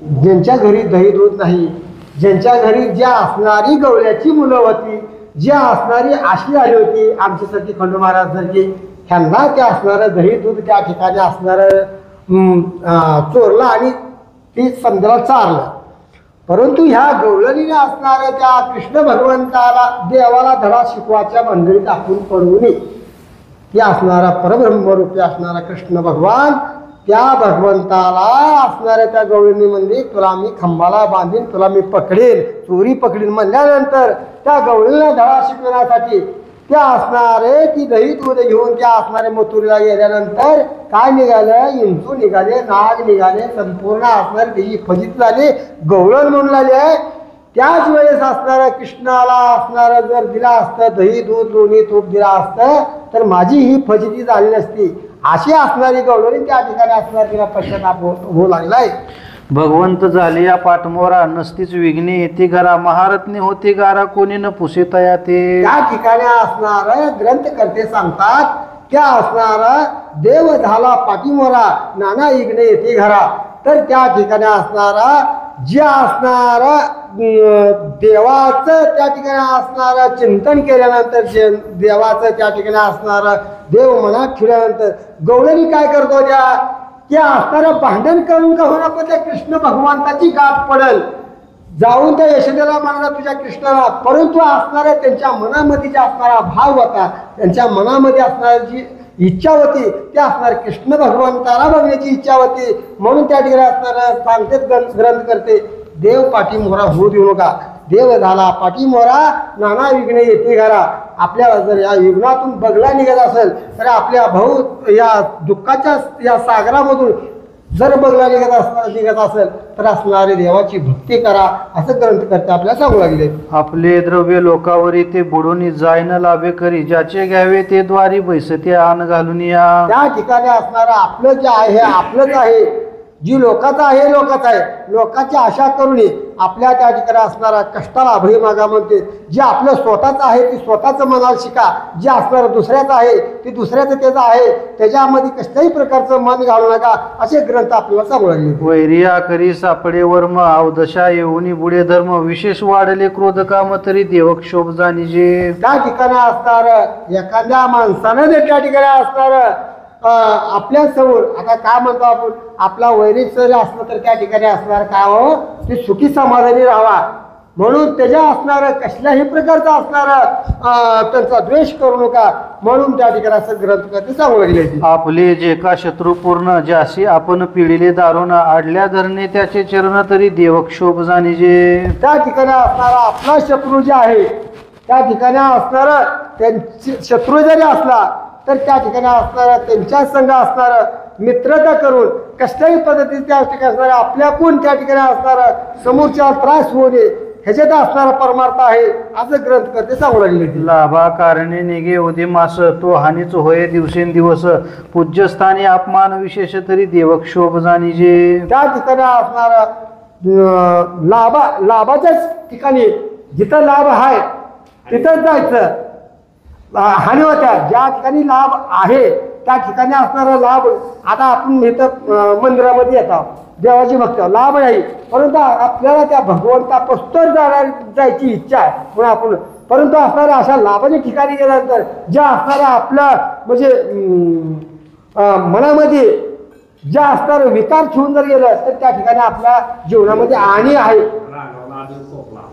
ज्यांच्या घरी दही दूध नाही, ज्यांच्या घरी ज्या असणारी गवळ्याची मुलं होती, जी असणारी आशी आली होती आमच्यासारखी खंडू महाराजसारखी, ह्यांना त्या असणारं दही दूध त्या ठिकाणी असणारं चोरलं आणि ती समजायला चारलं. परंतु ह्या गवळणीने असणाऱ्या त्या कृष्ण भगवंताला देवाला धडा शिकवाच्या मंडळीत आपण पडू नये. ती असणारा परब्रह्मरूपी असणारा कृष्ण भगवान, त्या भगवंताला असणाऱ्या त्या गवळणीमध्ये तुला मी खंबाला बांधीन, तुला मी पकडेन, चोरी पकडीन म्हणल्यानंतर त्या गवळणीला धडा शिकवण्यासाठी त्या असणारे ती दही दूध घेऊन त्या असणारे मथुरीला गेल्यानंतर काय निघालं, इंचू निघाले, नाग निघाले, संपूर्ण असणारे त्याची फजित झाली, गवळण म्हणून लागली आहे. त्याच वेळेस असणारा कृष्णाला असणारं जर दिला असतं दही दूध लोणी तूप दिला असतं तर माझी ही फजिती झाली नसती. अशी असणारी गवळणी त्या ठिकाणी असणारी तिला पश्चाताप होऊ लागलाय. भगवंत झाले या पाठमोरा नसतीच विघ्ने येते घरा महारत्ने होते गारा कोणी न पुसेतया ते. त्या ठिकाणी असणार ग्रंथकर्ते सांगतात त्या असणारा देव झाला पाठीमोरा नाना विघ्ने येते घरा. तर त्या ठिकाणी असणारा जे असणारा देवाचं त्या ठिकाणी असणारं चिंतन केल्यानंतर देवाचं त्या ठिकाणी असणारं देव मनात ठेवल्यानंतर गवळणी काय करतो, त्या असणारं भांडण करून का होणार पण त्या कृष्ण भगवंताची गाठ पडेल, जाऊन त्या यशोदेला म्हणाला तुझ्या कृष्णाला. परंतु असणाऱ्या त्यांच्या मनामध्ये जे असणारा भाव होता, त्यांच्या मनामध्ये असणारी जी इच्छा होती त्या असणार कृष्ण भगवंताला बघण्याची इच्छा होती, म्हणून त्या ठिकाणी असणारं सांगतेच ग्रंथ करते देव पाठीमोहरा होऊ देऊ नका. देव झाला पाठीमोहरा नाना विघ्ने येते घरा. आपल्याला जर या विघ्नातून बगला निघत असेल तर आपल्या भाऊ या दुःखाच्या या सागरामधून जर बगला निघत असेल तर असणारी देवाची भक्ती करा असं ग्रंथकर्ते आपल्याला सांगू लागले. आपले द्रव्य लोकावरी ते बुडून जाय न लाभे करी ज्याचे घ्यावे ते द्वारी बैसते आन घालून या. त्या ठिकाणी असणारं आपलं जे आहे हे आपलंच आहे, जी लोकांचं आहे लोकांचं आहे. लोकांची आशा करू नये. आपल्या त्या ठिकाणी असणारा कष्टाला अभय मागा म्हणते. जे आपलं स्वतःचं आहे ते स्वतःचं मनाला शिका, जे असणारं दुसऱ्याचं आहे ते दुसऱ्याचं त्याचं आहे, त्याच्यामध्ये कसल्याही प्रकारचं मन घालू नका असे ग्रंथ आपल्याला सांगू लागले. वैरिया करी सापडे वर्म अवदशा येऊनी बुडे धर्म विशेष वाढले क्रोध काम तरी देवक्षोभ जाणीजे. त्या ठिकाणी असणारं एखाद्या माणसानं जर त्या ठिकाणी असणारं आपल्या समोर आता काय म्हणतो आपण, आपला वैरिक जर असलं तर त्या ठिकाणी असणार काय हो ते सुखी समाधानी राहावा, म्हणून त्याच्या असणारं कसल्याही प्रकारचं असणारं त्यांचा द्वेष करू नका म्हणून त्या ठिकाणी असं ग्रंथकर्ते सांगू लागले. आपले जे का शत्रुपूर्ण ज्याशी आपण पिढीले दारुण आडल्या धरणे त्याचे चरण तरी देवक्षोभ जाणीजे. त्या ठिकाणी असणारा आपला शत्रू जे आहे त्या ठिकाणी असणारं त्यांचे शत्रू जरी असला तर त्या ठिकाणी असणारा त्यांच्या संघ असणारं मित्रता करून कसल्याही पद्धतीने त्या ठिकाणी असणारं आपल्याकडून त्या ठिकाणी असणारं समोरच्या त्रास होऊ नये ह्याच्यात असणारा परमार्थ आहे असं ग्रंथकर्ते सांगू लागले. लाभा कारणे निघे उदे मास तो हानीच होय दिवसेंदिवस पूज्यस्थानी अपमान विशेष तरी देवक्षोभ जाणीजे. त्या ठिकाणी असणारा लाभाच्याच ठिकाणी जिथं लाभ आहे तिथंच जायचं. हानी होत्या ज्या ठिकाणी लाभ आहे त्या ठिकाणी असणारा लाभ. आता आपण इथं मंदिरामध्ये येतो, देवाची भक्त लाभ नाही, परंतु आपल्याला त्या भगवंतापासून जायची इच्छा आहे म्हणून आपण, परंतु असणाऱ्या अशा लाभाच्या ठिकाणी गेल्यानंतर ज्या असणाऱ्या आपल्या म्हणजे मनामध्ये ज्या असणारे विकार ठेवून जर गेलं तर त्या ठिकाणी आपल्या जीवनामध्ये हानी आहे.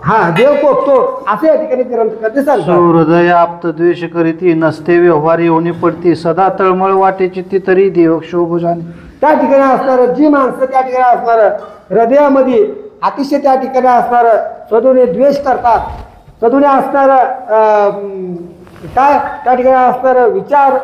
हा देव कोपतो असं या ठिकाणी ग्रंथकर्ते सांगतात. हृदय आप्त द्वेष करीती नसते व्यवहार येऊनी पडती सदा तळमळ वाटेची ती तरी देव शोभ जाणे. त्या ठिकाणी असणारं जी माणसं त्या ठिकाणी असणारं हृदयामध्ये अतिशय त्या ठिकाणी असणारं सदोने द्वेष करतात, सदोने असणारं काय त्या ठिकाणी असणारं विचार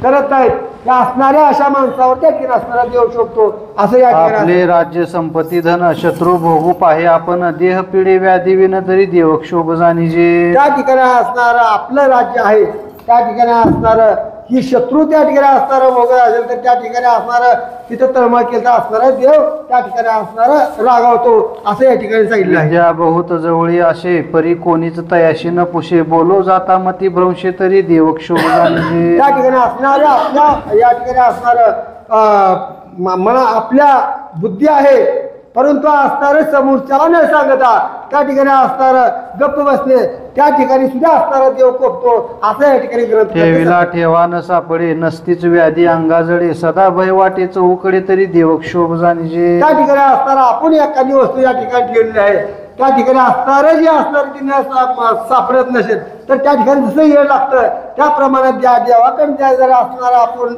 करत नाहीत, त्या असणाऱ्या अशा माणसावर त्या ठिकाणी असणारा देव शोभतो असं या ठिकाणी. आपले राज्य संपत्ती धन शत्रू भोगू पाहे आपण देह पिढे व्याधी विन तरी देव क्षोभ जाणीजे. त्या ठिकाणी असणारं आपलं राज्य आहे, त्या ठिकाणी असणारं ही शत्रू त्या ठिकाणी असणारं मोगल असेल तर त्या ठिकाणी असणारं तिथं तळमळ केलं असणारा देव त्या ठिकाणी असणारं रागावतो असं या ठिकाणी सांगितलं आहे. ज्या बहुत जवळी असे परी कोणीच तयाशी न पुशे बोलो जाता मती भ्रंशे तरी देव क्षोभ जाणीजे. त्या ठिकाणी असणारं आपल्या या ठिकाणी असणारं मला आपल्या बुद्धी आहे, परंतु असणारं समोरच्याला न सांगता त्या ठिकाणी असणारं गप्प बसणे त्या ठिकाणी सुद्धा असणारा देव कोपतो असं या ठिकाणी ग्रंथ. ठेवीला ठेवा न सापडे नसतीच व्याधी अंगाजडे सदा भय वाटे चौकडे तरी देव क्षोभ जाणीजे. त्या ठिकाणी असणारा आपण एखादी वस्तू या ठिकाणी ठेवलेली आहे त्या ठिकाणी असणारं जे असणार तिने सापडत नसेल तर त्या ठिकाणी जसं येळ लागतं त्याप्रमाणे ज्या देवाकडे ज्या जर असणारा आपण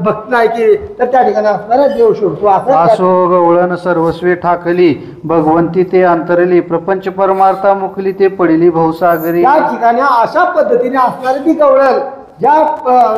भक्ती नाही केली तर त्या ठिकाणी असणारा देव शोधतो असं. असो गवळण सर्वस्वे ठाकली भगवंती ते अंतरली प्रपंच परमार्था मुकली ते पडिली भवसागरी. त्या ठिकाणी अशा पद्धतीने असणारी ती गवळण ज्या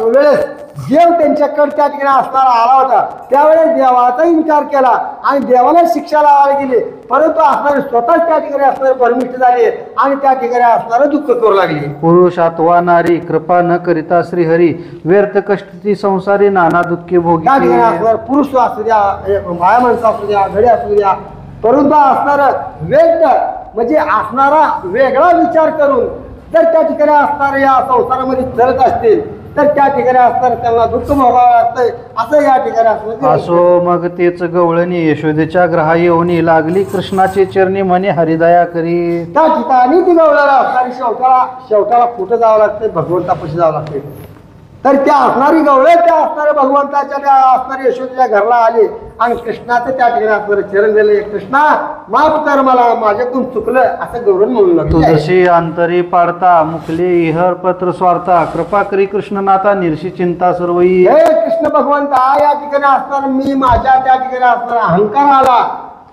वेळेस देव त्यांच्याकडे त्या ठिकाणी असणारा आला होता त्यावेळेस देवाचा इन्कार केला आणि देवाला शिक्षा लावायला गेली, परंतु असणारे स्वतःच त्या ठिकाणी असणारे परमिष्ट झाले आणि त्या ठिकाणी असणारं दुःख करू लागले. पुरुष अथवा नारी कृपा न करिता श्रीहरी व्यर्थ कष्टी संसारी नाना दुःखे भोगी. त्या ठिकाणी असणार पुरुष असू द्या बाया माणसं असू द्या घडे असू द्या, परंतु असणारं वेग म्हणजे असणारा वेगळा विचार करून जर त्या ठिकाणी असणाऱ्या या संसारामध्ये चलत असतील तर त्या ठिकाणी असणार त्यांना दुःख भोगावं लागतंय असं या ठिकाणी असणार. असो मग तेच गवळणी यशोदेच्या ग्रहा येऊनी लागली कृष्णाचे चरणी म्हणे हरिदया करी. त्या ठिकाणी ती गवळाला असणारी शेवटाला कुठं जावं लागतंय भगवंतापाशी जावं लागतंय. तर त्या असणारी गवळे त्या असणाऱ्या भगवंताच्या त्या असणाऱ्या यशोदेच्या घरला आले आणि कृष्णाचं त्या ठिकाणी असणारं चरण दिले. कृष्णा माफ कर मला माझ्याकडून चुकलं असं गौरव म्हणून लागलं. तुझशी अंतरी पाडता मुकले इहर पत्र स्वार्था कृपा करी कृष्णनाथा निरशी चिंता सर्वई. हे कृष्ण भगवंता या ठिकाणी असणार मी माझ्या त्या ठिकाणी असणार अहंकार आला,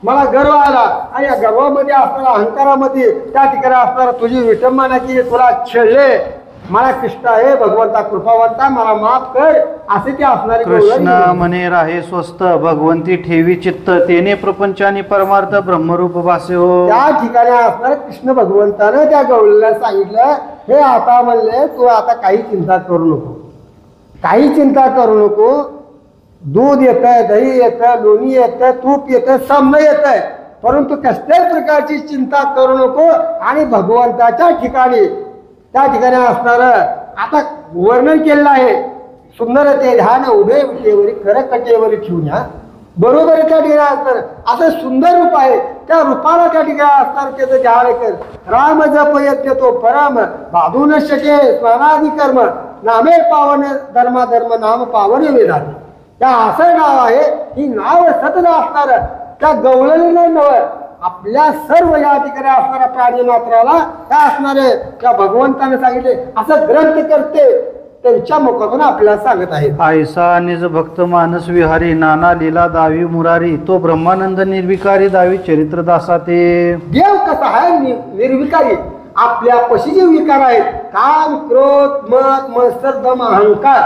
मला गर्व आला आणि या गर्वामध्ये असणाऱ्या अहंकारामध्ये त्या ठिकाणी असणार तुझी विटंबना केली, तुला छळले. मला कृष्ण हे भगवंता कृपावंता मला माफ कर असे ते असणारे कृष्ण म्हणे राहे स्वस्त भगवंती ठेवी चित्त तेने प्रपंचानी परमार्थ ब्रह्मरूप भासे हो. त्या ठिकाणी असणार कृष्ण भगवंतानं त्या गवळीला सांगितलं हे आता म्हणले तू आता काही चिंता करू नको, काही चिंता करू नको. दूध येतंय, दही येतं, लोणी येतं, तूप येतं, समन येतंय, परंतु कसल्याच प्रकारची चिंता करू नको. आणि भगवंताच्या ठिकाणी त्या ठिकाणी असणार आता वर्णन केलेलं आहे. सुंदर ते ध्यान उभे विटेवरी खरं कटेवरी ठेवून या बरोबर त्या ठिकाणी असणार असं सुंदर रूप आहे. त्या रूपाला त्या ठिकाणी असणार त्याचं ध्यान कर. राम जप यज्ञ तो परम बाधू न शके स्मरणादी कर्म नामे पावन धर्म नाम पावन वेदाने. त्या असं नाव आहे, ही नाव सतत असणार त्या गवळलेलं नव आपल्या सर्व या ठिकाणी असणाऱ्या प्राणी मात्राला त्या असणारे त्या भगवंताने सांगितले असं ग्रंथ करते त्यांच्या मुखातून आपल्याला सांगत आहे. आयसा निज भक्त मानस विहारी नाना लीला दावी मुरारी तो ब्रह्मानंद निर्विकारी दावी चरित्र दासा ते. देव कसा आहे निर्विकारी. आपल्या पशी जे विकार आहेत काम क्रोध मद मत्सर दम अहंकार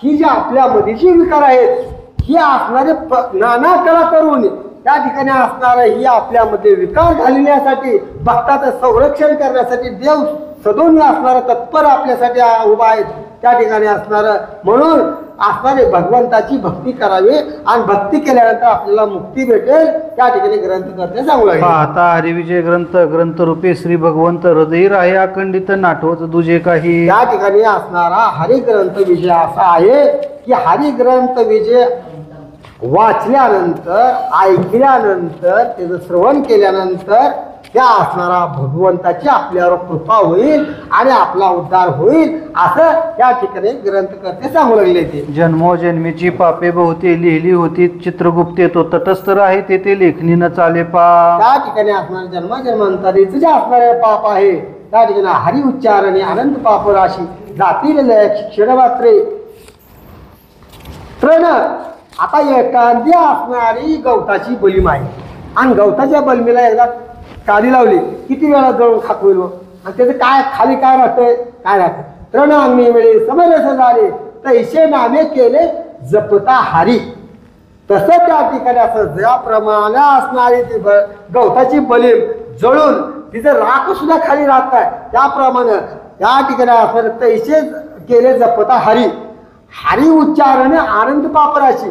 ही जी आपल्या मधीची विकार आहेत ही असणारे नाना कला करून त्या ठिकाणी असणारं ही आपल्यामध्ये विकार घालण्यासाठी भक्ताचं संरक्षण करण्यासाठी देव सदोन्य असणारा तत्पर आपल्यासाठी उभा आहेत. त्या ठिकाणी असणारं म्हणून असणारे भगवंताची भक्ती करावी आणि भक्ती केल्यानंतर आपल्याला मुक्ती भेटेल त्या ठिकाणी ग्रंथकर्ते सांगू लागले. पाहता हरिविजय ग्रंथ ग्रंथरूपी श्री भगवंत हृदय राहे अखंडित नाठवत तुझे काही. त्या ठिकाणी असणारा हरिग्रंथ विजय असा आहे की हरिग्रंथ विजय वाचल्यानंतर ऐकल्यानंतर त्याचं श्रवण केल्यानंतर त्या असणारा भगवंताची आपल्यावर कृपा होईल आणि आपला उद्धार होईल असं त्या ठिकाणी ग्रंथकर्ते सांगू लागले. ते जन्मोजन्मीची पापे बहुते लिहिली होती चित्रगुप्ते तो तटस्थ आहे तेथे लेखणी न चाले पा. त्या ठिकाणी असणारे जन्माजन्मांतरीचं जे असणारे पाप आहे त्या ठिकाणी हरि उच्चारणे अनंत पाप राशी जातील क्षणमात्रे तृण. आता एखादी असणारी गवताची बलीम आहे आणि गवताच्या बलमीला एकदा काडी लावली किती वेळा जळून खाक होईल आणि त्याचं काय खाली काय राहतंय काय राहतं. तृण अंगणी मिळे समरस झाले तैसे नामे केले जपता हरी. तसं त्या ठिकाणी असं ज्याप्रमाणे असणारी ती गवताची बलीम जळून तिचं राख सुद्धा खाली राहत आहे त्याप्रमाणे त्या ठिकाणी असणारे तैसे केले जपता हरी. हरी उच्चारणे आनंद पापराशी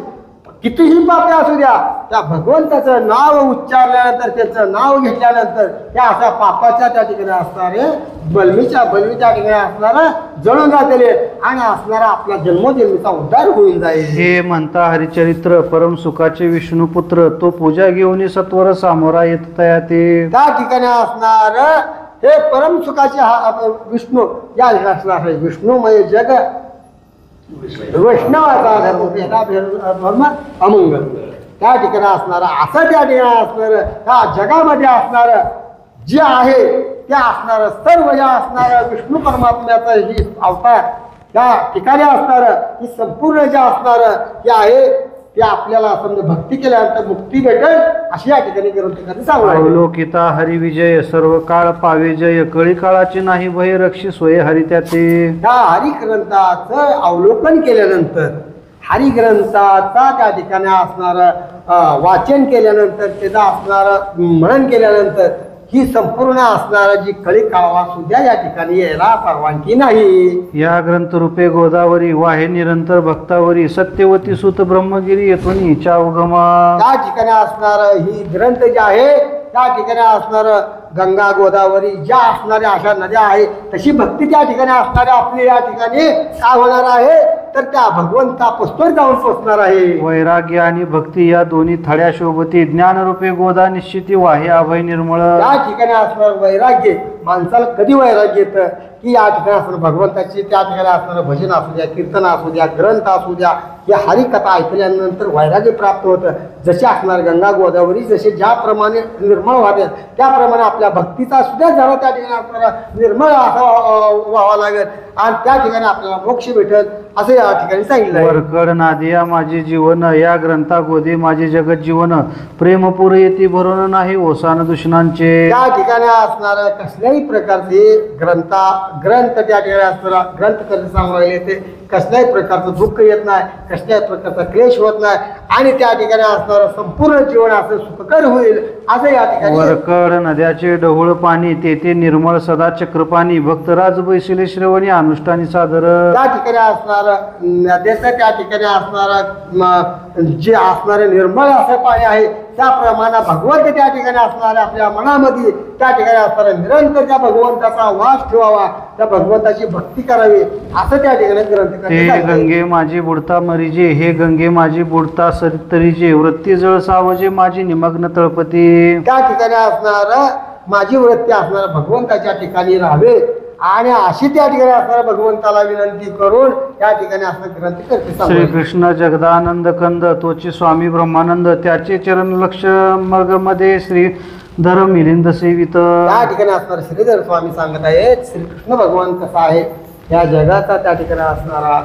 कितीही पापे असू द्या त्या भगवंताचं नाव उच्चारल्यानंतर त्याचं नाव घेतल्यानंतर त्या अशा पापाच्या त्या ठिकाणी असणारे बलमीच्या ठिकाणी असणारा जळून जातेले आणि असणारा आपला जन्मोजन्मीचा उद्धार होऊन जाईल. हे म्हणता हरिचरित्र परम सुखाचे विष्णुपुत्र तो पूजा घेऊन सत्वर सामोरा येत तया ते. त्या ठिकाणी असणार हे परम सुखाचे विष्णू या ठिकाणी असणार आहे विष्णुमय जग वैष्णवाचा धर्म अमंगल. त्या ठिकाणी असणार असं त्या ठिकाणी असणार त्या जगामध्ये असणार जे आहे ते असणार सर्व ज्या असणार विष्णू परमात्म्याचा ही अवतार त्या ठिकाणी असणार ही संपूर्ण जे असणार ते आहे ते आपल्याला समजा भक्ती केल्यानंतर मुक्ती भेटेल अशी या ठिकाणी ग्रंथकारांनी सांगू. अवलोकिता हरिविजय सर्व काळ पावे जय कळी काळाची नाही भय रक्षी सोय हरी त्याचे. त्या हरिग्रंथाचं अवलोकन केल्यानंतर हरिग्रंथाचा त्या ठिकाणी असणार वाचन केल्यानंतर त्याचं असणार मनन केल्यानंतर ही संपूर्ण असणारा जी कळी काळवा सुद्धा या ठिकाणी यायला परवानगी नाही. या ग्रंथरूपे गोदावरी वाहे निरंतर भक्तावरी सत्यवती सुत ब्रह्मगिरी येथून हिच्या उगमा. त्या ठिकाणी असणार ही ग्रंथ जे आहे त्या ठिकाणी असणार गंगा गोदावरी ज्या असणाऱ्या अशा नद्या आहेत तशी भक्ती त्या ठिकाणी असणाऱ्या आपली या ठिकाणी काय होणार आहे तर त्या भगवंता पुस्तक जाऊन पोचणार आहे. वैराग्य आणि भक्ती या दोन्ही थड्या शोभती ज्ञानरूपे गोदा निश्चिती वाहे अभय निर्मळ. त्या ठिकाणी असणार वैराग्य माणसाला कधी वैराग्य येतं की या ठिकाणी असणार भगवंताची त्या ठिकाणी असणारं भजन असू द्या कीर्तन असू द्या ग्रंथ असू द्या या हरिकथा ऐकल्यानंतर वैराग्य प्राप्त होतं. जसे असणार गंगा गोदावरी जसे ज्याप्रमाणे निर्मळ व्हाव्यात त्याप्रमाणे आपल्या भक्तीचा सुद्धा जरा त्या ठिकाणी आपल्याला निर्मळ असा व्हावा लागेल आणि त्या ठिकाणी आपल्याला मोक्ष भेटेल असं या ठिकाणी सांगितलं. वरकड नादिया माझे जीवन या ग्रंथा गोदे माझे जगत जीवन प्रेमपूर येते भरून नाही ओसान दुष्णांचे. त्या ठिकाणी असणाऱ्या कसल्याही प्रकारचे ग्रंथ त्या ठिकाणी असणारा ग्रंथ कधी सांगू लागले ते कसल्याही प्रकारचं दुःख येत नाही कसल्याही प्रकारचा क्लेश होत नाही आणि त्या ठिकाणी असणारं संपूर्ण जीवन असं सुखकर होईल असं या ठिकाणी. वरकड नद्याचे डहुळ पाणी तेथे निर्मळ सदा चक्रपाणी भक्तराज बैसिले श्रवणी अनुष्ठानी सादर. त्या ठिकाणी असणार नद्याचं त्या ठिकाणी असणारं जे असणारे निर्मळ असं पाणी आहे त्याप्रमाणे भगवंत त्या ठिकाणी असणाऱ्या आपल्या मनामध्ये त्या ठिकाणी असणारा निरंतर त्या भगवंताचा वास ठेवावा त्या भगवंताची भक्ती करावी असं त्या ठिकाणी ग्रंथ. हे गंगे माझी बुडता मरीजे हे गंगे माझी बुडता सरितरीजे वृत्ती जळ सावजे माझी निमग्न तळपती. त्या ठिकाणी असणार माझी वृत्ती असणार भगवंताच्या ठिकाणी राहावे आणि अशी त्या ठिकाणी असणाऱ्या भगवंताला विनंती करून त्या ठिकाणी असणार ग्रंथ करते. श्रीकृष्ण जगदानंद कंद तोची स्वामी ब्रह्मानंद त्याचे चरण लक्ष मग मध्ये श्री धर मिलिंद सेवित. त्या ठिकाणी असणार श्रीधर स्वामी सांगत आहेत श्रीकृष्ण भगवान कसा आहे या जगाचा त्या ठिकाणी असणारा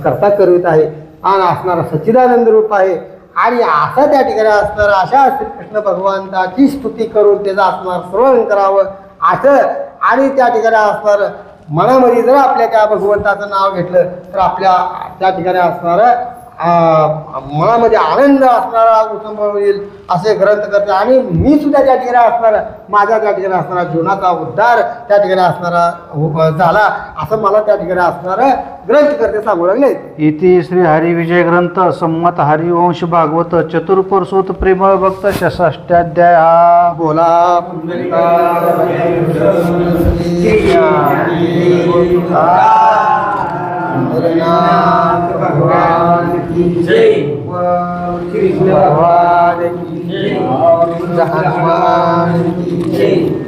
कर्ता करीत आहे आणि असणारा सच्चिदानंद रूप आहे आणि असं त्या ठिकाणी असणारा अशा श्रीकृष्ण भगवंताची स्तुती करून त्याचं असणार श्रवण करावं असं आणि त्या ठिकाणी असणार मनामध्ये जर आपल्या त्या भगवंताचं नाव घेतलं तर आपल्या त्या ठिकाणी असणारं मनामध्ये आनंद असणारा उत्सव होईल असे ग्रंथ करते. आणि मी सुद्धा त्या ठिकाणी असणारा, माझ्या त्या ठिकाणी असणारा जीवनाचा उद्धार त्या ठिकाणी असणारा झाला असं मला त्या ठिकाणी असणारा ग्रंथ करते सांगू लागले. इति श्री हरिविजय ग्रंथ संमत हरिवंश भागवत चतुर्पर्षोत प्रेमळ भक्त 66 हा. बोला भगवान की जय. श्री कृष्ण भगवान की जय. हनुमान की जय.